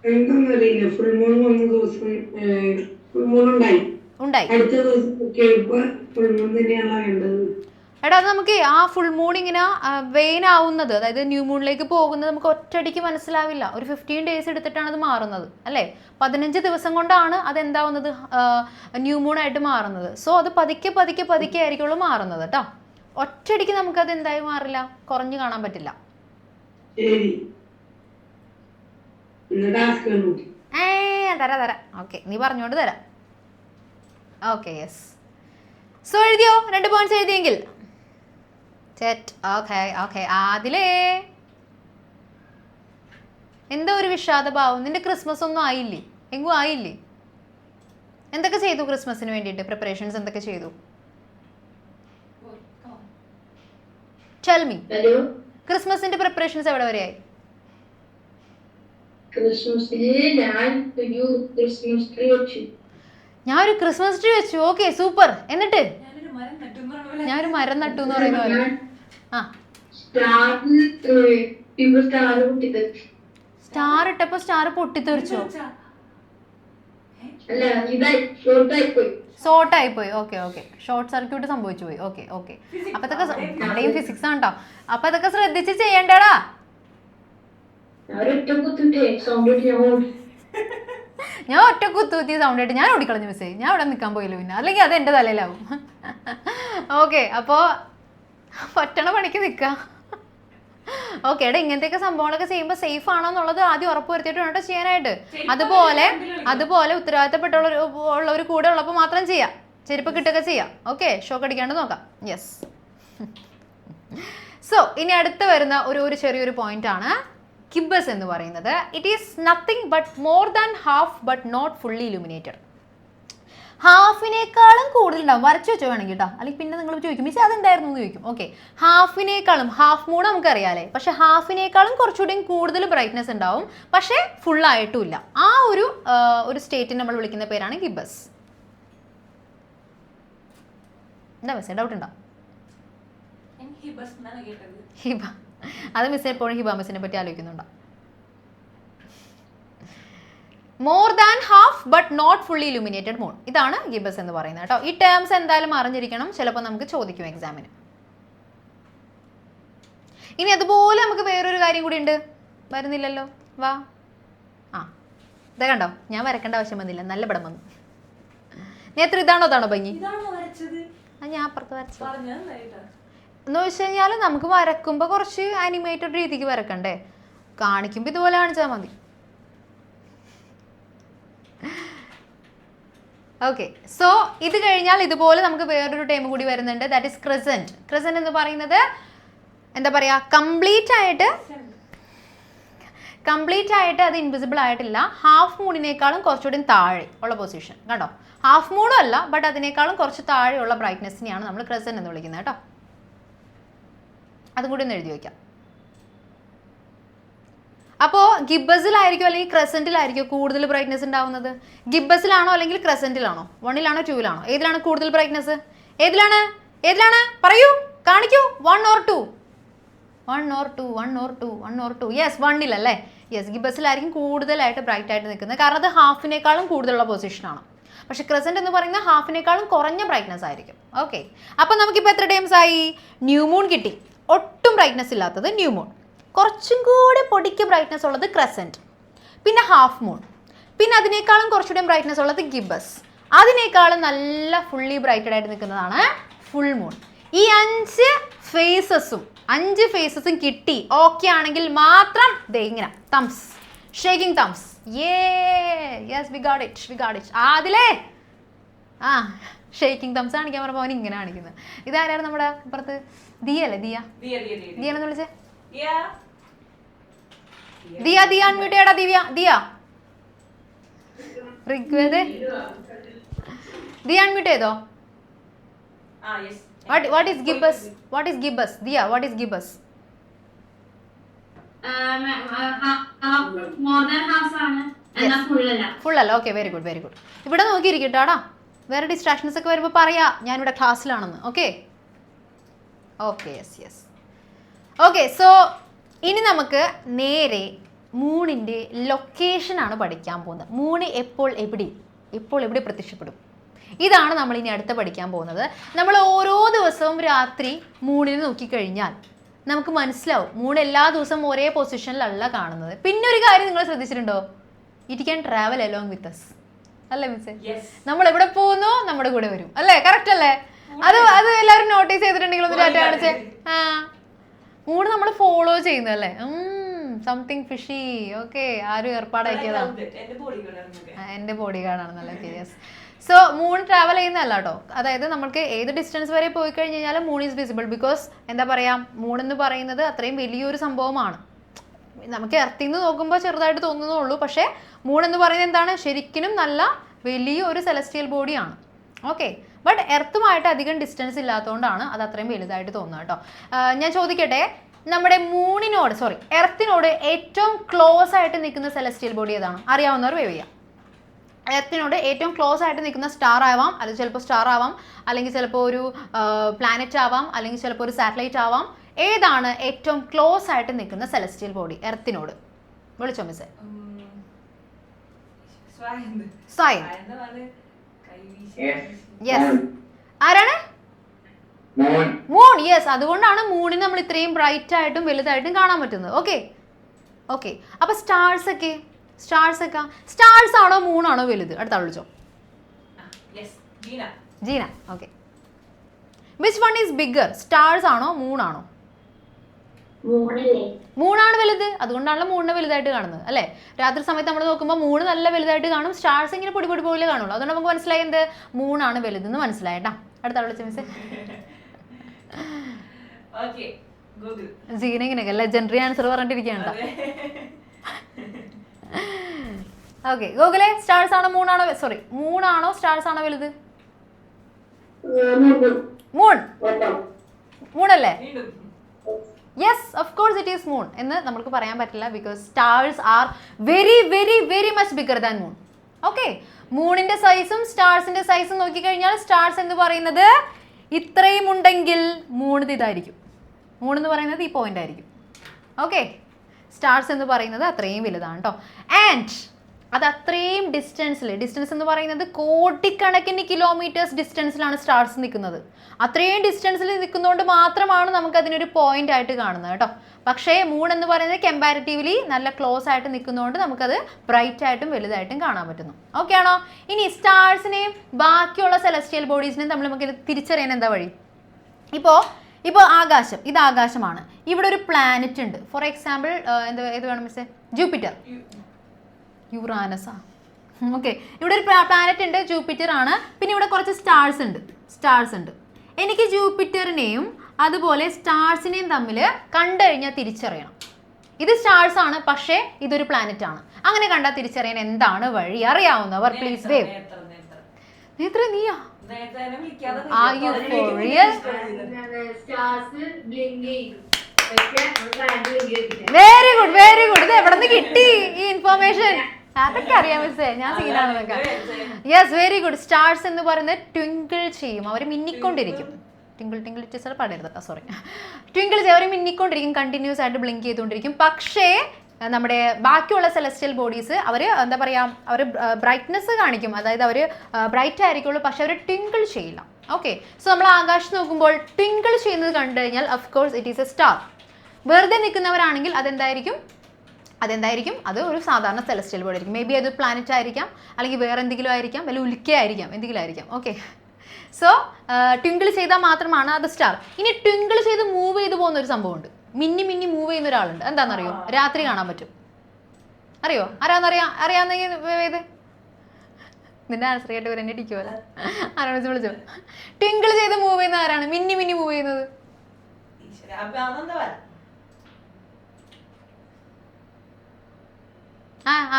ഫുൾ മൂൺ വന്ന ദിവസം ഫുൾ മൂൺ ഉണ്ടായി, അടുത്ത ദിവസം ഫുൾ മൂൺ തന്നെയാണോ വേണ്ടത്? എടാ, അത് നമുക്ക് ആ ഫുൾ മൂൺ ഇങ്ങനെ വെയിൻ ആവുന്നത്, അതായത് ന്യൂ മൂണിലേക്ക് പോകുന്നത് നമുക്ക് ഒറ്റയടിക്ക് മനസ്സിലാവില്ല. ഒരു 15 ഡേയ്സ് എടുത്തിട്ടാണ് അത് മാറുന്നത്, അല്ലേ? 15 ദിവസം കൊണ്ടാണ് അത് എന്താവുന്നത്, ന്യൂ മൂൺ ആയിട്ട് മാറുന്നത്. സോ അത് പതുക്കെ ആയിരിക്കുള്ളൂ മാറുന്നത് കേട്ടോ. ഒറ്റയടിക്ക് നമുക്കത് എന്തായി മാറില്ല, കുറഞ്ഞു കാണാൻ പറ്റില്ല. തരാം. ഓക്കെ, നീ പറഞ്ഞോണ്ട് തരാം. Okay, yes. സോ എഴുതിയോ? 2 പോയിന്റ്സ് എഴുതിയെങ്കിൽ ഓക്കെ. അതിലേ എന്താ ഒരു വിഷാദഭാവം? നിന്റെ ക്രിസ്മസ് ഒന്നും ആയില്ലേ? എങ്ങും ആയില്ലേ? എന്തൊക്കെ ചെയ്തു ക്രിസ്മസിന് വേണ്ടിയിട്ട്? പ്രിപ്പറേഷൻസ് എന്തൊക്കെ ചെയ്തു? Tell me. ക്രിസ്മസിന്റെ പ്രിപ്പറേഷൻസ് എവിടെ വരെയായി? ഞാൻ ഒരു ക്രിസ്മസ് ട്രീ വെച്ചു. Okay, super. എന്നിട്ട് ഞാനൊരു മരം നട്ടു എന്ന് പറയുന്ന പോലെ. സ്റ്റാർ ഇട്ടപ്പോ സ്റ്റാർ പൊട്ടിത്തെറിച്ചോ? ഷോർട്ട് ആയിപ്പോയി. ഓക്കെ, ഷോർട്ട് സർക്യൂട്ട് സംഭവിച്ചു പോയി. ഓക്കെ. അപ്പൊ ഇതൊക്കെ നമ്മുടെയും ഫിസിക്സ് ആണ് കേട്ടോ. അപ്പൊ ഇതൊക്കെ ശ്രദ്ധിച്ച് ചെയ്യണ്ടേടാ. ഞാൻ ഒറ്റ കുത്തുകുത്തിയ സൗണ്ട് ആയിട്ട് ഞാൻ ഓടിക്കളഞ്ഞു മിസ്സേ. ഞാൻ ഇവിടെ നിൽക്കാൻ പോയില്ല പിന്നെ, അല്ലെങ്കിൽ അത് എൻ്റെ തലയിലാവും. ഓക്കെ, അപ്പോൾ പറ്റണ പണിക്ക് നിൽക്കാം. ഓക്കെ, എടാ, ഇങ്ങനത്തെയൊക്കെ സംഭവങ്ങളൊക്കെ ചെയ്യുമ്പോൾ സേഫ് ആണോ എന്നുള്ളത് ആദ്യം ഉറപ്പ് വരുത്തിയിട്ട് വേണം ചെയ്യാനായിട്ട്. അതുപോലെ ഉത്തരവാദിത്തപ്പെട്ടുള്ളവർ കൂടെ ഉള്ളപ്പോൾ മാത്രം ചെയ്യാം. ചെരുപ്പ് കിട്ടുകയൊക്കെ ചെയ്യാം. ഓക്കെ, ഷോക്ക് അടിക്കാണ്ട് നോക്കാം. യെസ്. സോ ഇനി അടുത്ത് വരുന്ന ഒരു ചെറിയൊരു പോയിന്റ് ആണ് കിബസ് എന്ന് പറയുന്നത്. It is nothing but more than half but not fully illuminated. ഹാഫിനേക്കാളും കൂടുതലുണ്ടാവും. വരച്ചു വെച്ചോ വേണമെങ്കിൽ കേട്ടോ, അല്ലെങ്കിൽ പിന്നെ നിങ്ങൾ ചോദിക്കും മിസ് അതെന്തായിരുന്നു എന്ന് ചോദിക്കും. ഓക്കെ, ഹാഫിനേക്കാളും, ഹാഫ് മൂൺ നമുക്കറിയാലേ, പക്ഷെ ഹാഫിനേക്കാളും കുറച്ചുകൂടി കൂടുതൽ ബ്രൈറ്റ്നെസ് ഉണ്ടാവും, പക്ഷേ ഫുള്ളായിട്ടുമില്ല. ആ ഒരു സ്റ്റേറ്റിന് നമ്മൾ വിളിക്കുന്ന പേരാണ് കിബസ്. എന്താ മിസ്സേ ഡൗട്ട് ഉണ്ടോ? എനിക്ക് ഹിബസ് എന്നാണ് കേട്ടത്. ഹിബ, അത് മിസ് എപ്പോഴും ഹിബ മിസ്സിനെ പറ്റി ആലോചിക്കുന്നുണ്ടോ? More than half but not fully illuminated moon, ഇതാണ് ഗിബസ് എന്ന് പറയുന്നത് കേട്ടോ. ഈ ടേംസ് എന്തായാലും അറിഞ്ഞിരിക്കണം, ചിലപ്പോൾ നമുക്ക് ചോദിക്കും എക്സാമിന്. ഇനി അതുപോലെ നമുക്ക് വേറൊരു കാര്യം കൂടി ഉണ്ട്, വരുന്നില്ലല്ലോ, വാ. ആ ഇതാ കണ്ടോ, ഞാൻ വരക്കേണ്ട ആവശ്യം വന്നില്ല, നല്ല പടം വന്നു. നേത്ര ഇതാണോ അതാണോ ഭംഗി? ഞാൻ അപ്പുറത്ത് വരച്ചു എന്ന് വെച്ച് കഴിഞ്ഞാൽ നമുക്ക് വരക്കുമ്പോൾ കുറച്ച് ആനിമേറ്റഡ് രീതിക്ക് വരക്കണ്ടേ, കാണിക്കുമ്പോൾ ഇതുപോലെ കാണിച്ചാൽ മതി. ഓക്കെ, സോ ഇത് കഴിഞ്ഞാൽ ഇതുപോലെ നമുക്ക് വേറൊരു ടൈം കൂടി വരുന്നുണ്ട്, ദാറ്റ് ഈസ് ക്രസന്റ്. ക്രസന്റ് എന്ന് പറയുന്നത് എന്താ പറയുക, കംപ്ലീറ്റ് ആയിട്ട് അത് ഇൻവിസിബിൾ ആയിട്ടില്ല, ഹാഫ് മൂണിനേക്കാളും കുറച്ചുകൂടി താഴെ ഉള്ള പൊസിഷൻ കണ്ടോ. ഹാഫ് മൂണും അല്ല, ബട്ട് അതിനേക്കാളും കുറച്ച് താഴെയുള്ള ബ്രൈറ്റ്നെസ്സിനെയാണ് നമ്മൾ ക്രസന്റ് എന്ന് വിളിക്കുന്നത് കേട്ടോ. അതും കൂടി ഒന്ന് എഴുതി വയ്ക്കാം. അപ്പോൾ ഗിബസിലായിരിക്കും അല്ലെങ്കിൽ ക്രസന്റിലായിരിക്കും കൂടുതൽ ബ്രൈറ്റ്നസ് ഉണ്ടാവുന്നത്? ഗിബസിലാണോ അല്ലെങ്കിൽ ക്രസന്റിലാണോ? 1-ലാണോ 2-ലാണോ? ഏതിലാണ് കൂടുതൽ ബ്രൈറ്റ്നസ്? ഏതിലാണ് പറയൂ, കാണിക്കൂ. 1 or 2? 1 or 2? യെസ്, 1-ലല്ലേ? യെസ്, ഗിബസിലായിരിക്കും കൂടുതലായിട്ട് ബ്രൈറ്റ് ആയിട്ട് നിൽക്കുന്നത്, കാരണം അത് ഹാഫിനേക്കാളും കൂടുതലുള്ള പൊസിഷനാണ്. പക്ഷെ ക്രസന്റ് എന്ന് പറയുന്നത് ഹാഫിനേക്കാളും കുറഞ്ഞ ബ്രൈറ്റ്നസ് ആയിരിക്കും. ഓക്കെ, അപ്പം നമുക്കിപ്പോൾ എത്ര ടൈംസ് ആയി? ന്യൂ മൂൺ കിട്ടി, ഒട്ടും ബ്രൈറ്റ്നസ് ഇല്ലാത്തത് ന്യൂ മൂൺ, കുറച്ചും കൂടെ പൊടിക്ക് ബ്രൈറ്റ്നസ് ഉള്ളത് ക്രസന്റ്, പിന്നെ ഹാഫ് മൂൺ, പിന്നെ അതിനേക്കാളും കുറച്ചുകൂടെ ബ്രൈറ്റ്നസ് ഉള്ളത് ഗിബസ്, അതിനേക്കാളും നല്ല ഫുള്ളി ബ്രൈറ്റഡ് ആയിട്ട് നിൽക്കുന്നതാണ് ഫുൾ മൂൺ. ഈ 5 ഫേസസും കിട്ടി ഓക്കെ ആണെങ്കിൽ മാത്രം ദേ ഇങ്ങനെ thumbs, shaking thumbs. Yes, we got it. അതിലേ ഷേക്കിംഗ് തംസ് കാണിക്കാൻ പറഞ്ഞപ്പോൾ അവൻ ഇങ്ങനെ കാണിക്കുന്നത്. ഇതാരാണ് നമ്മുടെ അപ്പുറത്ത്? ദിയ അല്ലേ? ദിയാണെന്ന് വിളിച്ചേ. ദിയ അൺമ്യൂട്ട് ചെയ്യടാ. ദിയ ഋഗ്വേദ് ദിയ അൺമ്യൂട്ട് ചെയ്തോ? What is gibbous? Diya, what is gibbous? More than half ആണ്, എന്നാൽ full അല്ല. ഫുൾ അല്ല. Okay, very good. ഇവിടെ നോക്കിയിരിക്കട്ടാടാ, വേറെ ഡിസ്ട്രാക്ഷൻസ് ഒക്കെ വരുമ്പോൾ പറയാ ഞാനിവിടെ ക്ലാസ്സിലാണെന്ന്. Okay, yes. ഓക്കെ, സോ ഇനി നമുക്ക് നേരെ മൂണിൻ്റെ ലൊക്കേഷനാണ് പഠിക്കാൻ പോകുന്നത്. മൂണ് എപ്പോൾ എവിടെ പ്രത്യക്ഷപ്പെടും, ഇതാണ് നമ്മൾ ഇനി അടുത്ത് പഠിക്കാൻ പോകുന്നത്. നമ്മൾ ഓരോ ദിവസവും രാത്രി മൂണിനെ നോക്കിക്കഴിഞ്ഞാൽ നമുക്ക് മനസ്സിലാവും മൂൺ എല്ലാ ദിവസവും ഒരേ പൊസിഷനിലല്ല കാണുന്നത്. പിന്നെ ഒരു കാര്യം നിങ്ങൾ ശ്രദ്ധിച്ചിട്ടുണ്ടോ? It can travel along with us, അല്ലേ മിസ്സേ? നമ്മൾ എവിടെ പോകുന്നോ നമ്മുടെ കൂടെ വരും, അല്ലേ? കറക്റ്റ് അല്ലേ? അത് എല്ലാവരും നോട്ടീസ് ചെയ്തിട്ടുണ്ടെങ്കിൽ ഒന്ന് ഡാറ്റ കാണിച്ചേ. മൂണ് നമ്മൾ ഫോളോ ചെയ്യുന്നല്ലേ, സംതിങ് ഫിഷി. ഓക്കെ, ആരും ഏർപ്പാടാക്കിയതാണ്, എൻ്റെ ബോഡി ഗാർഡാണെന്നല്ലേ. Okay, yes. So moon travel ചെയ്യുന്നതല്ല കേട്ടോ, അതായത് നമുക്ക് ഏത് ഡിസ്റ്റൻസ് വരെ പോയി കഴിഞ്ഞ് കഴിഞ്ഞാലും മൂൺ ഈസ് വിസിബിൾ. ബിക്കോസ് എന്താ പറയുക, മൂൺ എന്ന് പറയുന്നത് അത്രയും വലിയൊരു സംഭവമാണ്. നമുക്ക് എർത്തിൽ നിന്ന് നോക്കുമ്പോൾ ചെറുതായിട്ട് തോന്നുന്നുള്ളൂ, പക്ഷേ മൂൺ എന്ന് പറയുന്നത് എന്താണ്, ശരിക്കും നല്ല വലിയൊരു സെലസ്റ്റിയൽ ബോഡിയാണ്. ഓക്കെ, ബട്ട് എർത്തുമായിട്ട് അധികം ഡിസ്റ്റൻസ് ഇല്ലാത്തതുകൊണ്ടാണ് അത് അത്രയും വലുതായിട്ട് തോന്നുന്നത് കേട്ടോ. ഞാൻ ചോദിക്കട്ടെ, നമ്മുടെ എർത്തിനോട് ഏറ്റവും ക്ലോസ് ആയിട്ട് നിൽക്കുന്ന സെലസ്റ്റിയൽ ബോഡി ഏതാണ്? അറിയാവുന്നവർ വേവ് ചെയ്യാം. എർത്തിനോട് ഏറ്റവും ക്ലോസ് ആയിട്ട് നിൽക്കുന്ന സ്റ്റാർ ആവാം, അത് ചിലപ്പോൾ സ്റ്റാർ ആവാം, അല്ലെങ്കിൽ ചിലപ്പോൾ ഒരു പ്ലാനറ്റ് ആവാം, അല്ലെങ്കിൽ ചിലപ്പോൾ ഒരു സാറ്റലൈറ്റ് ആവാം. ഏതാണ് ഏറ്റവും ക്ലോസ് ആയിട്ട് നിൽക്കുന്ന സെലസ്റ്റിയൽ ബോഡി എർത്തിനോട്? വിളിച്ചോ മിസ്സേ. സ്വയം. യെസ്, ആരാണ്? മൂൺ. യെസ്, അതുകൊണ്ടാണ് മൂണിന് നമ്മൾ ഇത്രയും ബ്രൈറ്റ് ആയിട്ടും വലുതായിട്ടും കാണാൻ പറ്റുന്നത്. ഓക്കെ, അപ്പൊ സ്റ്റാർസ് ആണോ മൂണാണോ വലുത്? അടുത്ത വിളിച്ചോ. Jeena. Okay, which one is bigger, stars ആണോ മൂണാണോ? മൂണാണ് വലുത്, അതുകൊണ്ടാണല്ലോ മൂണിനെ വലുതായിട്ട് കാണുന്നത്, അല്ലേ? രാത്രി സമയത്ത് നമ്മൾ നോക്കുമ്പോൾ മൂണ് നല്ല വലുതായിട്ട് കാണും, സ്റ്റാർസ് ഇങ്ങനെ പൊടി പോലെ കാണുള്ളൂ. അതുകൊണ്ട് നമുക്ക് മനസ്സിലായി എന്ത്, മൂണാണ് വലുതെന്ന് മനസ്സിലായിട്ടാ. അടുത്ത വിളിച്ച മിസ്സേ. ജീന ഇങ്ങനെയൊക്കെ ലെജൻഡറി ആൻസർ പറഞ്ഞിട്ടിരിക്കുകയാണ്. ഓക്കെ, ഗൂഗിളെ, സ്റ്റാർസ് ആണോ മൂണാണോ സ്റ്റാർസ് ആണോ വലുത്? മൂണല്ലേ? Yes, of course it is moon എന്ന് നമുക്ക് പറയാൻ പറ്റില്ല, because stars are very very very much bigger than moon. Okay, മൂണിന്റെ സൈസും സ്റ്റാർസിന്റെ സൈസും നോക്കിക്കഴിഞ്ഞാൽ സ്റ്റാർസ് എന്ന് പറയുന്നത് ഇത്രയും ഉണ്ടെങ്കിൽ മൂൺ ഇതായിരിക്കും. മൂൺ എന്ന് പറയുന്നത് ഈ പോയിന്റ് ആയിരിക്കും. ഓക്കെ, സ്റ്റാർസ് എന്ന് പറയുന്നത് അത്രയും വലുതാണ് കേട്ടോ. ആൻഡ് അത് അത്രയും ഡിസ്റ്റൻസ് എന്ന് പറയുന്നത് കോടിക്കണക്കിന് കിലോമീറ്റേഴ്സ് ഡിസ്റ്റൻസിലാണ് സ്റ്റാർസ് നിൽക്കുന്നത്. അത്രയും ഡിസ്റ്റൻസിൽ നിൽക്കുന്നതുകൊണ്ട് മാത്രമാണ് നമുക്ക് അതിനൊരു പോയിന്റ് ആയിട്ട് കാണുന്നത് കേട്ടോ. പക്ഷേ മൂൺ എന്ന് പറയുന്നത് കമ്പാരിറ്റീവ്ലി നല്ല ക്ലോസ് ആയിട്ട് നിൽക്കുന്നതുകൊണ്ട് നമുക്കത് ബ്രൈറ്റ് ആയിട്ടും വലുതായിട്ടും കാണാൻ പറ്റുന്നു. ഓക്കെ ആണോ? ഇനി സ്റ്റാർസിനെയും ബാക്കിയുള്ള സെലസ്റ്റിയൽ ബോഡീസിനെയും നമ്മൾ നമുക്ക് തിരിച്ചറിയാൻ എന്താ വഴി? ഇപ്പോൾ ആകാശം, ഇത് ആകാശമാണ്. ഇവിടെ ഒരു പ്ലാനറ്റ് ഉണ്ട്. ഫോർ എക്സാമ്പിൾ ഏത് വേണം മിസ്സേ? ജൂപ്പിറ്റർ, യുറാനസാ. ഓക്കെ, ഇവിടെ ഒരു പ്ലാനറ്റ് ഉണ്ട്, ജൂപ്പിറ്റർ ആണ്. പിന്നെ ഇവിടെ കുറച്ച് സ്റ്റാർസ് ഉണ്ട്. എനിക്ക് ജൂപ്പിറ്ററിനെയും അതുപോലെ സ്റ്റാർസിനെയും തമ്മിൽ കണ്ടു കഴിഞ്ഞാൽ തിരിച്ചറിയണം. ഇത് സ്റ്റാർസ് ആണ്, പക്ഷേ ഇതൊരു പ്ലാനറ്റ് ആണ്. അങ്ങനെ കണ്ടാൽ തിരിച്ചറിയാൻ എന്താണ് വഴി? അറിയാവുന്നവർ പ്ലീസ് വേവ്. നേത്ര നീയാ? Are you for real? Very good. ഇത് എവിടെ നിന്ന് കിട്ടി ഈ ഇൻഫോർമേഷൻ? അതൊക്കെ അറിയാം മിസ്സേ, ഞാൻ സീനാണെന്നൊക്കെ. Yes, very good. സ്റ്റാർസ് എന്ന് പറയുന്നത് ട്വിങ്കിൾ ചെയ്യും, അവർ മിന്നിക്കൊണ്ടിരിക്കും. ട്വിങ്കിൾ ഇറ്റ് പാടരുത് കേട്ടോ, സോറി. ട്വിങ്കിൾ ചെയ്യും, അവർ മിന്നിക്കൊണ്ടിരിക്കും, കണ്ടിന്യൂസ് ആയിട്ട് ബ്ലിങ്ക് ചെയ്തുകൊണ്ടിരിക്കും. പക്ഷേ നമ്മുടെ ബാക്കിയുള്ള സെലസ്റ്റിയൽ ബോഡീസ് അവർ എന്താ പറയുക, അവർ ബ്രൈറ്റ്നെസ് കാണിക്കും, അതായത് അവർ ബ്രൈറ്റ് ആയിരിക്കുള്ളൂ, പക്ഷെ അവർ ട്വിങ്കിൾ ചെയ്യില്ല. ഓക്കെ, സോ നമ്മൾ ആകാശം നോക്കുമ്പോൾ ട്വിങ്കിൾ ചെയ്യുന്നത് കണ്ടു കഴിഞ്ഞാൽ of course it is A star. വെറുതെ നിൽക്കുന്നവരാണെങ്കിൽ അതെന്തായിരിക്കും? അത് ഒരു സാധാരണ സെലസ്റ്റിയൽ ബോഡി ആയിരിക്കും. മേ ബി അത് പ്ലാനറ്റ് ആയിരിക്കാം, അല്ലെങ്കിൽ വേറെ എന്തെങ്കിലും ആയിരിക്കാം, വല്ല ഉൽക്കയായിരിക്കാം, എന്തെങ്കിലും ആയിരിക്കാം. ഓക്കെ, സോ ട്വിങ്കിൾ ചെയ്താൽ മാത്രമാണ് അത് സ്റ്റാർ. ഇനി ട്വിങ്കിൾ ചെയ്ത് മൂവ് ചെയ്ത് പോകുന്ന ഒരു സംഭവമുണ്ട്. മിന്നി മൂവ് ചെയ്യുന്ന ഒരാളുണ്ട്. എന്താണെന്നറിയോ? രാത്രി കാണാൻ പറ്റും. അറിയോ? അറിയാമെന്നെങ്കിൽ ഇത് നിന്റെ ആൻസർ കേട്ട് വരെ എന്നെ ഇരിക്കുമല്ലോ. ആരാണ് വിളിച്ചോ? ട്വിങ്കിൾ ചെയ്ത് മൂവ് ചെയ്യുന്ന ആരാണ്? മിന്നി മൂവ് ചെയ്യുന്നത്?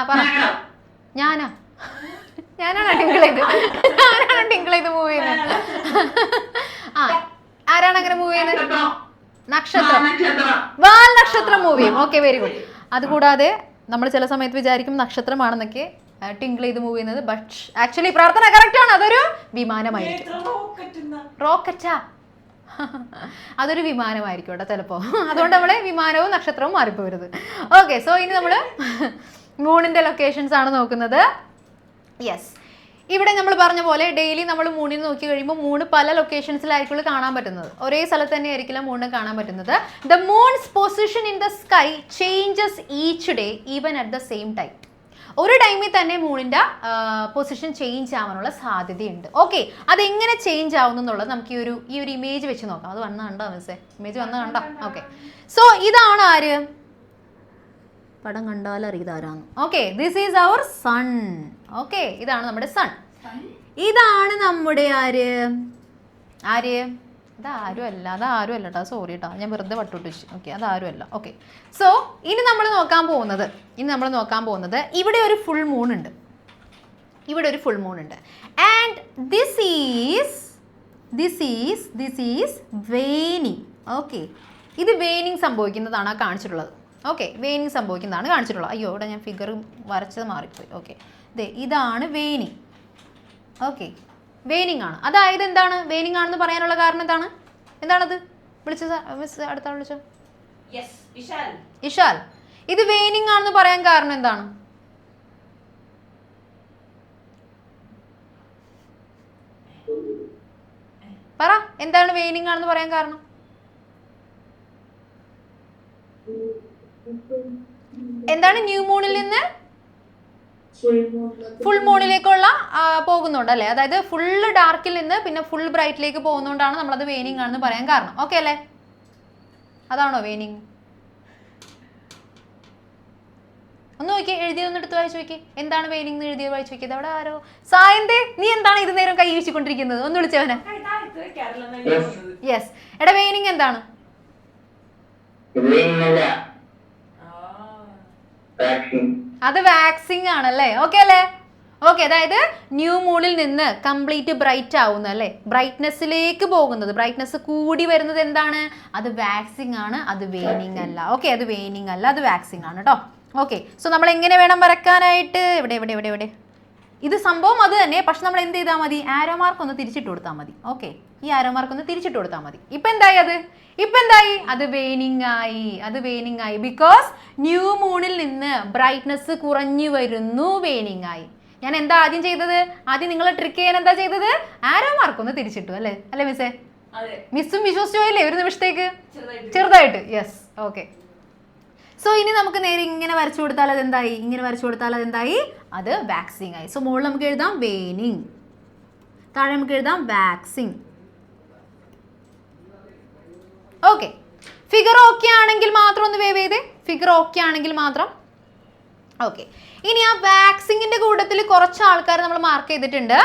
പറ. ഞാനാണ് ടിങ്കിൾ ചെയ്ത് മൂവ് ചെയ്യുന്നത്. ആരാണ് അങ്ങനെ മൂവ് ചെയ്യുന്നത്? നക്ഷത്രം, വാൽ നക്ഷത്രം മൂവ് ചെയ്യും. Okay, very good. അതുകൂടാതെ നമ്മൾ ചില സമയത്ത് വിചാരിക്കും നക്ഷത്രമാണെന്നൊക്കെ ടിങ്കിൾ ചെയ്ത് മൂവ് ചെയ്യുന്നത്. ബട്ട് ആക്ച്വലി പ്രാർത്ഥന കറക്റ്റ് ആണ്, അതൊരു വിമാനമായിരിക്കും. റോക്കറ്റാ? അതൊരു വിമാനമായിരിക്കും കേട്ടോ ചിലപ്പോൾ. അതുകൊണ്ട് നമ്മളെ വിമാനവും നക്ഷത്രവും മാറിപ്പോരുത്. ഓക്കെ, സോ ഇനി നമ്മൾ മൂണിൻ്റെ ലൊക്കേഷൻസ് ആണ് നോക്കുന്നത്. യെസ്, ഇവിടെ നമ്മൾ പറഞ്ഞ പോലെ ഡെയിലി നമ്മൾ മൂണിന് നോക്കി കഴിയുമ്പോൾ മൂണ് പല ലൊക്കേഷൻസിലായിരിക്കും കാണാൻ പറ്റുന്നത്. ഒരേ സ്ഥലത്ത് തന്നെ ആയിരിക്കില്ല മൂണിനെ കാണാൻ പറ്റുന്നത്. The moons position in the sky changes each day even at the same time. ഒരു ടൈമിൽ തന്നെ മൂണിൻ്റെ പൊസിഷൻ ചേഞ്ച് ആവാനുള്ള സാധ്യതയുണ്ട്. ഓക്കെ, അതെങ്ങനെ ചേഞ്ച് ആവുന്നു എന്നുള്ളത് നമുക്ക് ഈ ഒരു ഇമേജ് വെച്ച് നോക്കാം. അത് വന്ന് കണ്ടോ മിസ്സേ? ഇമേജ് വന്ന് കണ്ടോ? ഓക്കെ, സോ ഇതാണ് ആര്? പടം കണ്ടാലും ഇതാരാണ്. Okay, this is our sun. Okay, ഇതാണ് നമ്മുടെ സൺ. ഇതാണ് നമ്മുടെ ആര്? അതാരും അല്ല കേട്ടോ, സോറി കേട്ടോ, ഞാൻ വെറുതെ വട്ടുവിട്ടിച്ചു. ഓക്കെ, അതാരും അല്ല. ഓക്കെ, സോ ഇനി നമ്മൾ നോക്കാൻ പോകുന്നത് ഇവിടെ ഒരു ഫുൾ മൂൺ ഉണ്ട്. And this is waning. Okay, ഇത് വെയിനിങ് സംഭവിക്കുന്നതാണ് കാണിച്ചിട്ടുള്ളത്. ഓക്കെ, വെയിനിങ് സംഭവിക്കുന്നതാണ് കാണിച്ചിട്ടുള്ളത്. അയ്യോ, ഇവിടെ ഞാൻ ഫിഗർ വരച്ചത് മാറിപ്പോയി. ഓക്കെ, ഇതാണ് വെയിനിങ്. ഓക്കെ, വെയിനിങ് ആണ്. അതായത് എന്താണ് വെയിനിങ് ആണെന്ന് പറയാനുള്ള കാരണം എന്താണത്? വിളിച്ചത് മിസ്, അടുത്ത വിളിച്ചോ. ഇഷാൽ, ഇത് വെയിനിങ് ആണെന്ന് പറയാൻ കാരണം എന്താണ്? പറ, എന്താണ് വെയിനിങ് ആണെന്ന് പറയാൻ കാരണം? എന്താണ്? ന്യൂ മൂണിൽ നിന്ന് ഫുൾ മൂണിലേക്കുള്ള പോകുന്നുണ്ട് അല്ലേ? അതായത് ഫുള്ള് ഡാർക്കിൽ നിന്ന് പിന്നെ ഫുൾ ബ്രൈറ്റിലേക്ക് പോകുന്നതുകൊണ്ടാണ് നമ്മളത് വെയിനിങ് ആണെന്ന് പറയാൻ കാരണം. ഓക്കെ അല്ലേ? അതാണോ വെയിനിങ്? ഒന്ന് നോക്കി, എഴുതിയൊന്നും എടുത്ത് വായിച്ചു നോക്കി. എന്താണ് വെയിനിങ് എന്ന് എഴുതിയത് വായിച്ചു നോക്കിയത്? അവിടെ ആരോ സായന്തേ, നീ എന്താണ് ഇത് നേരം കൈ വീശിക്കൊണ്ടിരിക്കുന്നത്? ഒന്ന് വിളിച്ചവനെ. യെസ്, എടാ വെയിനിങ് എന്താണ്? അത് വാക്സിങ് ആണല്ലേ? ഓക്കെ അല്ലേ? ഓക്കെ, അതായത് ന്യൂ മൂണിൽ നിന്ന് കംപ്ലീറ്റ് ബ്രൈറ്റ് ആവുന്ന അല്ലേ, ബ്രൈറ്റ്നെസ്സിലേക്ക് പോകുന്നത്, ബ്രൈറ്റ്നെസ് കൂടി വരുന്നത് എന്താണ്? അത് വാക്സിങ് ആണ്, അത് വെയിനിങ് അല്ല. ഓക്കെ, അത് വെയിനിങ് അല്ല, അത് വാക്സിങ് ആണ് കേട്ടോ. ഓക്കെ, സോ നമ്മൾ എങ്ങനെ വേണം വരക്കാനായിട്ട്? ഇവിടെ ഇത് സംഭവം അത് തന്നെ, പക്ഷെ നമ്മൾ എന്ത് ചെയ്താൽ മതി? ആരോ മാർക്ക് ഒന്ന് തിരിച്ചിട്ട് കൊടുത്താൽ മതി. ഓക്കെ, ഈ ആരോ മാർക്ക് ഒന്ന് തിരിച്ചിട്ട് കൊടുത്താൽ മതി. ഇപ്പൊ എന്തായി അത് വേനിങ് ആയി ബിക്കോസ് ന്യൂ മൂണിൽ നിന്ന് ബ്രൈറ്റ്നസ് കുറഞ്ഞു വരുന്നു, വേനിങ് ആയി. ഞാൻ എന്താ ആദ്യം ചെയ്തത്? ആദ്യം നിങ്ങൾ ട്രിക്ക് ചെയ്യാൻ എന്താ ചെയ്തത്? ആരോ മാർക്ക് ഒന്ന് തിരിച്ചിട്ടു അല്ലേ മിസ്സേ? മിസ്സും വിശ്വസിച്ചോ അല്ലേ ഒരു നിമിഷത്തേക്ക്? ചെറുതായിട്ട്. Yes, okay. സോ ഇനി നമുക്ക് നേരെ ഇങ്ങനെ വരച്ചു കൊടുത്താൽ അതെന്തായി? അത് വാക്സിങ് ആയി. സോ മുകളിൽ നമുക്ക് എഴുതാം വേനിങ്, താഴെ നമുക്ക് എഴുതാം വാക്സിങ്. ഓക്കെ, ഫിഗർ ഓക്കെ ആണെങ്കിൽ മാത്രം ഒന്ന് വേവ് ചെയ്തേ. ഫിഗർ ഓക്കെ ആണെങ്കിൽ മാത്രം. ഓക്കെ, ഇനി ആ വാക്സിങ്ങിന്റെ കൂട്ടത്തിൽ കുറച്ച് ആൾക്കാർ നമ്മൾ മാർക്ക് ചെയ്തിട്ടുണ്ട്.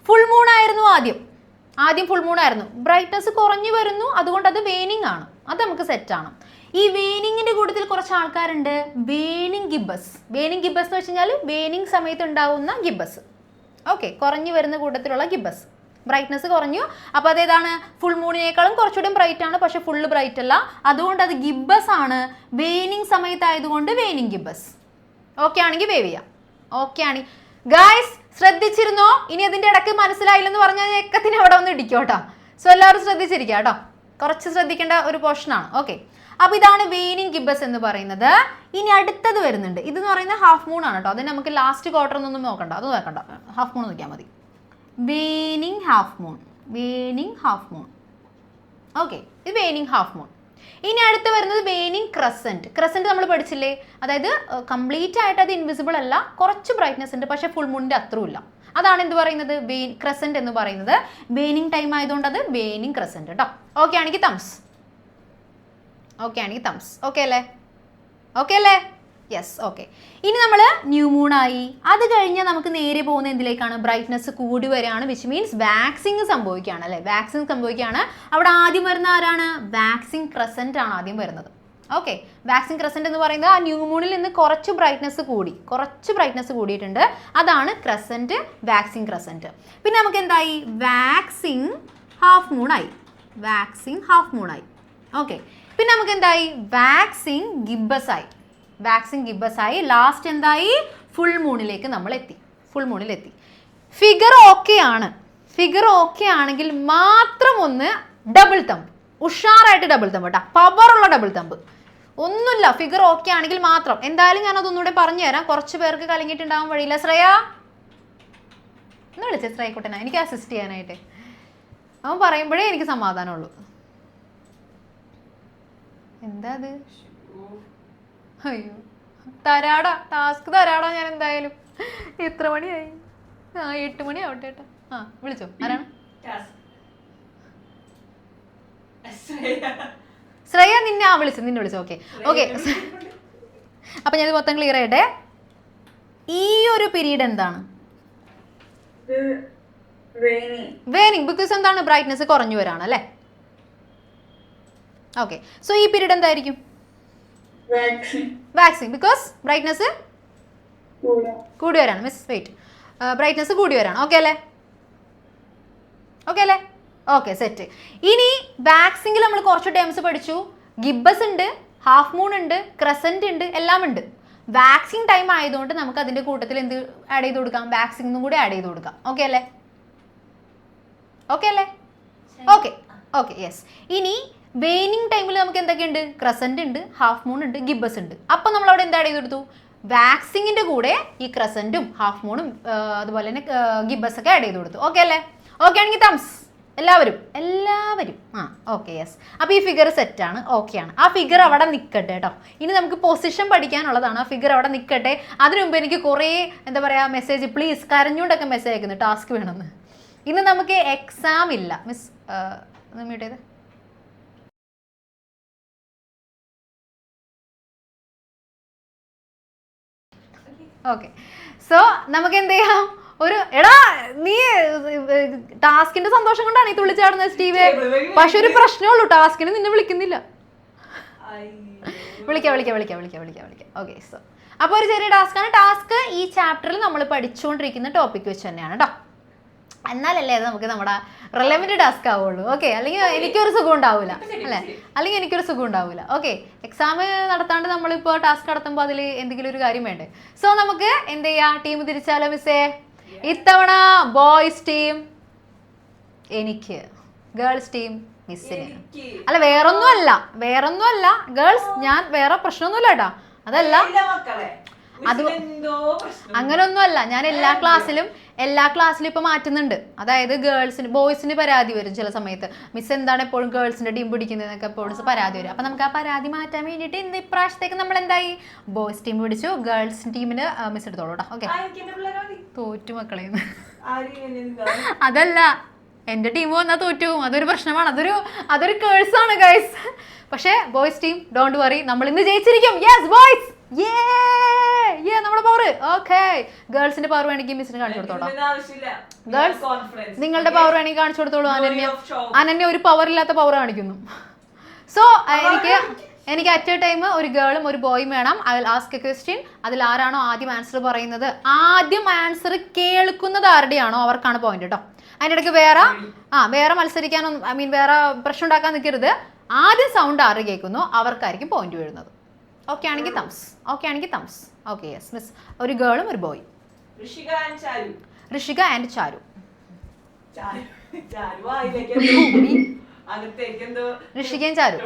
ഫുൾ മൂൺ ആയിരുന്നു ആദ്യം ഫുൾ മൂൺ ആയിരുന്നു, ബ്രൈറ്റ്നസ് കുറഞ്ഞു വരുന്നു, അതുകൊണ്ട് അത് വേനിങ് ആണ്. അത് നമുക്ക് സെറ്റാണ്. ഈ വേനിങ്ങിന്റെ കൂട്ടത്തിൽ കുറച്ച് ആൾക്കാരുണ്ട് വേനിങ് ഗിബസ് എന്ന് വെച്ച് കഴിഞ്ഞാൽ വേനിങ് സമയത്ത് ഉണ്ടാവുന്ന ഗിബസ്. ഓക്കെ, കുറഞ്ഞു വരുന്ന കൂട്ടത്തിലുള്ള ഗിബസ്, ബ്രൈറ്റ്നസ് കുറഞ്ഞു. അപ്പോൾ അതേതാണ്? ഫുൾ മൂണിനേക്കാളും കുറച്ചുകൂടി ബ്രൈറ്റ് ആണ്, പക്ഷെ ഫുള്ള് ബ്രൈറ്റ് അല്ല, അതുകൊണ്ട് അത് ഗിബസ് ആണ്. വേനിങ് സമയത്തായതുകൊണ്ട് വേനിങ് ഗിബസ്. ഓക്കെ ആണെങ്കിൽ വേവ് ചെയ്യാം. ഓക്കെ ആണ് ഗായ്സ്, ശ്രദ്ധിച്ചിരുന്നോ? ഇനി അതിൻ്റെ ഇടയ്ക്ക് മനസ്സിലായില്ലെന്ന് പറഞ്ഞാൽ ഏക്കത്തിന് അവിടെ ഒന്ന് ഇടിക്കോട്ടോ. സോ എല്ലാവരും ശ്രദ്ധിച്ചിരിക്കുക കേട്ടോ, കുറച്ച് ശ്രദ്ധിക്കേണ്ട ഒരു പോർഷനാണ്. ഓക്കെ, അപ്പോൾ ഇതാണ് വേനിങ് ഗിബസ് എന്ന് പറയുന്നത്. ഇനി അടുത്തത് വരുന്നുണ്ട്, ഇതെന്ന് പറയുന്നത് ഹാഫ് മൂൺ ആണ് കേട്ടോ. അതിന് നമുക്ക് ലാസ്റ്റ് ക്വാർട്ടർ ഒന്നും നോക്കണ്ട, അത് നോക്കണ്ട, ഹാഫ് മൂൺ നോക്കിയാൽ മതി. വേനിങ് ഹാഫ് മൂൺ. ഓക്കെ, ഇത് വേനിങ് ഹാഫ് മൂൺ. ഇനി അടുത്ത് വരുന്നത് വേനിങ് ക്രസന്റ് നമ്മൾ പഠിച്ചില്ലേ? അതായത് കംപ്ലീറ്റ് ആയിട്ട് അത് ഇൻവിസിബിൾ അല്ല, കുറച്ച് ബ്രൈറ്റ്നസ് ഉണ്ട്, പക്ഷെ ഫുൾ മൂണിന്റെ അത്രയും ഇല്ല. അതാണ് എന്ത് പറയുന്നത്? ക്രസന്റ് എന്ന് പറയുന്നത്. വേനിങ് ടൈം ആയതുകൊണ്ട് അത് വേനിങ് ക്രസന്റ് കേട്ടോ. ഓക്കെ ആണെങ്കിൽ തംസ്. ഓക്കെ അല്ലേ? Yes, okay. ഇനി നമ്മൾ ന്യൂ മൂൺ ആയി, അത് കഴിഞ്ഞാൽ നമുക്ക് നേരെ പോകുന്ന എന്തിലേക്കാണ്? ബ്രൈറ്റ്നസ് കൂടി വരികയാണ്, വിച്ച് മീൻസ് വാക്സിങ് സംഭവിക്കുകയാണ് അല്ലേ? വാക്സിങ് സംഭവിക്കുകയാണ്. അവിടെ ആദ്യം വരുന്ന ആരാണ്? വാക്സിങ് ക്രസന്റ് ആണ് ആദ്യം വരുന്നത്. ഓക്കെ, വാക്സിങ് ക്രസന്റ് എന്ന് പറയുന്നത് ആ ന്യൂ മൂണിൽ നിന്ന് കുറച്ച് ബ്രൈറ്റ്നസ് കൂടിയിട്ടുണ്ട്, അതാണ് ക്രസന്റ്, വാക്സിങ് ക്രസന്റ്. പിന്നെ നമുക്ക് എന്തായി? വാക്സിങ് ഹാഫ് മൂൺ ആയി. ഓക്കെ, പിന്നെ നമുക്ക് എന്തായി? വാക്സിങ് ഗിബസ് ആയി. ലാസ്റ്റ് എന്തായി? ഫുൾ മൂണിലേക്ക് നമ്മൾ എത്തി. ഫിഗർ ഓക്കെ ആണെങ്കിൽ മാത്രം ഒന്ന് ഡബിൾ തമ്പ്, ഉഷാറായിട്ട് ഡബിൾ തമ്പ് കേട്ടോ, പവറുള്ള ഡബിൾ തമ്പ്. ഒന്നുമില്ല, ഫിഗർ ഓക്കെ ആണെങ്കിൽ മാത്രം. എന്തായാലും ഞാൻ അതൊന്നുകൂടെ പറഞ്ഞുതരാം, കുറച്ച് പേർക്ക് കലങ്ങിയിട്ടുണ്ടാവാൻ വഴിയില്ല. ശ്രേയ ഒന്ന് വിളിച്ചേ, ശ്രേയക്കുട്ടനാ, എനിക്ക് അസിസ്റ്റ് ചെയ്യാനായിട്ട്. അവൻ പറയുമ്പോഴേ എനിക്ക് സമാധാനമുള്ളൂ. എന്താ അത്? അയ്യോ, ടാസ്ക് തരാടാ ഞാൻ എന്തായാലും. എത്ര മണിയായി? 8 മണി ആവട്ടെ കേട്ടോ. വിളിച്ചോ, ആരാണ്? ശ്രേയ നിന്നെ വിളിച്ചു. ഓക്കെ. അപ്പൊ ഞാൻ മൊത്തം ക്ലിയർ ആയിട്ടെ. ഈ ഒരു പീരീഡ് എന്താണ്? വേനിങ്, ബിക്കോസ് എന്താണ്? ബ്രൈറ്റ്നസ് കുറഞ്ഞു വരാണ് അല്ലേ? ഓക്കെ, സോ ഈ പീരീഡ് എന്തായിരിക്കും? വാക്സിങ്, ബിക്കോസ് ബ്രൈറ്റ്നസ് കൂടി വരാണ്. ബ്രൈറ്റ്നസ് കൂടി വരാണ്. ഓക്കെ അല്ലേ? Okay, set. ഇനി വാക്സിങ്ങിൽ നമ്മൾ കുറച്ച് ടേംസ് പഠിച്ചു. ഗിബസ് ഉണ്ട്, ഹാഫ് മൂൺ ഉണ്ട്, ക്രസന്റ് ഉണ്ട്, എല്ലാം ഉണ്ട്. വാക്സിങ് ടൈം ആയതുകൊണ്ട് നമുക്ക് അതിന്റെ കൂട്ടത്തിൽ എന്ത് ആഡ് ചെയ്ത് കൊടുക്കാം? വാക്സിങ്ങും കൂടി ആഡ് ചെയ്ത് കൊടുക്കാം. ഓക്കെ അല്ലേ? യെസ്. ഇനി വേനിങ് ടൈമിൽ നമുക്ക് എന്തൊക്കെയുണ്ട്? ക്രസന്റ് ഉണ്ട്, ഹാഫ് മൂൺ ഉണ്ട്, ഗിബസ് ഉണ്ട്. അപ്പോൾ നമ്മൾ അവിടെ എന്താ ആഡ് ചെയ്ത് കൊടുത്തു? വാക്സിങ്ങിന്റെ കൂടെ ഈ ക്രസന്റും ഹാഫ് മൂണും അതുപോലെ തന്നെ ഗിബസ് ഒക്കെ ആഡ് ചെയ്ത് കൊടുത്തു. ഓക്കെ അല്ലേ? ഓക്കെ ആണെങ്കിൽ തംസ് എല്ലാവരും. Okay, yes. അപ്പോൾ ഈ ഫിഗർ സെറ്റാണ്, ഓക്കെയാണ്. ആ ഫിഗർ അവിടെ നിൽക്കട്ടെ കേട്ടോ. ഇനി നമുക്ക് പൊസിഷൻ പഠിക്കാനുള്ളതാണ്. ആ ഫിഗർ അവിടെ നിൽക്കട്ടെ. അതിനു മുമ്പ് എനിക്ക് കുറേ എന്താ പറയുക മെസ്സേജ്, പ്ലീസ് കരഞ്ഞുകൊണ്ടൊക്കെ മെസ്സേജ് അയക്കുന്നു, ടാസ്ക് വേണമെന്ന്. ഇന്ന് നമുക്ക് എക്സാം ഇല്ല. മിസ് മ്യൂട്ട് ചെയ്ത്. ഓക്കെ, സോ നമുക്ക് എന്ത് ചെയ്യാം? നീ ടാസ്കിന്റെ സന്തോഷം കൊണ്ടാണ് ഈ തുള്ളിച്ചാടുന്നത് സ്റ്റീവേ. പക്ഷെ ഒരു പ്രശ്നമുള്ളൂ, ടാസ്കിന് നിന്നെ വിളിക്കുന്നില്ല. വിളിക്കാം. ഓക്കെ, സോ അപ്പോൾ ഒരു ചെറിയ ടാസ്ക്കാണ്. ടാസ്ക് ഈ ചാപ്റ്ററിൽ നമ്മൾ പഠിച്ചുകൊണ്ടിരിക്കുന്ന ടോപ്പിക് വെച്ച് തന്നെയാണ് കേട്ടോ. എന്നാലല്ലേ അത് നമുക്ക് നമ്മുടെ റെലവൻറ്റ് ടാസ്ക് ആവുള്ളൂ. ഓക്കെ, അല്ലെങ്കിൽ എനിക്കൊരു സുഖം ഉണ്ടാവില്ല അല്ലേ? ഓക്കെ, എക്സാം നടത്താണ്ട് നമ്മളിപ്പോൾ ടാസ്ക് നടത്തുമ്പോൾ അതിൽ എന്തെങ്കിലും ഒരു കാര്യം വേണ്ടേ? സോ നമുക്ക് എന്ത് ചെയ്യാം? ടീം തിരിച്ചാലോ മിസ്സേ? ഇത്തവണ ബോയ്സ് ടീം എനിക്ക്, ഗേൾസ് ടീം മിസ്സിന്. അല്ല വേറൊന്നും അല്ല ഗേൾസ്, ഞാൻ വേറെ പ്രശ്നമൊന്നുമില്ല കേട്ടാ, അതല്ല അത് അങ്ങനൊന്നും അല്ല. ഞാൻ എല്ലാ ക്ലാസ്സിലും ഇപ്പൊ മാറ്റുന്നുണ്ട്. അതായത് ഗേൾസിന് ബോയ്സിന് പരാതി വരും ചില സമയത്ത്, മിസ് എന്താണ് എപ്പോഴും ഗേൾസിന്റെ ടീം പിടിക്കുന്നതൊക്കെ എപ്പോഴും പരാതി വരും. അപ്പൊ നമുക്ക് ആ പരാതി മാറ്റാൻ വേണ്ടിയിട്ട് ഇന്ന് ഇപ്രാവശ്യത്തേക്ക് നമ്മൾ എന്തായി, ബോയ്സ് ടീം പിടിച്ചു, ഗേൾസ് ടീമിന് മിസ് എടുത്തോളൂ കേട്ടോ. ഓക്കെ, തോറ്റു മക്കളെ. അതല്ല, എന്റെ ടീം വന്നാൽ തോറ്റു, അതൊരു പ്രശ്നമാണ്, അതൊരു കേഴ്സാണ് ഗൈസ്. പക്ഷേ ബോയ്സ് ടീം ഡോണ്ട് വറി, നമ്മൾ ഇന്ന് ജയിച്ചിരിക്കും. യെസ് ബോയ്സ്, നമ്മുടെ പവർ. ഓക്കെ, ഗേൾസിന്റെ പവർ വേണമെങ്കിൽ മിസ്സിന് കാണിച്ചു കൊടുത്തോളാം. ഗേൾസ് നിങ്ങളുടെ പവർ വേണമെങ്കിൽ കാണിച്ചു കൊടുത്തോളൂ. അനന്യ ഒരു പവർ ഇല്ലാത്ത പവർ കാണിക്കുന്നു. സോ എനിക്ക് അറ്റ് എ ടൈം ഒരു ഗേളും ഒരു ബോയും വേണം. I will ask A question. അതിൽ ആരാണോ ആദ്യം ആൻസർ പറയുന്നത്, ആദ്യം ആൻസർ കേൾക്കുന്നത് ആരുടെയാണോ അവർക്കാണ് പോയിന്റ് കേട്ടോ. അതിൻ്റെ ഇടയ്ക്ക് വേറെ മത്സരിക്കാനൊന്നും വേറെ പ്രശ്നം ഉണ്ടാക്കാൻ നിൽക്കരുത്. ആദ്യം സൗണ്ട് ആറ് കേൾക്കുന്നു അവർക്കായിരിക്കും പോയിന്റ് വീഴുന്നത്. ഓക്കെ ആണെങ്കിൽ തംസ്, ഓക്കെ യെസ് മിസ്. ഒരു ഗേളും ഒരു ബോയും. ഋഷിക ആൻഡ് ചാരു. ഋഷികയും Charu.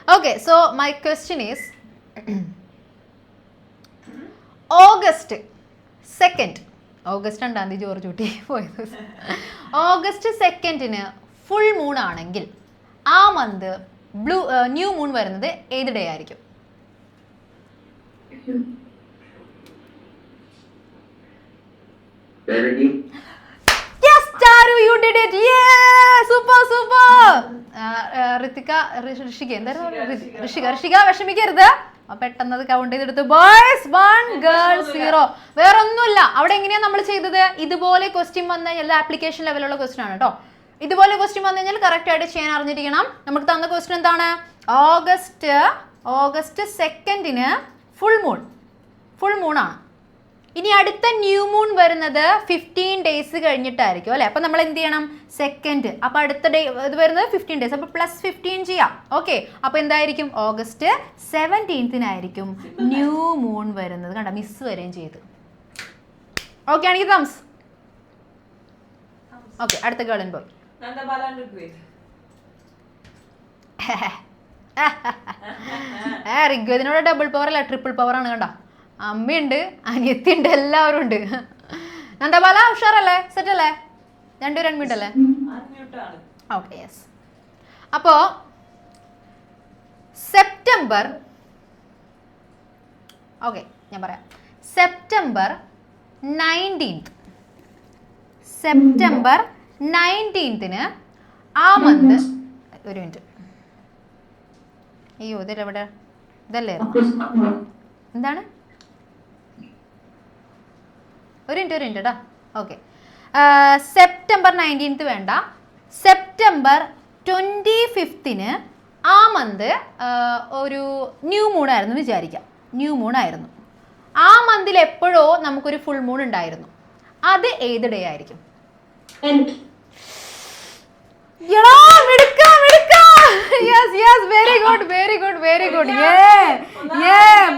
Okay, so my question is August 2nd, August 2 George കുട്ടി പോയത്. ഓഗസ്റ്റ് 2 ഫുൾ മൂൺ ആണെങ്കിൽ ആ മന്ത് ന്യൂ മൂൺ വരുന്നത് ഏത് ഡേ ആയിരിക്കും? Yes, Charu, you did it. Yeah, super. Rishika എന്തായിരുന്നു? ഋഷിക വിഷമിക്കരുത്, പെട്ടെന്ന് കൗണ്ട് ചെയ്തെടുത്ത്. Boys 1 girls 0. വേറൊന്നുമില്ല. അവിടെ എങ്ങനെയാ നമ്മൾ ചെയ്തത്? ഇതുപോലെ ക്വസ്റ്റ്യൻ വന്നു കഴിഞ്ഞാൽ ആപ്ലിക്കേഷൻ ലെവലുള്ള ക്വസ്റ്റ്യൻ ആണ് കേട്ടോ. ഇതുപോലെ ക്വസ്റ്റ്യൻ വന്നു കഴിഞ്ഞാൽ കറക്റ്റ് ആയിട്ട് ചെയ്യാൻ അറിഞ്ഞിരിക്കണം. നമുക്ക് തന്ന ക്വസ്റ്റ്യൻ എന്താണ്? ഓഗസ്റ്റ് 2 ഫുൾ മൂണാണ്. ഇനി അടുത്ത ന്യൂ മൂൺ വരുന്നത് 15 ഡേയ്സ് കഴിഞ്ഞിട്ടായിരിക്കും അല്ലേ? അപ്പം നമ്മൾ എന്ത് ചെയ്യണം? 2. അപ്പം അടുത്ത ഡേ ഇത് വരുന്നത് 15 ഡേയ്സ്. അപ്പം +15 ചെയ്യാം. ഓക്കെ, അപ്പം എന്തായിരിക്കും? ഓഗസ്റ്റ് 17 ന്യൂ മൂൺ വരുന്നത്. കണ്ട, മിസ് വരെയും ചെയ്ത്. ഓക്കെ ആണെങ്കിൽ തംസ്. ഓക്കെ, അടുത്ത ഗേൾ ആൻഡ് ബോയ്. ഋഗ്വേദിനോട് ഡബിൾ പവർ അല്ല, ട്രിപ്പിൾ പവർ ആണ്. കണ്ട, അമ്മയുണ്ട്, അനിയത്തിയുണ്ട്, എല്ലാവരും ഉണ്ട്. നന്ദബാല ഉഷാറല്ലേ? സെറ്റ് അല്ലേ? 2 അൺമ്യൂട്ട് അല്ലേ? Okay yes. അപ്പോൾ സെപ്റ്റംബർ, ഓക്കെ ഞാൻ പറയാം, സെപ്റ്റംബർ 19 ആ മന്ത്, ഒരു മിനിറ്റ്, അയ്യോ ഇതെവിടെ, ഇതല്ലേ? എന്താണ്? ഒരു മിനിറ്റ് കേട്ടോ. ഓക്കെ, സെപ്റ്റംബർ 19 വേണ്ട, സെപ്റ്റംബർ 25 ആ മന്ത് ഒരു ന്യൂ മൂൺ ആയിരുന്നു വിചാരിക്കാം. ന്യൂ മൂൺ ആയിരുന്നു. ആ മന്തിൽ എപ്പോഴോ നമുക്കൊരു ഫുൾ മൂൺ ഉണ്ടായിരുന്നു. അത് ഏത് ഡേ ആയിരിക്കും?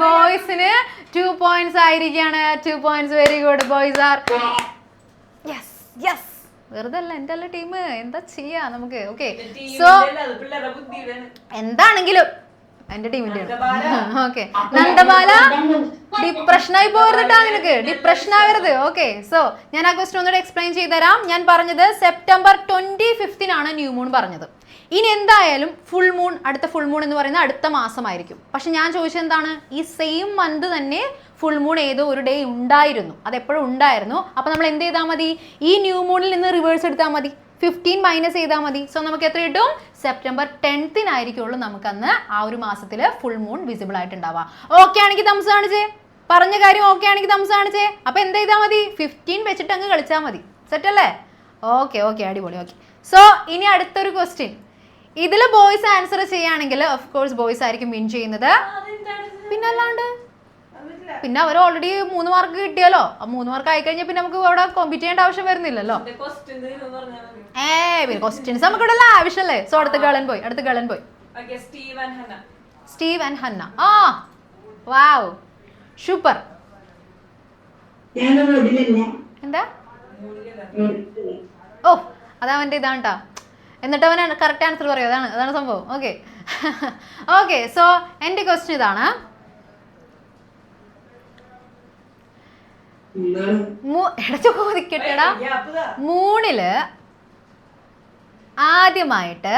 ബോയ്സിന് 2 points ആയിരിക്കാണ്. 2 points. Very good. Boys are yes. വെറുതെ അല്ല, എൻ്റെ അല്ല ടീം, എന്താ ചെയ്യാ നമുക്ക്. ഓക്കെ, സോ എന്താണെങ്കിലും എന്റെ ടീമിന്റെ. ഓക്കെ, നന്ദബാല ഡിപ്രഷനായി പോകരുതാ, നിനക്ക് ഡിപ്രഷൻ ആവരുത്. ഓക്കെ, സോ ഞാൻ ആ ക്വസ്റ്റ്യൻ ഒന്നുകൂടെ എക്സ്പ്ലെയിൻ ചെയ്തുതരാം. ഞാൻ പറഞ്ഞത് സെപ്റ്റംബർ 25 ന്യൂ മൂൺ പറഞ്ഞത്. ഇനി എന്തായാലും ഫുൾ മൂൺ, അടുത്ത ഫുൾ മൂൺ എന്ന് പറയുന്നത് അടുത്ത മാസമായിരിക്കും. പക്ഷെ ഞാൻ ചോദിച്ചത് എന്താണ്? ഈ സെയിം മന്ത് തന്നെ ഫുൾ മൂൺ ഏതോ ഒരു ഡേ ഉണ്ടായിരുന്നു. അതെപ്പോഴും ഉണ്ടായിരുന്നു. അപ്പം നമ്മൾ എന്ത് ചെയ്താൽ മതി? ഈ ന്യൂ മൂണിൽ നിന്ന് റിവേഴ്സ് എടുത്താൽ മതി, 15 മൈനസ് ചെയ്താൽ മതി. സോ നമുക്ക് എത്ര കിട്ടും? സെപ്റ്റംബർ 10 നമുക്ക് അന്ന് ആ ഒരു മാസത്തിൽ ഫുൾ മൂൺ വിസിബിൾ ആയിട്ടുണ്ടാവുക. ഓക്കെ ആണെങ്കിൽ തംസ് കാണിച്ചേ, പറഞ്ഞ കാര്യം ഓക്കെ ആണെങ്കിൽ തംസ് കാണിച്ചേ. അപ്പം എന്ത് ചെയ്താൽ മതി? 15 വെച്ചിട്ട് അങ്ങ് കളിച്ചാൽ മതി. സെറ്റ് അല്ലേ? ഓക്കെ, അടിപൊളി. ഓക്കെ, സോ ഇനി അടുത്തൊരു ക്വസ്റ്റ്യൻ. ഇതിൽ ബോയ്സ് ആൻസർ ചെയ്യുകയാണെങ്കിൽ ഓഫ് കോഴ്സ് ബോയ്സ് ആയിരിക്കും വിൻ ചെയ്യുന്നത്. പിന്നെ അല്ലാണ്ട് പിന്നെ അവർ ഓൾറെഡി 3 മാർക്ക് കിട്ടിയല്ലോ. 3 മാർക്ക് ആയിക്കഴിഞ്ഞാൽ പിന്നെ നമുക്ക് അവിടെ കോമ്പീറ്റ് ചെയ്യേണ്ട ആവശ്യം വരുന്നില്ലല്ലോ. പിന്നെ ക്വസ്റ്റ്യൻസ് നമുക്ക് ഇവിടെ ആവശ്യമല്ലേ. സോ അടുത്ത girl and boy. Okay, Steve and Hannah. Steve and Hannah. ആ വാവ് സൂപ്പർ. ഞാൻ റോഡിലല്ല. എന്താ? മൂന്നിലേതാ? ഓ അതവൻ്റെ ഇതാണ് കേട്ടോ. എന്നിട്ട് അവൻ കറക്റ്റ് ആൻസർ പറയും. അതാണ് സംഭവം. Okay okay. സോ എൻ്റെ ക്വസ്റ്റ്യൻ ഇതാണ്. ചോദിക്കട്ടെടാ. മൂണില് ആദ്യമായിട്ട്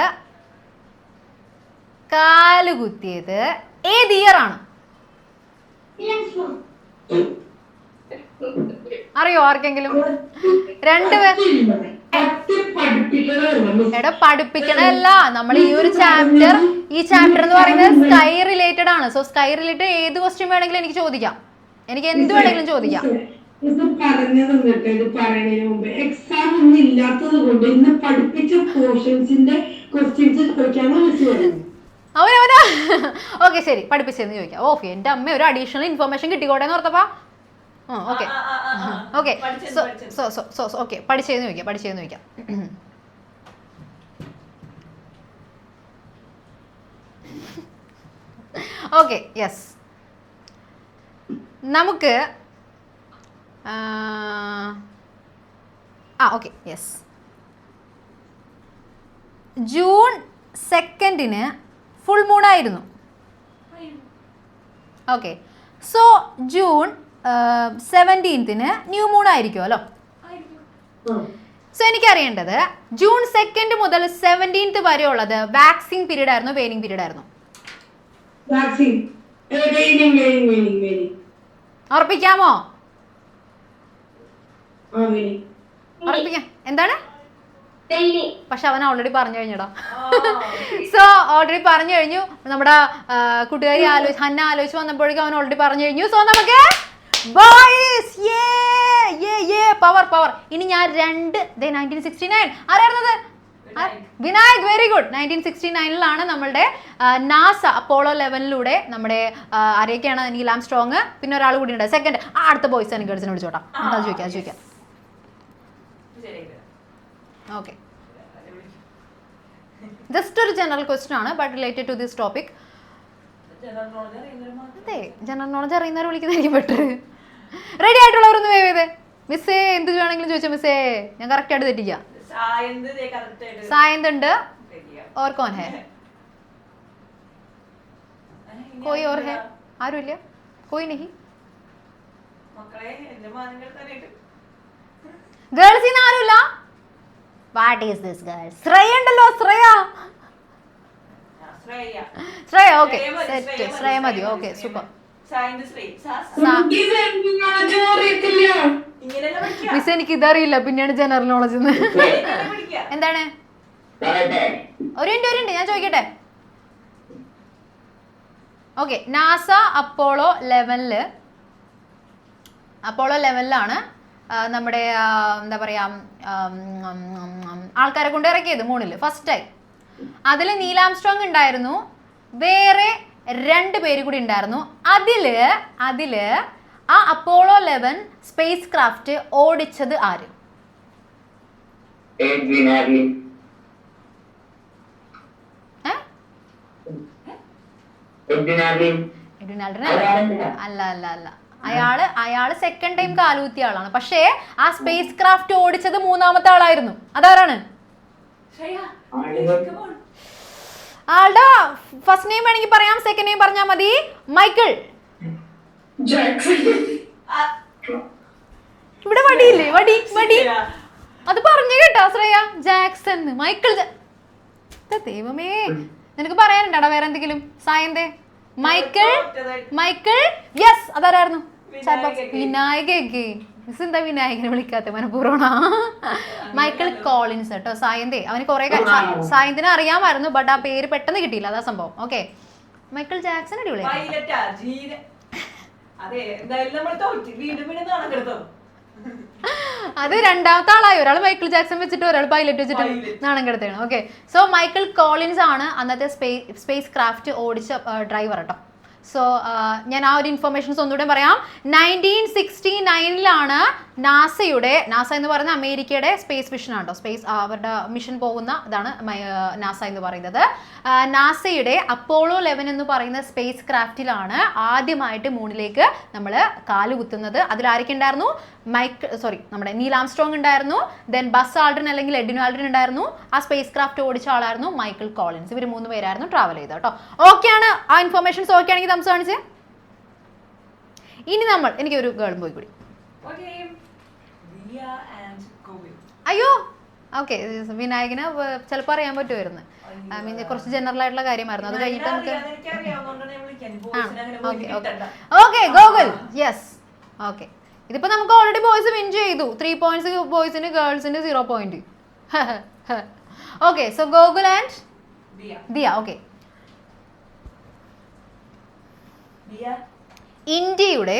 കാലുകുത്തിയത് ഏത് ഇയർ ആണ്? അറിയോ ആർക്കെങ്കിലും? രണ്ടുപേർ. എടാ പഠിപ്പിക്കണല്ല, നമ്മൾ ഈ ഒരു ചാപ്റ്റർ എന്ന് പറയുന്നത് സ്കൈ റിലേറ്റഡ് ആണ്. സോ സ്കൈ റിലേറ്റഡ് ഏത് ക്വസ്റ്റ്യൻ വേണമെങ്കിലും എനിക്ക് ചോദിക്കാം. എനിക്ക് എന്ത് വേണമെങ്കിലും ചോദിക്കാം. ഇത് പറഞ്ഞു തന്നിട്ട് ഇത് പറയുന്നതിന് മുമ്പ് എക്സാം ഒന്നും ഇല്ലാത്തത് കൊണ്ട് ഇന്ന് പഠിപ്പിച്ച പോർഷൻസിന്റെ ക്വസ്റ്റ്യൻസ് ചോദിക്കാന്ന് വിളിച്ചു പറയുന്നത്. അവനവനാ ഓക്കെ ശരി പഠിപ്പിച്ചെന്ന് ചോദിക്കാം. ഓക്കെ എൻ്റെ അമ്മ ഒരു അഡീഷണൽ ഇൻഫർമേഷൻ കിട്ടിക്കോട്ടെ എന്ന് ഓർത്തപ്പാ. ഓക്കെ ഓക്കെ ഓക്കെ പഠിച്ചതെന്ന് ചോദിക്കാം. Okay yes. നമുക്ക് ഓക്കെ യെസ്. ജൂൺ 2 ഫുൾ മൂണായിരുന്നു. Okay. So June 17 new moon ആയിരിക്കുമല്ലോ. സോ എനിക്കറിയേണ്ടത് ജൂൺ 2 മുതൽ 17 വരെ ഉള്ളത് വാക്സിംഗ് പീരീഡ് ആയിരുന്നു, വെയിനിങ് പീരീഡ് ആയിരുന്നു? ഉറപ്പിക്കാമോ? ഉറപ്പിക്കാം. എന്താണ്? പക്ഷെ അവൻ ഓൾറെഡി പറഞ്ഞു കഴിഞ്ഞടാ. സോ ഓൾറെഡി പറഞ്ഞു കഴിഞ്ഞു. നമ്മുടെ കൂട്ടുകാരി ഹന്ന ആലോചിച്ച് വന്നപ്പോഴേക്കും അവൻ ഓൾറെഡി പറഞ്ഞു കഴിഞ്ഞു. സോ നമുക്ക് പവർ. ഇനി ഞാൻ 1969 ആരായിരുന്നത്? വിനായക്. Very good. 1969 നമ്മളുടെ നാസ അപ്പോളോ 11 നമ്മുടെ ആരെയൊക്കെയാണ്? നീൽ ആംസ്ട്രോങ്, പിന്നെ ഒരാൾ കൂടി ഉണ്ട്. സെക്കൻഡ് അടുത്ത ബോയ്സ് ആൻഡ് ഗേൾസിനെ വിളിച്ചോട്ടാ. അത് ചോദിക്കാം. ഓക്കെ. ജസ്റ്റ് ഒരു ജനറൽ ക്വസ്റ്റ്യൻ ആണ് but related to this topic. അതെ ജനറൽ നോളജ് അറിയുന്നവർ വിളിക്കുന്നതായിരിക്കും ബെറ്റർ. റെഡി ആയിട്ടുള്ളവരൊന്ന് വേവ് ചെയ്തേ. മിസ്സേ എന്ത് വേണമെങ്കിലും ചോദിച്ചോ മിസ്സേ, ഞാൻ കറക്റ്റ് ആയിട്ട് തെറ്റിക്കാം. സായന്ത് ഉണ്ട്. और कौन है? कोई और है? ആരുമില്ല? कोई नहीं. ഗേൾസിൽ നിന്ന് ആരുമില്ല? What is this girl? Shreya ഉണ്ടല്ലോ. Shreya okay set. ശ്രേയ മതി. Okay super. മിസ് എനിക്ക് ഇതറിയില്ല, പിന്നെയാണ് ജനറൽ നോളജ്. എന്താണ്? ഒരു മിനിറ്റ് ഞാൻ ചോദിക്കട്ടെ. ഓക്കെ. നാസ അപ്പോളോ 11 നമ്മുടെ എന്താ പറയാ ആൾക്കാരെ കൊണ്ട് ഇറക്കിയത് മൂണിൽ ഫസ്റ്റ് ടൈം. അതിൽ നീൽ ആംസ്ട്രോങ് ഉണ്ടായിരുന്നു, വേറെ 2 പേര് കൂടി ഉണ്ടായിരുന്നു. അതില് ആ അപ്പോളോ 11 സ്പേസ് ക്രാഫ്റ്റ് ഓടിച്ചത് ആര്? അല്ല. അയാള് സെക്കൻഡ് ടൈം കാലുകുത്തിയ ആളാണ്. പക്ഷേ ആ സ്പേസ് ക്രാഫ്റ്റ് ഓടിച്ചത് 3ാമത്തെ ആളായിരുന്നു. അതാരാണ്? ആളുടെ ഫസ്റ്റ് നെയിം വേണമെങ്കിൽ പറയാം, സെക്കൻഡ് നെയിം പറഞ്ഞാൽ മതി. മൈക്കിൾ. ഇവിടെ വടിയില്ലേ? വടി. അത് പറഞ്ഞു കേട്ടോ ശ്രേയ. ജാക്സൺ. മൈക്കിൾ. ദൈവമേ, നിനക്ക് പറയാനുണ്ടാ വേറെ എന്തെങ്കിലും? സായന്തേ? മൈക്കിൾ. യെസ്. അതാരായിരുന്നു? വിനായകയൊക്കെ. മിസ് എന്താ വിനായകനെ വിളിക്കാത്ത? മനഃപൂർവ്വമാണോ? മൈക്കിൾ കോളിൻസ് കേട്ടോ. സായന്തേ അവന് കുറെ സായന്തിനെ അറിയാമായിരുന്നു, ബട്ട് ആ പേര് പെട്ടെന്ന് കിട്ടിയില്ല, അതാ സംഭവം. ഓക്കെ. മൈക്കിൾ ജാക്സൺ അടിപൊളി. അത് രണ്ടാമത്തെ ആളായി. ഒരാൾ മൈക്കിൾ ജാക്സൺ വെച്ചിട്ട് ഒരാൾ പൈലറ്റ് വെച്ചിട്ട് നാണം കിടത്താണ്. ഓക്കെ. സോ മൈക്കിൾ കോളിൻസ് ആണ് അന്നത്തെ സ്പേസ് ക്രാഫ്റ്റ് ഓടിച്ച ഡ്രൈവർ കേട്ടോ. സോ ഞാൻ ആ ഒരു ഇൻഫർമേഷൻസ് ഒന്നുകൂടെ പറയാം. 1969 നാസ എന്ന് പറയുന്ന അമേരിക്കയുടെ സ്പേസ് മിഷൻ ആണോ, സ്പേസ് അവരുടെ മിഷൻ പോകുന്ന ഇതാണ് നാസ എന്ന് പറയുന്നത്. നാസയുടെ അപ്പോളോ 11 എന്ന് പറയുന്ന സ്പേസ് ക്രാഫ്റ്റിലാണ് ആദ്യമായിട്ട് മൂണിലേക്ക് നമ്മൾ കാലുകുത്തുന്നത്. അതിലാരൊക്കെ ഉണ്ടായിരുന്നു? നമ്മുടെ നീൽ ആംസ്ട്രോങ് ഉണ്ടായിരുന്നു, ദെൻ ബസ് ആൾഡ്രിൻ അല്ലെങ്കിൽ എഡ്വിൻ ആൾഡ്രിൻ ഉണ്ടായിരുന്നു, ആ സ്പേസ് ക്രാഫ്റ്റ് ഓടിച്ച ആളായിരുന്നു മൈക്കിൾ കോളിൻസ്. ഇവർ 3 പേരായിരുന്നു ട്രാവൽ ചെയ്തത് കേട്ടോ. ഓക്കെയാണ്, ആ ഇൻഫർമേഷൻസ് ഓക്കെ ആണെങ്കിൽ തംസ് കാണിച്ചേ. ഇനി എനിക്കൊരു ഗേൾ ബോയ് കൂടി. Okay. Dia and Gogul. അയ്യോ ഓക്കെ, വിനായകന് ചിലപ്പോൾ അറിയാൻ പറ്റുമായിരുന്നു. ഐ മീൻ കുറച്ച് ജനറൽ ആയിട്ടുള്ള കാര്യമായിരുന്നു. അത് കഴിഞ്ഞിട്ട് നമുക്ക് ഓക്കെ ഗോകുൽ യെസ് ഓക്കെ. ഇതിപ്പോ നമുക്ക് ഓൾറെഡി ബോയ്സ് വിൻ ചെയ്തു. 3 points ബോയ്സിന്, ഗേൾസിന് 0 point. Okay, so Gokul and Diya. Okay, ഇന്ത്യയുടെ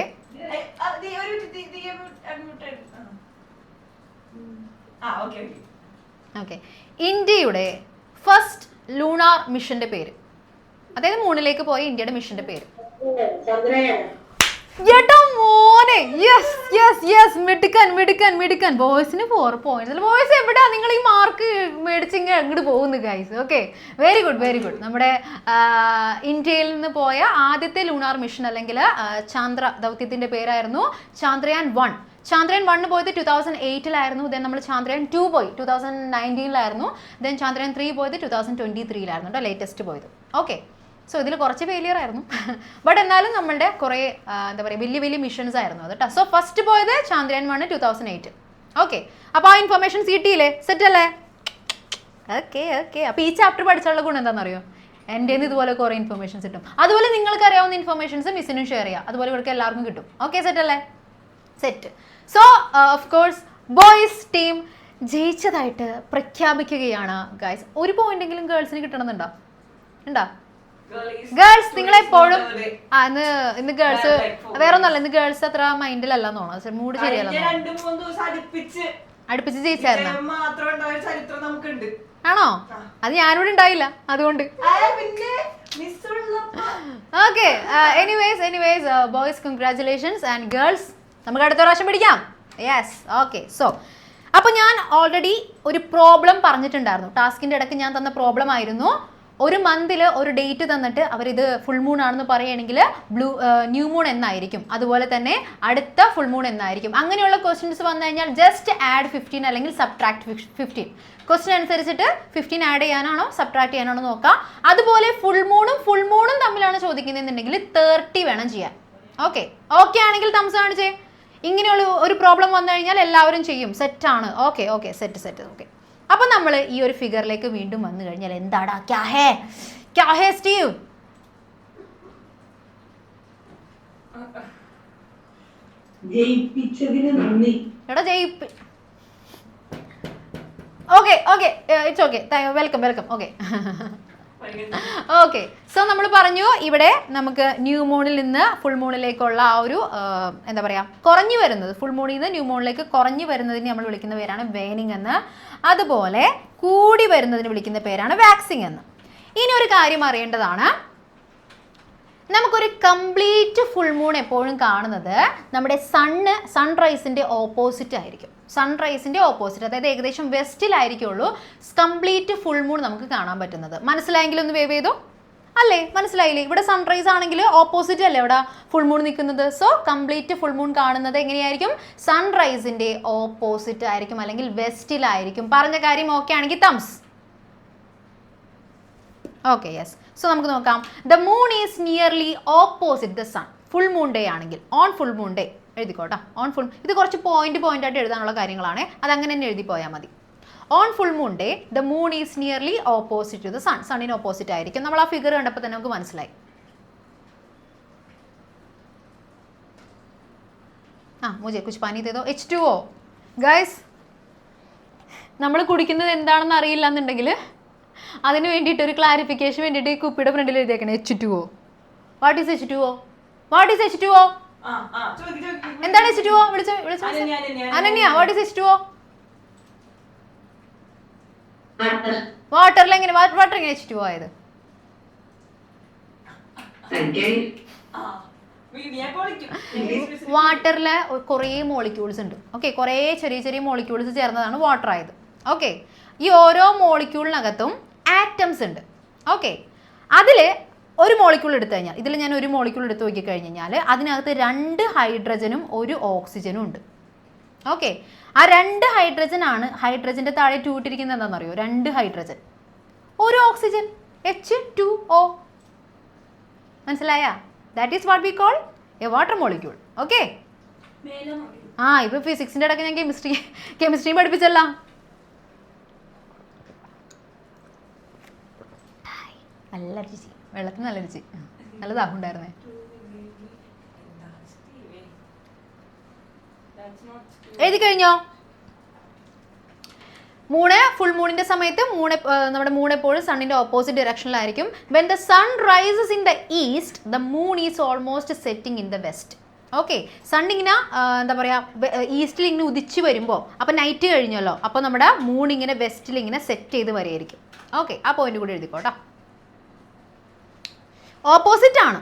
ഓക്കെ ഇന്ത്യയുടെ ഫസ്റ്റ് ലൂണാർ മിഷന്റെ പേര്, അതായത് മൂണിലേക്ക് പോയ ഇന്ത്യയുടെ മിഷന്റെ പേര്. ഏട്ടാ മോനെ, യെസ് യെസ് യെസ്, മിടുക്കൻ. ബോയ്സിന് 4 points. ബോയ്സ് എവിടാ നിങ്ങൾ ഈ മാർക്ക് മേടിച്ചിങ്ങനെ അങ്ങോട്ട് പോകുന്നു ഗൈസ്. Okay, very good. നമ്മുടെ ഇന്ത്യയിൽ നിന്ന് പോയ ആദ്യത്തെ ലൂണാർ മിഷൻ അല്ലെങ്കിൽ ചാന്ദ്ര ദൗത്യത്തിന്റെ പേരായിരുന്നു ചാന്ദ്രയാൻ 1. ചാന്ദ്രയാൻ 1 പോയത് 2008 ദെൻ നമ്മൾ ചാന്ദ്രയാൻ 2 പോയി 2019 ദെൻ ചാന്ദ്രയാൻ 3 പോയത് 2023 കേട്ടോ, ലേറ്റസ്റ്റ് പോയത്. ഓക്കെ, സോ ഇതിൽ കുറച്ച് ഫെയിലിയർ ആയിരുന്നു, ബട്ട് എന്നാലും നമ്മളുടെ കുറേ എന്താ പറയുക വലിയ മിഷൻസ് ആയിരുന്നു അത് കേട്ടോ. സോ ഫസ്റ്റ് പോയത് ചാന്ദ്രയാൻ 1 2008. ഓക്കെ, അപ്പോൾ ആ ഇൻഫർമേഷൻസ് കിട്ടിയില്ലേ? സെറ്റ് അല്ലേ? ഓക്കെ. അപ്പോൾ ഈ ചാപ്റ്റർ പഠിച്ചുള്ള ഗുണം എന്താണെന്നറിയോ? എൻ്റെ ഇതുപോലെ കുറേ ഇൻഫർമേഷൻസ് കിട്ടും. അതുപോലെ നിങ്ങൾക്ക് അറിയാവുന്ന ഇൻഫർമേഷൻസ് മിസ്സിനും ഷെയർ ചെയ്യാം, അതുപോലെ ഇവർക്ക് എല്ലാവർക്കും കിട്ടും. ഓക്കെ, സെറ്റ് അല്ലേ? Set. So of course boys team ജയിച്ചതായിട്ട് പ്രഖ്യാപിക്കുകയാണ് ഗൈസ്. ഒരു പോയിന്റെങ്കിലും ഗേൾസിന് കിട്ടണമെന്നുണ്ടോ? ഗേൾസ് നിങ്ങളെപ്പോഴും ഇന്ന് ഗേൾസ് വേറെ ഒന്നല്ല, ഇന്ന് ഗേൾസ് അത്ര മൈൻഡിലല്ലെന്ന് തോന്നുന്നു, മൂഡ് ശരിയല്ല. അടുപ്പിച്ച് ജയിച്ചായിരുന്നു ആണോ? അത് ഞാനിവിടെ ഉണ്ടായില്ല, അതുകൊണ്ട്. Okay, anyways boys congratulations and girls നമുക്ക് അടുത്ത പ്രാവശ്യം പിടിക്കാം. Yes okay. സോ അപ്പോൾ ഞാൻ ഓൾറെഡി ഒരു പ്രോബ്ലം പറഞ്ഞിട്ടുണ്ടായിരുന്നു. ടാസ്കിൻ്റെ ഇടയ്ക്ക് ഞാൻ തന്ന പ്രോബ്ലം ആയിരുന്നു, ഒരു മന്തിൽ ഒരു ഡേറ്റ് തന്നിട്ട് അവരിത് ഫുൾ മൂൺ ആണെന്ന് പറയുകയാണെങ്കിൽ ന്യൂ മൂൺ എന്നായിരിക്കും, അതുപോലെ തന്നെ അടുത്ത ഫുൾ മൂൺ എന്നായിരിക്കും. അങ്ങനെയുള്ള ക്വസ്റ്റ്യൻസ് വന്നു കഴിഞ്ഞാൽ ജസ്റ്റ് ആഡ് 15 അല്ലെങ്കിൽ സബ്ട്രാക്ട് 15. ക്വസ്റ്റ്യൻ അനുസരിച്ചിട്ട് 15 ആഡ് ചെയ്യാനാണോ സബ്ട്രാക്ട് ചെയ്യാനാണോ നോക്കാം. അതുപോലെ ഫുൾ മൂണും തമ്മിലാണ് ചോദിക്കുന്നതെന്നുണ്ടെങ്കിൽ 30 വേണം ചെയ്യാൻ. ഓക്കെ ആണെങ്കിൽ തംസ് കാണിച്ചേ. ഇങ്ങനെയുള്ള ഒരു പ്രോബ്ലം വന്നു കഴിഞ്ഞാൽ എല്ലാവരും ചെയ്യും. സെറ്റാണ്. Okay set. ഓക്കെ, അപ്പം നമ്മൾ ഈ ഒരു ഫിഗറിലേക്ക് വീണ്ടും വന്നു കഴിഞ്ഞാൽ എന്താടാ ക്യാ ഹേ സ്റ്റീവ്? എടാ okay it's okay, welcome. Okay, so നമ്മൾ പറഞ്ഞു ഇവിടെ നമുക്ക് ന്യൂ മൂണിൽ നിന്ന് ഫുൾ മൂണിലേക്കുള്ള ആ ഒരു എന്താ പറയുക കുറഞ്ഞു വരുന്നത്, ഫുൾ മൂണിൽ നിന്ന് ന്യൂ മൂണിലേക്ക് കുറഞ്ഞു വരുന്നതിന് നമ്മൾ വിളിക്കുന്ന പേരാണ് വേനിങ് എന്ന്. അതുപോലെ കൂടി വരുന്നതിന് വിളിക്കുന്ന പേരാണ് വാക്സിങ് എന്ന്. ഇനി ഒരു കാര്യം അറിയേണ്ടതാണ്, നമുക്കൊരു കംപ്ലീറ്റ് ഫുൾ മൂൺ എപ്പോഴും കാണുന്നത് നമ്മുടെ സൺറൈസിൻ്റെ ഓപ്പോസിറ്റ് ആയിരിക്കും. സൺറൈസിൻ്റെ ഓപ്പോസിറ്റ്, അതായത് ഏകദേശം വെസ്റ്റിലായിരിക്കുള്ളൂ കംപ്ലീറ്റ് ഫുൾ മൂൺ നമുക്ക് കാണാൻ പറ്റുന്നത്. മനസ്സിലായെങ്കിൽ ഒന്ന് വേവ് ചെയ്തോ? അല്ലേ, മനസ്സിലായില്ലേ? ഇവിടെ സൺറൈസ് ആണെങ്കിൽ ഓപ്പോസിറ്റ് അല്ലേ ഇവിടെ ഫുൾ മൂൺ നിൽക്കുന്നത്. സോ കംപ്ലീറ്റ് ഫുൾ മൂൺ കാണുന്നത് എങ്ങനെയായിരിക്കും? സൺറൈസിൻ്റെ ഓപ്പോസിറ്റ് ആയിരിക്കും, അല്ലെങ്കിൽ വെസ്റ്റിലായിരിക്കും. പറഞ്ഞ കാര്യം ഓക്കെ ആണെങ്കിൽ തംസ്. Okay yes. സോ നമുക്ക് നോക്കാം. The moon is nearly opposite the sun. Full moon day ആണെങ്കിൽ, ഓൺ ഫുൾ മൂൺ ഡേ എഴുതിക്കോട്ടോ. ഓൺ ഫുൾ, ഇത് കുറച്ച് പോയിന്റ് ആയിട്ട് എഴുതാനുള്ള കാര്യങ്ങളാണ്, അതങ്ങനെ തന്നെ എഴുതി പോയാൽ മതി. On full moon day the moon is nearly opposite to the sun. സണ്ണിന് ഓപ്പോസിറ്റ് ആയിരിക്കും. നമ്മൾ ആ ഫിഗർ കണ്ടപ്പോൾ തന്നെ നമുക്ക് മനസ്സിലായി. മുझे कुछ पानी दे दो. H2O ഗൈസ്, നമ്മൾ കുടിക്കുന്നത് എന്താണെന്ന് അറിയില്ല എന്നുണ്ടെങ്കിൽ അതിന് വേണ്ടിയിട്ട് ഒരു ക്ലാരിഫിക്കേഷൻ വേണ്ടിയിട്ട് ഈ കുപ്പിയുടെ ഫ്രണ്ടിൽ എഴുതിയേക്കണം H2O. What is H2O? എന്താണ് H2O? Ananya, what is H2O? Water എങ്ങനെ H2O ആയത്? വാട്ടറിൽ കുറേ മോളിക്യൂൾസ് ഉണ്ട്. ഓക്കെ, കുറേ ചെറിയ ചെറിയ മോളിക്യൂൾസ് ചേർന്നതാണ് വാട്ടർ ആയത്. ഓക്കെ, ഈ ഓരോ മോളിക്യൂളിനകത്തും ആറ്റംസ് ഉണ്ട്. ഓക്കെ, അതിൽ ഒരു മോളിക്യൂൾ എടുത്തു കഴിഞ്ഞാൽ, ഇതിൽ ഞാൻ ഒരു മോളിക്യൂൾ എടുത്ത് നോക്കിക്കഴിഞ്ഞ് കഴിഞ്ഞാൽ അതിനകത്ത് 2 ഹൈഡ്രജനും 1 ഓക്സിജനും ഉണ്ട്. ഓക്കെ, ആ 2 ഹൈഡ്രജൻ ആണ് ഹൈഡ്രജൻ്റെ താഴെ 2 ഇട്ടിരിക്കുന്നത് എന്താണെന്നറിയോ? 2 ഹൈഡ്രജൻ 1 ഓക്സിജൻ H2O. മനസ്സിലായ? That is what we call A water molecule. Okay, ആ ഇപ്പൊ ഫിസിക്സിന്റെ ഇടയ്ക്ക് ഞാൻ കെമിസ്ട്രി പഠിപ്പിച്ചല്ല. നല്ല രുചി, വെള്ളത്തിന് നല്ല രുചി, നല്ല ദാഹം ഉണ്ടായിരുന്നേ. എഴുതി കഴിഞ്ഞോ? മൂണ്, ഫുൾ മൂണിന്റെ സമയത്ത് നമ്മുടെ മൂൺ എപ്പോഴും സണ്ണിന്റെ ഓപ്പോസിറ്റ് ഡയറക്ഷനിലായിരിക്കും. When the sun rises in the east the moon is almost setting in the west. Okay, sun ഇങ്ങനെ എന്താ പറയുക ഈസ്റ്റിൽ ഇങ്ങനെ ഉദിച്ച് വരുമ്പോൾ അപ്പോൾ നൈറ്റ് കഴിഞ്ഞല്ലോ, അപ്പോൾ നമ്മുടെ മൂൺ ഇങ്ങനെ വെസ്റ്റിൽ ഇങ്ങനെ സെറ്റ് ചെയ്ത് വരെയായിരിക്കും. ഓക്കെ, ആ പോയിന്റ് കൂടി എഴുതിക്കോട്ടോ. ഓപ്പോസിറ്റ് ആണ്,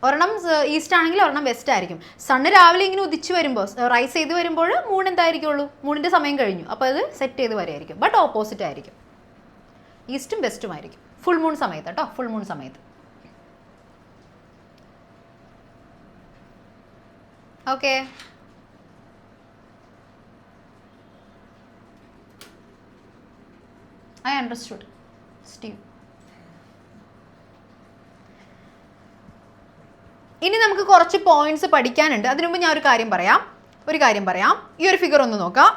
ഒരെണ്ണം ഈസ്റ്റ് ആണെങ്കിൽ ഒരെണ്ണം വെസ്റ്റ് ആയിരിക്കും. സണ്ണ് രാവിലെ ഇങ്ങനെ ഉദിച്ച് വരുമ്പോൾ റൈസ് ചെയ്ത് വരുമ്പോൾ മൂൺ എന്തായിരിക്കുള്ളൂ? മൂണിൻ്റെ സമയം കഴിഞ്ഞു, അപ്പോൾ അത് സെറ്റ് ചെയ്ത് വരെയായിരിക്കും. ബട്ട് ഓപ്പോസിറ്റ് ആയിരിക്കും, ഈസ്റ്റും വെസ്റ്റും ആയിരിക്കും ഫുൾ മൂൺ സമയത്ത് കേട്ടോ. ഫുൾ മൂൺ സമയത്ത്. Okay, I understood Steve. ഇനി നമുക്ക് കുറച്ച് പോയിന്റ്സ് പഠിക്കാനുണ്ട്. അതിനു മുമ്പ് ഞാൻ ഒരു കാര്യം പറയാം. ഈ ഒരു ഫിഗർ ഒന്ന് നോക്കാം.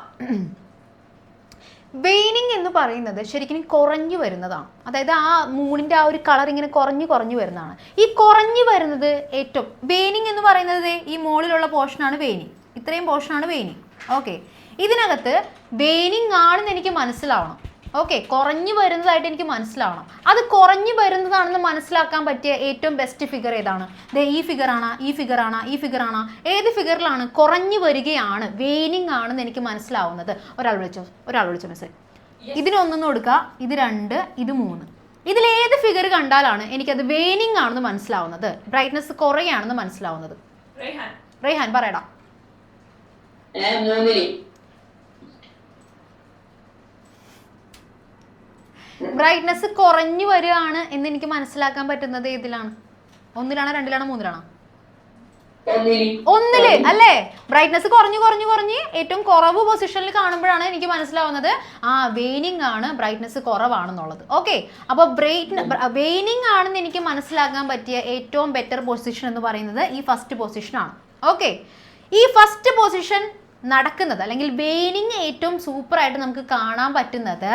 വെയിനിങ് എന്ന് പറയുന്നത് ശരിക്കും കുറഞ്ഞു വരുന്നതാണ്. അതായത് ആ മൂണിൻ്റെ ആ ഒരു കളർ ഇങ്ങനെ കുറഞ്ഞു വരുന്നതാണ്. ഈ കുറഞ്ഞു വരുന്നത് ഏറ്റവും വെയിനിങ് എന്ന് പറയുന്നത് ഈ മുകളിലുള്ള പോർഷനാണ് വെയിനിങ്. ഇത്രയും പോർഷനാണ് വെയിനിങ്. ഓക്കെ, ഇതിനകത്ത് വെയിനിങ് ആണെന്ന് എനിക്ക് മനസ്സിലാവണം. ഓക്കെ, കുറഞ്ഞു വരുന്നതായിട്ട് എനിക്ക് മനസ്സിലാവണം. അത് കുറഞ്ഞു വരുന്നതാണെന്ന് മനസ്സിലാക്കാൻ പറ്റിയ ഏറ്റവും ബെസ്റ്റ് ഫിഗർ ഏതാണ്? ഈ ഫിഗറാണ്. ഏത് ഫിഗറിലാണ് കുറഞ്ഞു വരികയാണ്, വെയിനിങ് ആണെന്ന് എനിക്ക് മനസ്സിലാവുന്നത്? ഒരാൾ വിളിച്ചോ മിസ്സേ. ഇതിനൊന്നു കൊടുക്കുക, ഇത് 2, ഇത് 3. ഇതിലേത് ഫിഗർ കണ്ടാലാണ് എനിക്കത് വെയിനിങ് ആണെന്ന് മനസ്സിലാവുന്നത്, ബ്രൈറ്റ്നസ് കുറയാണെന്ന് മനസ്സിലാവുന്നത്? റെയ്ഹാൻ പറയടാ. ബ്രൈറ്റ്നസ് കുറഞ്ഞു വരികയാണ് എന്ന് എനിക്ക് മനസ്സിലാക്കാൻ പറ്റുന്നത് ഏതിലാണ്? 1-ലാണോ 2-ലാണോ 3-ലാണോ? 1-ല് അല്ലേ? ബ്രൈറ്റ്നസ് കുറഞ്ഞ് ഏറ്റവും കുറവ് പൊസിഷനിൽ കാണുമ്പോഴാണ് എനിക്ക് മനസ്സിലാവുന്നത് വെയിനിങ് ആണ്, ബ്രൈറ്റ്നസ് കുറവാണെന്നുള്ളത്. ഓക്കെ, അപ്പോൾ വെയിനിങ് ആണെന്ന് എനിക്ക് മനസ്സിലാക്കാൻ പറ്റിയ ഏറ്റവും ബെറ്റർ പൊസിഷൻ എന്ന് പറയുന്നത് ഈ ഫസ്റ്റ് പൊസിഷനാണ്. ഓക്കെ, ഈ ഫസ്റ്റ് പൊസിഷൻ നടക്കുന്നത് അല്ലെങ്കിൽ വെയിനിങ് ഏറ്റവും സൂപ്പറായിട്ട് നമുക്ക് കാണാൻ പറ്റുന്നത്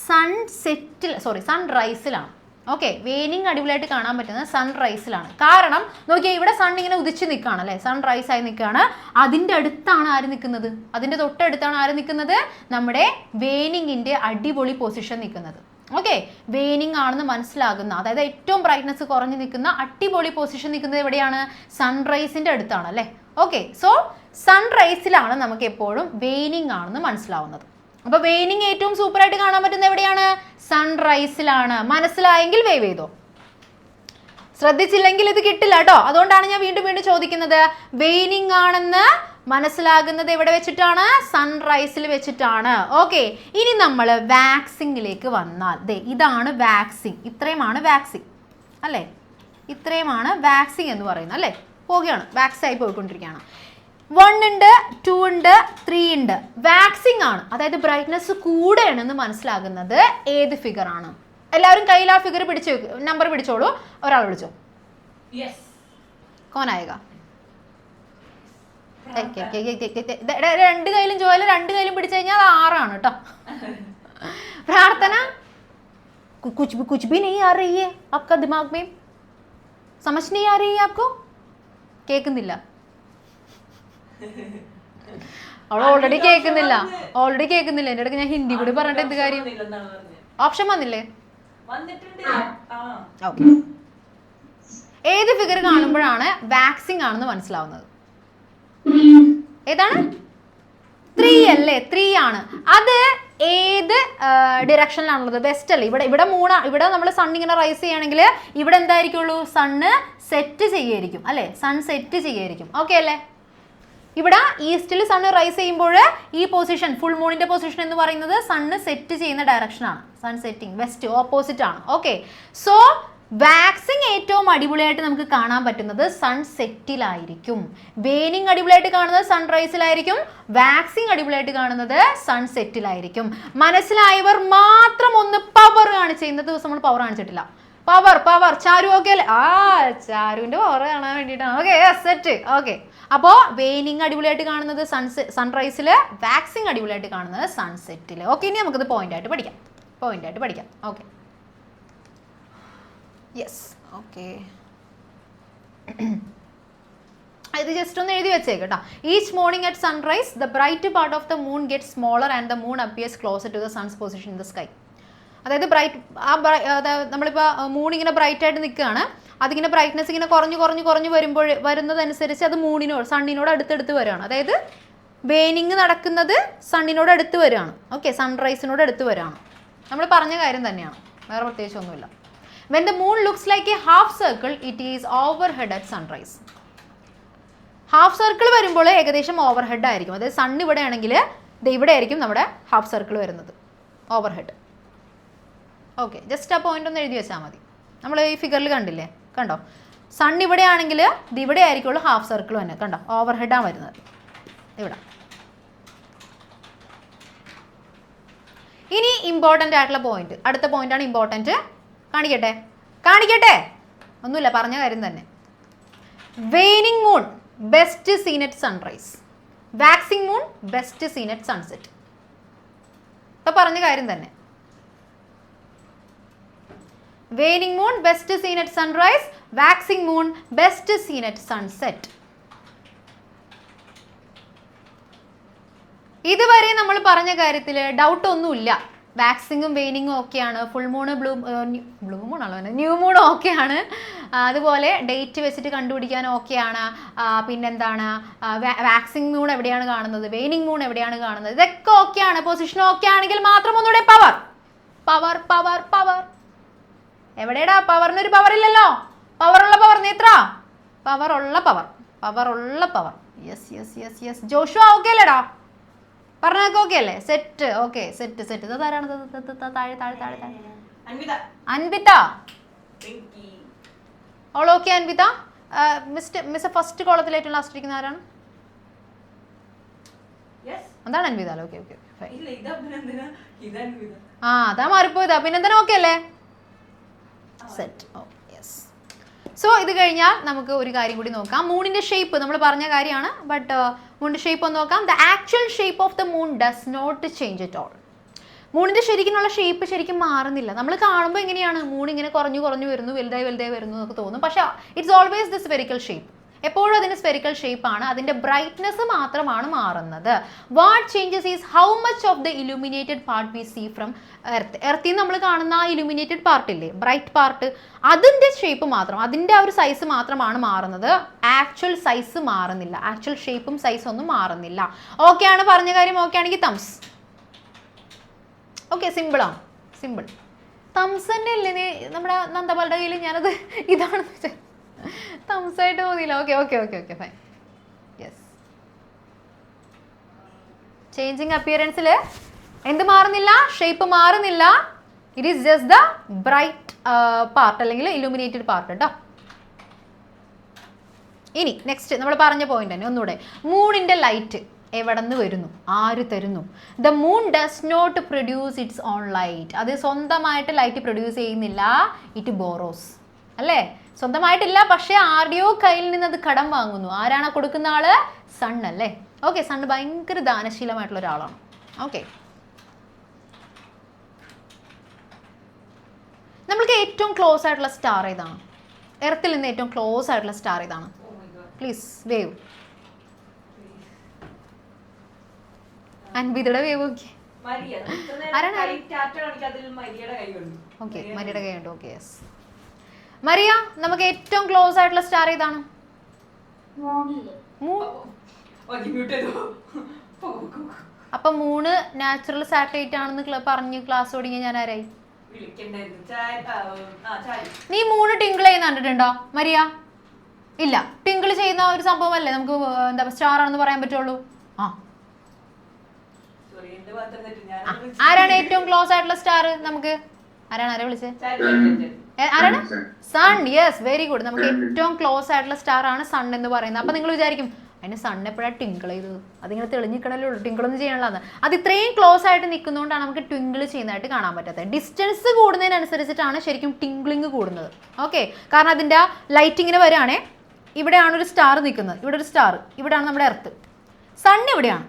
സൺറൈസിലാണ്. ഓക്കെ, വെയിനിങ് അടിപൊളിയായിട്ട് കാണാൻ പറ്റുന്നത് സൺറൈസിലാണ്. കാരണം നോക്കിയാൽ ഇവിടെ സൺ ഇങ്ങനെ ഉദിച്ച് നിൽക്കുകയാണ് അല്ലേ, സൺറൈസ് ആയി നിൽക്കുകയാണ്. അതിൻ്റെ അടുത്താണ് ആര് നിൽക്കുന്നത്? അതിൻ്റെ തൊട്ടടുത്താണ് ആര് നിൽക്കുന്നത്? നമ്മുടെ വെയിനിങ്ങിൻ്റെ അടിപൊളി പൊസിഷൻ നിൽക്കുന്നത്. ഓക്കെ, വെയിനിങ് ആണെന്ന് മനസ്സിലാകുന്ന, അതായത് ഏറ്റവും ബ്രൈറ്റ്നസ് കുറഞ്ഞു നിൽക്കുന്ന അടിപൊളി പൊസിഷൻ നിൽക്കുന്നത് എവിടെയാണ്? സൺറൈസിൻ്റെ അടുത്താണ് അല്ലേ. ഓക്കെ, സോ സൺറൈസിലാണ് നമുക്ക് എപ്പോഴും വെയിനിങ് ആണെന്ന് മനസ്സിലാവുന്നത്. അപ്പോൾ വെയിനിങ് ഏറ്റവും സൂപ്പറായിട്ട് കാണാൻ പറ്റുന്നത് എവിടെയാണ്? സൺറൈസിലാണ്. മനസ്സിലായെങ്കിൽ വേവ് ചെയ്തോ, ശ്രദ്ധിച്ചില്ലെങ്കിൽ ഇത് കിട്ടില്ല കേട്ടോ. അതുകൊണ്ടാണ് ഞാൻ വീണ്ടും ചോദിക്കുന്നത്. വെയിനിങ് ആണെന്ന് മനസ്സിലാകുന്നത് എവിടെ വെച്ചിട്ടാണ്? സൺറൈസിൽ വെച്ചിട്ടാണ്. ഓക്കെ, ഇനി നമ്മൾ വാക്സിങ്ങിലേക്ക് വന്നാൽ ഇതാണ് വാക്സിങ്. ഇത്രയുമാണ് വാക്സിങ് അല്ലേ, ഇത്രയുമാണ് വാക്സിങ് എന്ന് പറയുന്നത് അല്ലേ. പോവുകയാണ്, വാക്സ് ആയി പോയിക്കൊണ്ടിരിക്കുകയാണ്. 1 ഉണ്ട്, 2 ഉണ്ട്, 3 ഉണ്ട്. വാക്സിങ് ആണ്, അതായത് ബ്രൈറ്റ്നസ് കൂടെയാണെന്ന് മനസ്സിലാകുന്നത് ഏത് ഫിഗർ ആണ്? എല്ലാവരും കയ്യിൽ ആ ഫിഗർ നമ്പർ പിടിച്ചോളൂ. ഒരാൾ വിളിച്ചോ. കോനായക 2 കയ്യിലും ജോലി 2 കയ്യിലും പിടിച്ചു കഴിഞ്ഞാൽ അത് 6 ആണ് കേട്ടോ. പ്രാർത്ഥന कुछ भी नहीं आ रही है आपका दिमाग में, समझ नहीं आ रही है आपको? കേൾക്കുന്നില്ല, അവൾ ഓൾറെഡി കേൾക്കുന്നില്ല. എൻ്റെ അടുത്ത് ഞാൻ ഹിന്ദി കൂടി പറഞ്ഞിട്ട് എന്ത് കാര്യം? ഓപ്ഷൻ വന്നില്ലേ? ഓക്കെ, ഏത് ഫിഗർ കാണുമ്പോഴാണ് വാക്സിങ് ആണെന്ന് മനസ്സിലാവുന്നത്? ഏതാണ്? 3 അല്ലേ, 3 ആണ്. അത് ഏത് ഡിറക്ഷനിലാണുള്ളത്? വെസ്റ്റ് അല്ലേ? ഇവിടെ ഇവിടെ നമ്മൾ സൺ ഇങ്ങനെ റൈസ് ചെയ്യുകയാണെങ്കിൽ ഇവിടെ എന്തായിരിക്കുള്ളൂ? സണ്ണ് സെറ്റ് ചെയ്യായിരിക്കും അല്ലേ? Sun set ചെയ്യായിരിക്കും. ഓക്കെ അല്ലേ? ഇവിടെ ഈസ്റ്റിൽ സൺ റൈസ് ചെയ്യുമ്പോൾ ഈ പൊസിഷൻ, ഫുൾ മൂണിന്റെ പൊസിഷൻ എന്ന് പറയുന്നത് സണ്ണ് സെറ്റ് ചെയ്യുന്ന ഡയറക്ഷനാണ്. സൺ സെറ്റിംഗ് വെസ്റ്റ്, ഓപ്പോസിറ്റ് ആണ്. ഓക്കെ, സോ വാക്സിങ് ഏറ്റവും അടിപൊളിയായിട്ട് നമുക്ക് കാണാൻ പറ്റുന്നത് സൺസെറ്റിലായിരിക്കും. വേനിങ് അടിപൊളിയായിട്ട് കാണുന്നത് സൺറൈസിലായിരിക്കും. വാക്സിങ് അടിപൊളിയായിട്ട് കാണുന്നത് സൺസെറ്റിലായിരിക്കും. മനസ്സിലായവർ മാത്രം ഒന്ന് പവർ കാണിച്ച്. ഇന്നത്തെ ദിവസം നമ്മൾ പവർ കാണിച്ചിട്ടില്ല. പവർ ചാരു ഓക്കെ അല്ലേ? ചാരുവിന്റെ പവർ കാണാൻ വേണ്ടിയിട്ടാണ്. Okay, set. ഓക്കെ, അപ്പോൾ വേനിങ് അടിപൊളിയായിട്ട് കാണുന്നത് സൺറൈസിൽ, വാക്സിങ് അടിപൊളിയായിട്ട് കാണുന്നത് സൺസെറ്റിൽ. ഓക്കെ, ഇനി നമുക്കത് പോയിന്റ് ആയിട്ട് പഠിക്കാം. Okay, yes. ഓക്കെ, ഇത് ജസ്റ്റ് ഒന്ന് എഴുതി വെച്ചേക്ക് കേട്ടോ. Each morning at sunrise the bright part of the moon get smaller and the moon appears closer to the sun's position in the sky. അതായത് നമ്മളിപ്പോൾ മൂൺ ഇങ്ങനെ ബ്രൈറ്റ് ആയിട്ട് നിൽക്കുകയാണ്. അതിങ്ങനെ ബ്രൈറ്റ്നസ് ഇങ്ങനെ കുറഞ്ഞു വരുന്നതനുസരിച്ച് അത് സണ്ണിനോട് അടുത്തെടുത്ത് വരികയാണ്. അതായത് വേനിങ് നടക്കുന്നത് സണ്ണിനോട് അടുത്ത് വരികയാണ്. ഓക്കെ, സൺറൈസിനോട് അടുത്ത് വരികയാണ്. നമ്മൾ പറഞ്ഞ കാര്യം തന്നെയാണ്, വേറെ പ്രത്യേകിച്ച് ഒന്നുമില്ല. When the moon looks like a half circle, it is overhead at sunrise. Half circle വരുമ്പോൾ ഏകദേശം ഓവർഹെഡ് ആയിരിക്കും. അതായത് സൺ ഇവിടെ ആണെങ്കിൽ ഇവിടെ ആയിരിക്കും നമ്മുടെ ഹാഫ് സർക്കിൾ വരുന്നത്, ഓവർഹെഡ്. ഓക്കെ, ജസ്റ്റ് ആ പോയിന്റ് ഒന്ന് എഴുതി വെച്ചാൽ മതി. നമ്മൾ ഈ ഫിഗറിൽ കണ്ടില്ലേ? കണ്ടോ? സൺ ഇവിടെ ആണെങ്കിൽ ഇവിടെ ആയിരിക്കുള്ളൂ ഹാഫ് സർക്കിൾ തന്നെ. കണ്ടോ? ഓവർഹെഡാണ് വരുന്നത് ഇവിടെ. ഇനി ഇമ്പോർട്ടൻ്റ് ആയിട്ടുള്ള പോയിന്റ്, അടുത്ത പോയിന്റാണ് ഇമ്പോർട്ടൻറ്റ്. കാണിക്കട്ടെ ഒന്നുമില്ല, പറഞ്ഞ കാര്യം തന്നെ. Waning moon best seen at sunrise, waxing moon best seen at sunset. ഇപ്പം പറഞ്ഞ കാര്യം തന്നെ. Waning moon best seen at sunrise, waxing moon best seen at sunset. ഇതുവരെ നമ്മൾ പറഞ്ഞ കാര്യത്തിൽ ഡൗട്ട് ഒന്നുമില്ല. വാക്സിങ്ങും വെയിനിങ്ങും ഓക്കെയാണ്. ഫുൾ മൂണ് ബ്ലൂ മൂണാണോ, ന്യൂ മൂൺ ഓക്കെയാണ്. അതുപോലെ ഡേറ്റ് വെച്ചിട്ട് കണ്ടുപിടിക്കാൻ ഓക്കെയാണ്. പിന്നെന്താണ്, വാക്സിംഗ് മൂൺ എവിടെയാണ് കാണുന്നത്, വെയിനിങ് മൂൺ എവിടെയാണ് കാണുന്നത്, ഇതൊക്കെ ഓക്കെയാണ്. പൊസിഷൻ ഓക്കെ ആണെങ്കിൽ മാത്രം ഒന്നുകൂടെ പവർ. എവിടെയാടാ പവറിനൊരു പവർ ഇല്ലല്ലോ? പവറുള്ള പവർ നേത്ര, പവറുള്ള പവർ. യെസ്. ജോഷു ഓക്കെ അല്ലേടാ? പറഞ്ഞൊക്കെ ഓക്കെ അല്ലേ? സെറ്റ്. Okay, set. ഇതാരാണ്? താഴെ Anvitha. All okay Anvitha? Miss first കോളത്തിൽ ഏറ്റവും ലാസ്റ്റ് ഇരിക്കുന്ന ആരാണ്? അതാണ് അൻവിത അല്ലേ? ഓക്കെ. അതാ മാറിപ്പോയതാ. അഭിനന്ദനം ഓക്കെ അല്ലേ? സെറ്റ്. യെസ്. സോ ഇത് കഴിഞ്ഞാൽ നമുക്ക് ഒരു കാര്യം കൂടി നോക്കാം. മൂണിന്റെ ഷേപ്പ് നമ്മൾ പറഞ്ഞ കാര്യമാണ്, ബട്ട് മൂണിന്റെ ഷേപ്പ് ഒന്ന് നോക്കാം. The actual shape of the moon does not change at all. മൂണിന്റെ ശരിക്കുള്ള ഷേപ്പ് ശരിക്കും മാറുന്നില്ല. നമ്മൾ കാണുമ്പോൾ എങ്ങനെയാണ് മൂൺ ഇങ്ങനെ കുറഞ്ഞു വരുന്നു, വലുതായി വരുന്നു എന്നൊക്കെ തോന്നും. പക്ഷേ it's always the spherical shape. എപ്പോഴും അതിൻ്റെ സ്ഫെറിക്കൽ ഷേപ്പാണ്. അതിൻ്റെ ബ്രൈറ്റ്നെസ് മാത്രമാണ് മാറുന്നത്. What changes is how much of the illuminated part we see from Earth. എർത്തിൽ നിന്ന് നമ്മൾ കാണുന്ന ആ ഇലുമിനേറ്റഡ് പാർട്ടില്ലേ, ബ്രൈറ്റ് പാർട്ട്, അതിൻ്റെ ഷേപ്പ് മാത്രം, അതിൻ്റെ ആ ഒരു സൈസ് മാത്രമാണ് മാറുന്നത്. ആക്ച്വൽ സൈസ് മാറുന്നില്ല. ആക്ച്വൽ ഷേപ്പും സൈസും ഒന്നും മാറുന്നില്ല. ഓക്കെ ആണ്? പറഞ്ഞ കാര്യം ഓക്കെ ആണെങ്കിൽ തംസ്. ഓക്കെ, സിമ്പിളാണ്. തംസ് തന്നെ അല്ലേ നമ്മുടെ നന്ദപാലിൻ്റെ കയ്യിൽ? ഞാനത് ഇതാണെന്ന് വെച്ചാൽ തംസായിട്ട് തോന്നിയില്ല. Okay fine. യെസ്. ചേഞ്ചിങ് അപ്പിയറൻസിൽ എന്ത് മാറുന്നില്ല? ഷേപ്പ് മാറുന്നില്ല. It is just the bright part അല്ലെങ്കിൽ ഇലുമിനേറ്റഡ് പാർട്ട് കേട്ടോ. ഇനി നെക്സ്റ്റ് നമ്മൾ പറഞ്ഞ പോയിന്റ് തന്നെ ഒന്നുകൂടെ. മൂണിൻ്റെ ലൈറ്റ് എവിടെ നിന്ന് വരുന്നു? ആര് തരുന്നു? The moon does not produce its own light. അത് സ്വന്തമായിട്ട് ലൈറ്റ് പ്രൊഡ്യൂസ് ചെയ്യുന്നില്ല. ഇറ്റ് ബോറോസ് അല്ലേ? സ്വന്തമായിട്ടില്ല, പക്ഷേ ആരുടെയോ കയ്യിൽ നിന്ന് അത് കടം വാങ്ങുന്നു. ആരാണ് കൊടുക്കുന്ന ആള്? സൺ അല്ലേ? ഓക്കെ, സൺ ഭയങ്കര ദാനശീലമായിട്ടുള്ള ഒരാളാണ്. ഓക്കെ, നമ്മൾക്ക് ഏറ്റവും ക്ലോസ് ആയിട്ടുള്ള സ്റ്റാർ ഏതാണ്? എർത്തിൽ നിന്ന് ഏറ്റവും ക്ലോസ് ആയിട്ടുള്ള സ്റ്റാർ ഏതാണ്? Please wave. അൻവിതയുടെ വേവ് നോക്കി. ഓക്കെ, മരിയുടെ കൈ ഉണ്ട്. Okay, yes. മരിയ, നമുക്ക് ഏറ്റവും ക്ലോസ് ആയിട്ടുള്ള സ്റ്റാർ ഏതാണ്? അപ്പം മൂണ് നാച്ചുറൽ സാറ്റലൈറ്റ് ആണെന്ന് പറഞ്ഞ് ക്ലാസ് തുടങ്ങിയ ഞാൻ ആരായി? നീ മൂണ് ടിങ്കിൾ ചെയ്യുന്ന കണ്ടിട്ടുണ്ടോ മരിയ? ഇല്ല. ടിങ്കിൾ ചെയ്യുന്ന ഒരു സംഭവമല്ലേ നമുക്ക് എന്താ സ്റ്റാർ ആണെന്ന് പറയാൻ പറ്റുള്ളൂ. ആ, ആരാണ് ഏറ്റവും ക്ലോസ് ആയിട്ടുള്ള സ്റ്റാർ? നമുക്ക് ആരാ വിളിച്ചത്? ആരാണ്? സൺ. Yes, very good. നമുക്ക് ഏറ്റവും ക്ലോസ് ആയിട്ടുള്ള സ്റ്റാർ ആണ് സൺ എന്ന് പറയുന്നത്. അപ്പൊ നിങ്ങൾ വിചാരിക്കും അതിന് സൺ എപ്പോഴാണ് ടിങ്കിൾ ചെയ്തത്? അതിങ്ങനെ തെളിഞ്ഞിക്കണല്ലേ ഉള്ളൂ, ടിങ്കിളൊന്നും ചെയ്യണതാണ്. അത് ഇത്രയും ക്ലോസ് ആയിട്ട് നിൽക്കുന്നതുകൊണ്ടാണ് നമുക്ക് ട്വിങ്കിൾ ചെയ്യുന്നതായിട്ട് കാണാൻ പറ്റാത്തത്. ഡിസ്റ്റൻസ് കൂടുന്നതിനനുസരിച്ചിട്ടാണ് ശരിക്കും ടിങ്കിളിങ് കൂടുന്നത്. ഓക്കെ, കാരണം അതിൻ്റെ ആ ലൈറ്റ് ഇങ്ങനെ വരികയാണേ, ഇവിടെയാണ് ഒരു സ്റ്റാർ നിൽക്കുന്നത്, ഇവിടെ ഒരു സ്റ്റാർ, ഇവിടെയാണ് നമ്മുടെ എർത്ത്, സൺ ഇവിടെയാണ്.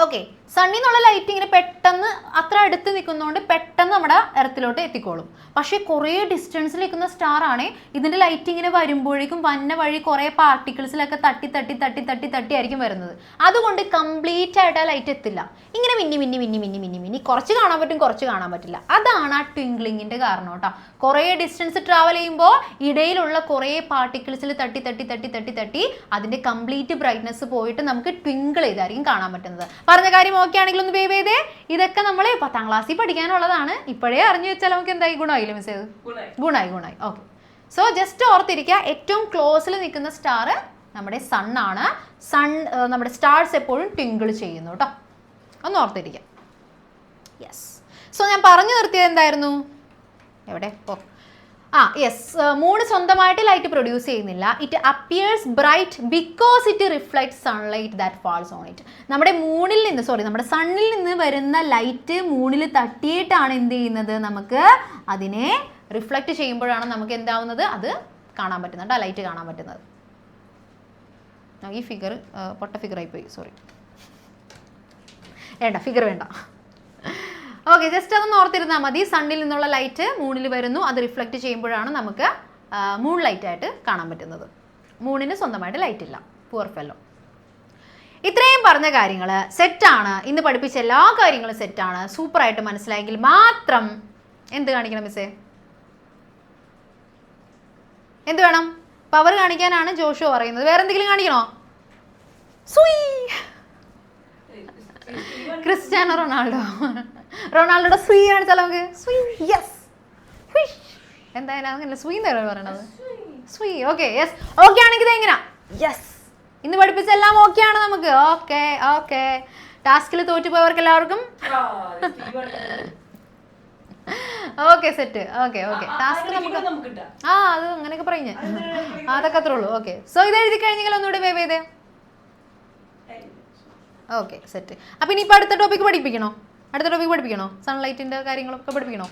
ഓക്കെ, സണ്ണിൽ നിന്നുള്ള ലൈറ്റ് ഇങ്ങനെ പെട്ടെന്ന് അത്ര അടുത്ത് നിൽക്കുന്നതുകൊണ്ട് പെട്ടെന്ന് നമ്മുടെ എർത്തിലോട്ട് എത്തിക്കോളും. പക്ഷേ കുറേ ഡിസ്റ്റൻസിൽ നിൽക്കുന്ന സ്റ്റാർ ആണ്, ഇതിൻ്റെ ലൈറ്റ് ഇങ്ങനെ വരുമ്പോഴേക്കും വന്ന വഴി കുറേ പാർട്ടിക്കിൾസിലൊക്കെ തട്ടി തട്ടി തട്ടി തട്ടി തട്ടി ആയിരിക്കും വരുന്നത്. അതുകൊണ്ട് കംപ്ലീറ്റ് ആയിട്ട് ആ ലൈറ്റ് എത്തില്ല. ഇങ്ങനെ മിന്നി മിന്നി മിന്നി മിന്നി മിന്നി മിന്നി കുറച്ച് കാണാൻ പറ്റും, കുറച്ച് കാണാൻ പറ്റില്ല. അതാണ് ആ ട്വിങ്കിളിങ്ങിൻ്റെ കാരണം കേട്ടോ. കുറേ ഡിസ്റ്റൻസ് ട്രാവൽ ചെയ്യുമ്പോൾ ഇടയിലുള്ള കുറേ പാർട്ടിക്കിൾസിൽ തട്ടി തട്ടി തട്ടി തട്ടി തട്ടി അതിൻ്റെ കംപ്ലീറ്റ് ബ്രൈറ്റ്നസ് പോയിട്ട് നമുക്ക് ട്വിങ്കിൾ ചെയ്തായിരിക്കും കാണാൻ പറ്റുന്നത്. പറഞ്ഞ കാര്യം ഓക്കെ ആണെങ്കിൽ ഒന്ന് വേവ് ചെയ്തേ. ഇതൊക്കെ നമ്മൾ 10ാം ക്ലാസ്സിൽ പഠിക്കാനുള്ളതാണ്. ഇപ്പോഴേ അറിഞ്ഞു വെച്ചാൽ നമുക്ക് എന്തായി ഗുണമായില്ല മിസ് ചെയ്ത്? ഗുണായി. ഓക്കെ, സോ ജസ്റ്റ് ഓർത്തിരിക്കുക, ഏറ്റവും ക്ലോസിൽ നിൽക്കുന്ന സ്റ്റാർ നമ്മുടെ സൺ ആണ്. നമ്മുടെ സ്റ്റാർസ് എപ്പോഴും ട്വിങ്കിൾ ചെയ്യുന്നു കേട്ടോ, ഒന്ന് ഓർത്തിരിക്കുക. യെസ്, സോ ഞാൻ പറഞ്ഞു നിർത്തിയത് എന്തായിരുന്നു? എവിടെ? യെസ്, മൂൺ സ്വന്തമായിട്ട് ലൈറ്റ് പ്രൊഡ്യൂസ് ചെയ്യുന്നില്ല. It appears bright because it reflect sunlight that false on it. നമ്മുടെ നമ്മുടെ സണ്ണിൽ നിന്ന് വരുന്ന ലൈറ്റ് മൂണിൽ തട്ടിയിട്ടാണ് എന്ത് ചെയ്യുന്നത്? നമുക്ക് അതിനെ റിഫ്ലക്റ്റ് ചെയ്യുമ്പോഴാണ് നമുക്ക് എന്താവുന്നത്? അത് കാണാൻ പറ്റുന്നുണ്ട്, ആ ലൈറ്റ് കാണാൻ പറ്റുന്നത്. ഈ ഫിഗർ പൊട്ട ഫിഗറായി പോയി, സോറി. വേണ്ട, ഫിഗർ വേണ്ട. ഓക്കെ, ജസ്റ്റ് അതൊന്ന് ഓർത്തിരുന്നാൽ മതി. സണ്ണിൽ നിന്നുള്ള ലൈറ്റ് മൂണിൽ വരുന്നു, അത് റിഫ്ലക്റ്റ് ചെയ്യുമ്പോഴാണ് നമുക്ക് മൂൺ ലൈറ്റ് ആയിട്ട് കാണാൻ പറ്റുന്നത്. മൂണിന് സ്വന്തമായിട്ട് ലൈറ്റ് ഇല്ല. Poor fellow. ഇത്രയും പറഞ്ഞ കാര്യങ്ങൾ സെറ്റാണ്. ഇന്ന് പഠിപ്പിച്ച എല്ലാ കാര്യങ്ങളും സെറ്റാണ്. സൂപ്പറായിട്ട് മനസ്സിലായെങ്കിൽ മാത്രം എന്ത് കാണിക്കണം മിസ്സേ? എന്ത് വേണം? പവർ കാണിക്കാനാണ് ജോഷു പറയുന്നത്. വേറെ എന്തെങ്കിലും കാണിക്കണോ? ക്രിസ്ത്യാനോ റൊണാൾഡോയുടെ സ്വീ കാണിച്ചാലോ നമുക്ക്? സ്വീ. യെസ്, എന്തായാലും അങ്ങനെ സ്വീ എന്നല്ലേ പറയണത്? സ്വീ. Okay, yes. ഓക്കെ ആണെങ്കിൽ എങ്ങനെയാ? യെസ്, ഇന്ന് പഠിപ്പിച്ച എല്ലാം ഓക്കെ ആണ് നമുക്ക്. ഓക്കെ. ടാസ്കിൽ തോറ്റുപോയവർക്ക് എല്ലാവർക്കും ഓക്കെ, സെറ്റ്. ഓക്കെ, ടാസ്ക് നമുക്ക് അത് അങ്ങനെയൊക്കെ പറഞ്ഞ് അതൊക്കെ അത്രേ ഉള്ളൂ. ഓക്കെ, സോ ഇത് എഴുതി കഴിഞ്ഞെങ്കിൽ ഒന്നുകൂടി വേവ് ചെയ്തേ. Okay, set. അപ്പം ഇനിയിപ്പോൾ അടുത്ത ടോപ്പിക്ക് പഠിപ്പിക്കണോ? സൺലൈറ്റിൻ്റെ കാര്യങ്ങളൊക്കെ പഠിപ്പിക്കണോ?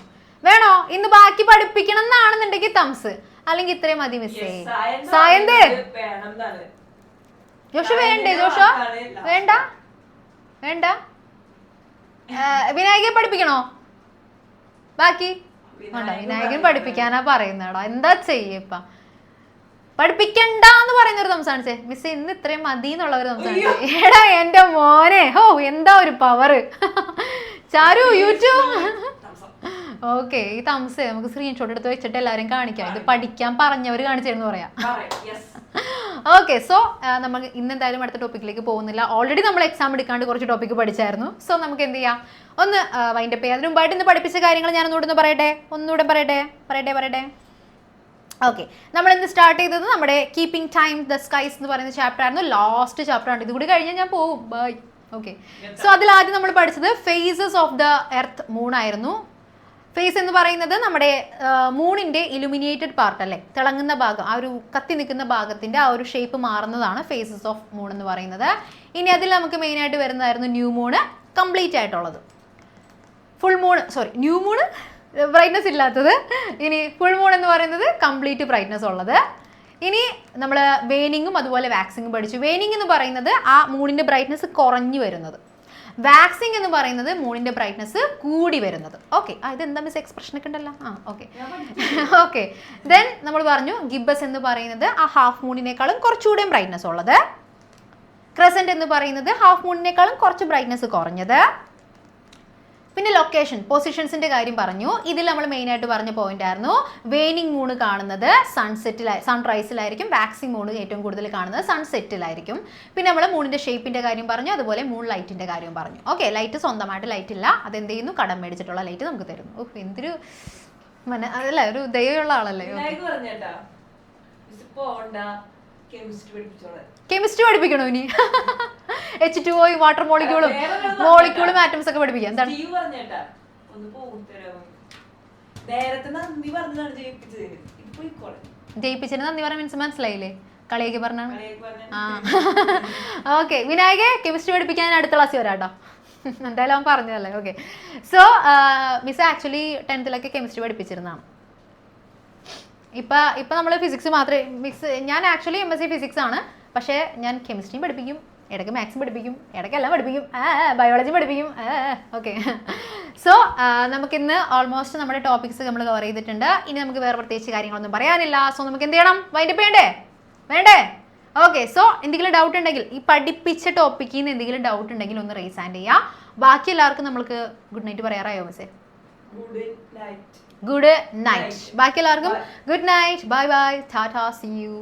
വേണോ? ഇന്ന് ബാക്കി പഠിപ്പിക്കണം എന്നാണെന്നുണ്ടെങ്കിൽ തംസ്, അല്ലെങ്കിൽ ഇത്രയും മതി മിസ്സേ. സായന്തേ ജോഷു വേണ്ടേ? വേണ്ട. വിനായകയെ പഠിപ്പിക്കണോ? ബാക്കി വേണ്ട. വിനായകൻ പഠിപ്പിക്കാനാ പറയുന്നടാ, എന്താ ചെയ്യപ്പ? പഠിപ്പിക്കണ്ടെന്ന് പറയുന്നൊരു സംസാരിച്ചേ മിസ്, ഇന്ന് ഇത്രയും മതി എന്നുള്ളവർ സംസാരിച്ചേ. എടാ എൻ്റെ മോനെ, എന്താ ഒരു പവർ! ചാരു യൂട്യൂബ്. ഓക്കെ, ഈ തംസേ നമുക്ക് സ്ക്രീൻഷോട്ട് എടുത്ത് വെച്ചിട്ട് എല്ലാവരും കാണിക്കാം. ഇത് പഠിക്കാൻ പറഞ്ഞവർ കാണിച്ചിരുന്നു പറയാം. ഓക്കെ, സോ നമുക്ക് ഇന്ന് എന്തായാലും അടുത്ത ടോപ്പിക്കിലേക്ക് പോകുന്നില്ല. ഓൾറെഡി നമ്മൾ എക്സാം എടുക്കാണ്ട് കുറച്ച് ടോപ്പിക്ക് പഠിച്ചായിരുന്നു. സോ നമുക്ക് എന്ത് ചെയ്യാം, ഒന്ന് വൈൻഡപ്പ് ചെയ്യാം. അതിന് മുമ്പായിട്ട് ഇന്ന് പഠിപ്പിച്ച കാര്യങ്ങൾ ഞാൻ ഒന്നുകൂടെ പറയട്ടെ. ഓക്കെ, നമ്മൾ ഇന്ന് സ്റ്റാർട്ട് ചെയ്തത് നമ്മുടെ കീപ്പിംഗ് ടൈം ദ സ്കൈസ് എന്ന് പറയുന്ന ചാപ്റ്റർ ആയിരുന്നു. ലാസ്റ്റ് ചാപ്റ്റർ ആണ്. ഇതുകൂടി കഴിഞ്ഞാൽ ഞാൻ പോകും. ബൈ. ഓക്കെ, സോ അതിലാദ്യം നമ്മൾ പഠിച്ചത് phases of the earth moon ആയിരുന്നു. ഫേസ് എന്ന് പറയുന്നത് നമ്മുടെ മൂണിൻ്റെ ഇലുമിനേറ്റഡ് പാർട്ട് അല്ലേ, തിളങ്ങുന്ന ഭാഗം, ആ ഒരു കത്തി നിൽക്കുന്ന ഭാഗത്തിൻ്റെ ആ ഒരു ഷേപ്പ് മാറുന്നതാണ് ഫേസസ് ഓഫ് മൂൺ എന്ന് പറയുന്നത്. ഇനി അതിൽ നമുക്ക് മെയിനായിട്ട് വരുന്നതായിരുന്നു ന്യൂ മൂണ്, കംപ്ലീറ്റ് ആയിട്ടുള്ളത്. ന്യൂ മൂണ് ബ്രൈറ്റ്നസ് ഇല്ലാത്തത്. ഇനി ഫുൾ മൂൺ എന്ന് പറയുന്നത് കംപ്ലീറ്റ് ബ്രൈറ്റ്നസ് ഉള്ളത്. ഇനി നമ്മൾ വേനിങ്ങും അതുപോലെ വാക്സിങ്ങും പഠിച്ചു. വേനിങ് എന്ന് പറയുന്നത് ആ മൂണിൻ്റെ ബ്രൈറ്റ്നസ് കുറഞ്ഞു വരുന്നത്. വാക്സിങ് എന്ന് പറയുന്നത് മൂണിൻ്റെ ബ്രൈറ്റ്നസ് കൂടി വരുന്നത്. ഓക്കെ, ഇതെന്താ മിസ് എക്സ്പ്രഷനൊക്കെ ഉണ്ടല്ലോ. ഓക്കെ. ദെൻ നമ്മൾ പറഞ്ഞു ഗിബ്ബസ് എന്ന് പറയുന്നത് ആ ഹാഫ് മൂണിനേക്കാളും കുറച്ചുകൂടെ ബ്രൈറ്റ്നസ് ഉള്ളത്. ക്രസൻറ്റ് എന്ന് പറയുന്നത് ഹാഫ് മൂണിനേക്കാളും കുറച്ച് ബ്രൈറ്റ്നസ് കുറഞ്ഞത്. പിന്നെ ലൊക്കേഷൻ പൊസിഷൻസിന്റെ കാര്യം പറഞ്ഞു. ഇതിൽ നമ്മൾ മെയിൻ ആയിട്ട് പറഞ്ഞ പോയിന്റ് ആയിരുന്നു വേനിങ് മൂണ് കാണുന്നത് സൺറൈസിലായിരിക്കും, വാക്സിംഗ് മൂണ് ഏറ്റവും കൂടുതൽ കാണുന്നത് സൺസെറ്റിലായിരിക്കും. പിന്നെ നമ്മൾ മൂണിന്റെ ഷേപ്പിന്റെ കാര്യം പറഞ്ഞു, അതുപോലെ മൂൺ ലൈറ്റിന്റെ കാര്യം പറഞ്ഞു. ഓക്കെ, ലൈറ്റ് സ്വന്തമായിട്ട് ലൈറ്റ് ഇല്ല, അതെന്ത് ചെയ്യുന്നു, കടം മേടിച്ചിട്ടുള്ള ലൈറ്റ് നമുക്ക് തരുന്നു. എന്തൊരു അതല്ല, ഒരു ദയയുള്ള ആളല്ലേ. കെമിസ്ട്രി പഠിപ്പിക്കണോ ഇനി? H2O വാട്ടർ മോളിക്യൂളും ആറ്റംസ് ഒക്കെ പഠിപ്പിക്കാം. എന്താണ് ജയിപ്പിച്ചതിന് നന്ദി പറയാൻ മീൻസ് മനസ്സിലായില്ലേ? കളിയൊക്കെ പറഞ്ഞാണ്. ആ ഓക്കെ, വിനായകെ കെമിസ്ട്രി പഠിപ്പിക്കാൻ അടുത്ത ക്ലാസ്സിൽ വരാട്ടോ. എന്തായാലും അവൻ പറഞ്ഞതല്ലേ. Okay, so miss actually 10th chemistry പഠിപ്പിച്ചിരുന്നതാണ്. ഇപ്പം നമ്മൾ ഫിസിക്സ് മാത്രമേ ഞാൻ ആക്ച്വലി MSc ഫിസിക്സ് ആണ്, പക്ഷേ ഞാൻ കെമിസ്ട്രിയും പഠിപ്പിക്കും, ഇടയ്ക്ക് മാത്സും പഠിപ്പിക്കും, ഇടയ്ക്ക് എല്ലാം പഠിപ്പിക്കും, ബയോളജി പഠിപ്പിക്കും. ഓക്കെ, സോ നമുക്കിന്ന് ഓൾമോസ്റ്റ് നമ്മുടെ ടോപ്പിക്സ് നമ്മൾ കവർ ചെയ്തിട്ടുണ്ട്. ഇനി നമുക്ക് വേറെ പ്രത്യേകിച്ച് കാര്യങ്ങളൊന്നും പറയാനില്ല. സോ നമുക്ക് എന്ത് ചെയ്യണം, വൈൻഡപ്പ് ചെയ്യണ്ടേ? വേണ്ടേ? ഓക്കെ, സോ എന്തെങ്കിലും ഡൗട്ട് ഉണ്ടെങ്കിൽ ഈ പഠിപ്പിച്ച ടോപ്പിക്കിൽ നിന്ന് എന്തെങ്കിലും ഡൗട്ട് ഉണ്ടെങ്കിൽ ഒന്ന് റേസ് ഹാൻഡ് ചെയ്യാം. ബാക്കി എല്ലാവർക്കും നമുക്ക് ഗുഡ് നൈറ്റ് പറയാറായോ മിസ്സേ? Good night. ബാക്കി എല്ലാവർക്കും good night, bye bye, tata, see U.